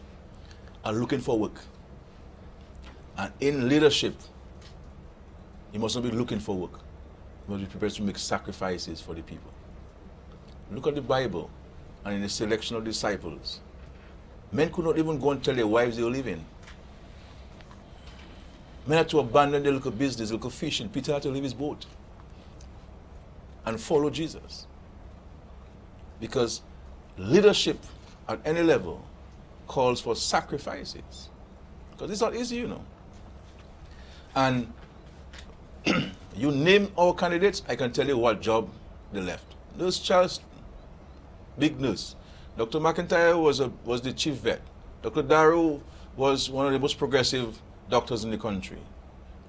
are looking for work. And in leadership, you must not be looking for work. You must be prepared to make sacrifices for the people. Look at the Bible and in the selection of disciples. Men could not even go and tell their wives they were leaving. Men had to abandon their little business, little fishing. Peter had to leave his boat and follow Jesus. Because leadership at any level calls for sacrifices. Because it's not easy, you know. And you name our candidates, I can tell you what job they left. Nurse Charles, big nurse. Dr. McIntyre was the chief vet. Dr. Darrow was one of the most progressive doctors in the country.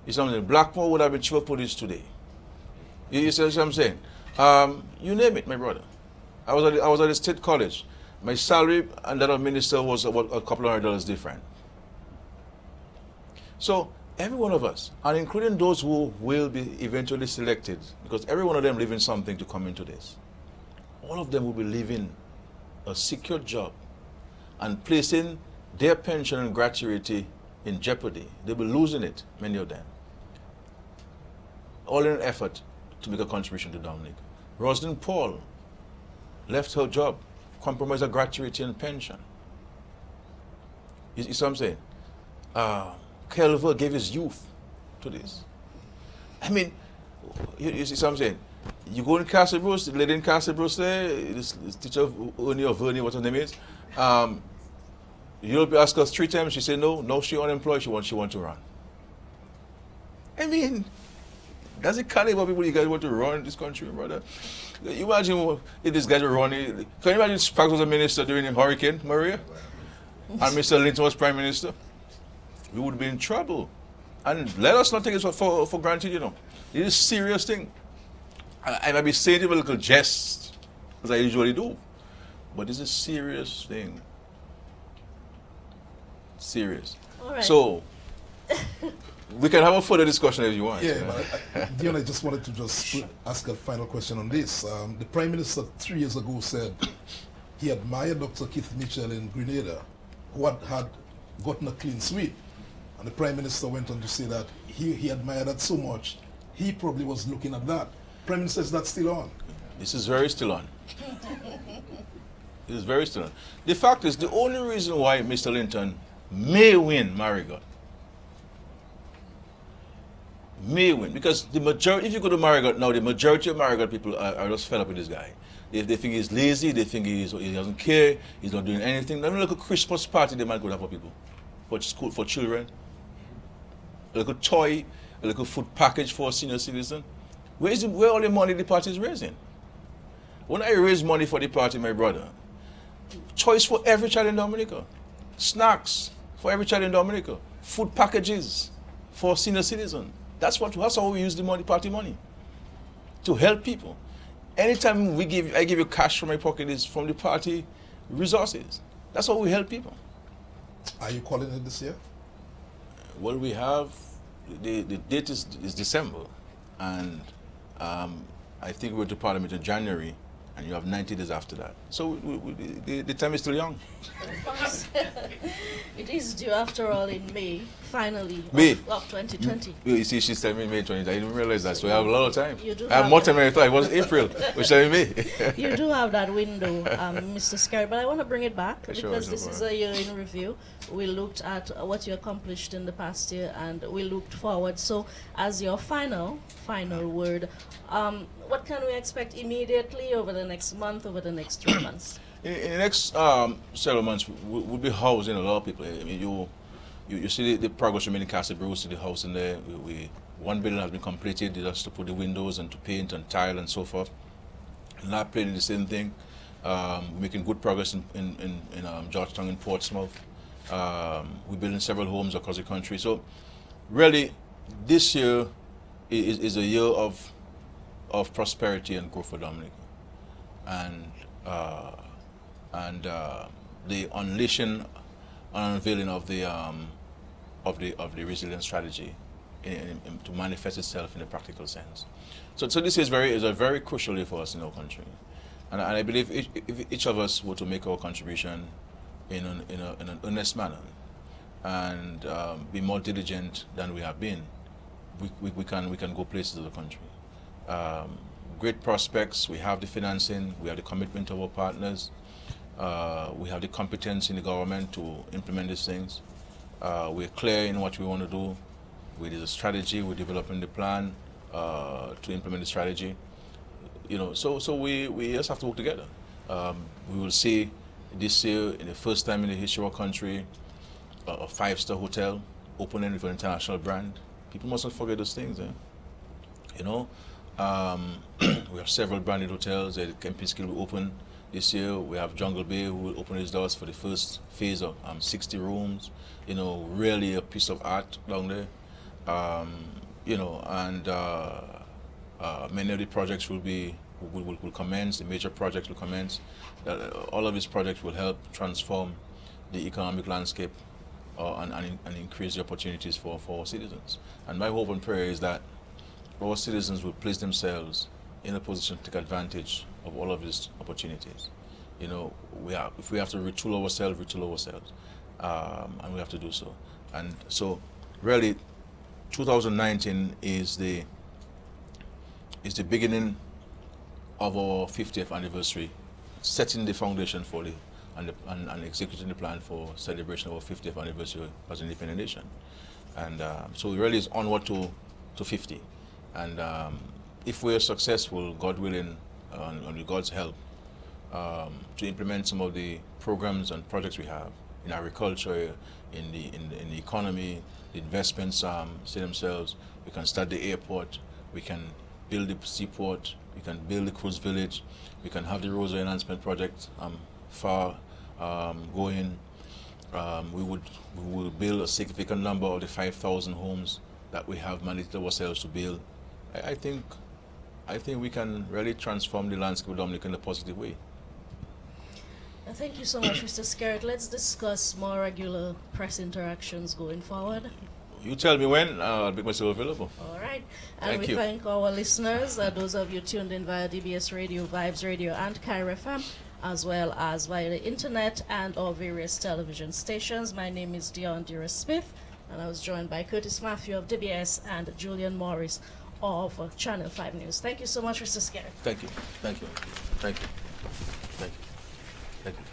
You see what I'm saying? Blackmore would have been chief of police today. You see what I'm saying? You name it, my brother. I was at the state college. My salary and that of minister was about a couple of $100 different. So every one of us, and including those who will be eventually selected, because every one of them leaving something to come into this, all of them will be leaving a secure job and placing their pension and gratuity in jeopardy. They'll be losing it, many of them. All in an effort to make a contribution to Dominica. Rosalind Paul left her job, compromised her gratuity and pension. You see what I'm saying? Kelver gave his youth to this. I mean, you see what I'm saying? You go in Castle Bruce, the lady in Castle Bruce there, this teacher of Ernie or Vernie, what her name is. You'll be asked her 3 times, she said no, she unemployed, she want to run. I mean, does it caliber people you guys want to run this country, brother? You imagine if these guys were running. Can you imagine Sparks was a minister during the Hurricane Maria? And Mr. Linton was Prime Minister? We would be in trouble. And let us not take it for granted, you know. It is a serious thing. I might be saying it with a little jest, as I usually do. But it's a serious thing. Serious. All right. So, we can have a further discussion if you want. Yeah, but Dion, I just wanted to ask a final question on this. The Prime Minister 3 years ago said he admired Dr. Keith Mitchell in Grenada, who had gotten a clean sweep. And the Prime Minister went on to say that he admired that so much, he probably was looking at that. Prime Minister, is that still on? This is very still on. It is very still on. The fact is, the only reason why Mr. Linton may win Marigot, because the majority, if you go to Marigot now, the majority of Marigot people are just fed up with this guy. They think he's lazy, they think he doesn't care, he's not doing anything. Let me look at Christmas party they might go have for people, for school, for children. A little toy, a little food package for a senior citizen. Where all the money the party is raising? When I raise money for the party, my brother, choice for every child in Dominica, snacks for every child in Dominica, food packages for senior citizens. That's how we use the money, party money, to help people. Anytime I give you cash from my pocket, is from the party resources. That's how we help people. Are you calling it this year? Well, we have, the date is December, and I think we're to Parliament in January, and you have 90 days after that. So the time is still young. It is due, after all, in May, finally, May. of 2020. You see, she's telling me May 20th. I didn't realize that, so I have a lot of time. You do I have have more that. time than I thought. It was April, which I May. You do have that window, Mr. Scary, but I want to bring it back Sure, because no this is a year in review. We looked at what you accomplished in the past year, and we looked forward. So, as your final word, what can we expect immediately over the next month, over the next 3 months? In the next several months, we'll be housing a lot of people. I mean, you see the progress we made in Castle Bruce, the house in there. One building has been completed, just to put the windows and to paint and tile and so forth. And that playing the same thing. Making good progress in Georgetown and Portsmouth. We're building several homes across the country. So really, this year is a year of prosperity and growth for Dominica. And the unleashing and unveiling of the resilience strategy to manifest itself in a practical sense. So this is a very crucial year for us in our country. And I believe if each of us were to make our contribution in an honest manner and be more diligent than we have been, we can go places in the country. Great prospects. We have the financing. We have the commitment of our partners. We have the competence in the government to implement these things. We're clear in what we want to do. We did a strategy. We're developing the plan to implement the strategy. So we just have to work together. We will see this year, in the first time in the history of our country, a 5-star hotel opening with an international brand. People mustn't forget those things. We have several branded hotels. The Kempinski will open this year. We have Jungle Bay who will open its doors for the first phase of 60 rooms. Really a piece of art down there. Many of the projects will commence. The major projects will commence. All of these projects will help transform the economic landscape and increase the opportunities for our citizens. And my hope and prayer is that our citizens will place themselves in a position to take advantage of all of these opportunities. If we have to retool ourselves, and we have to do so. And so, really, 2019 is the beginning of our 50th anniversary, setting the foundation for and executing the plan for celebration of our 50th anniversary as an independent nation. And so it really is onward to 50. And if we are successful, God willing, and with God's help, to implement some of the programs and projects we have in agriculture, in the economy, the investments see themselves. We can start the airport, we can build the seaport, we can build the cruise village, we can have the Rosa Enhancement Project going. We will build a significant number of the 5,000 homes that we have managed ourselves to build. I think we can really transform the landscape of Dominica in a positive way. Thank you so much, Mr. Skerritt. Let's discuss more regular press interactions going forward. You tell me when, I'll make myself available. All right. And Thank we you. thank our listeners, those of you tuned in via DBS Radio, Vibes Radio, and Cairo FM, as well as via the internet and our various television stations. My name is Dion Dira Smith, and I was joined by Curtis Matthew of DBS and Julian Morris of Channel 5 News. Thank you so much, Mr. Skerritt. Thank you. Thank you. Thank you. Thank you. Thank you.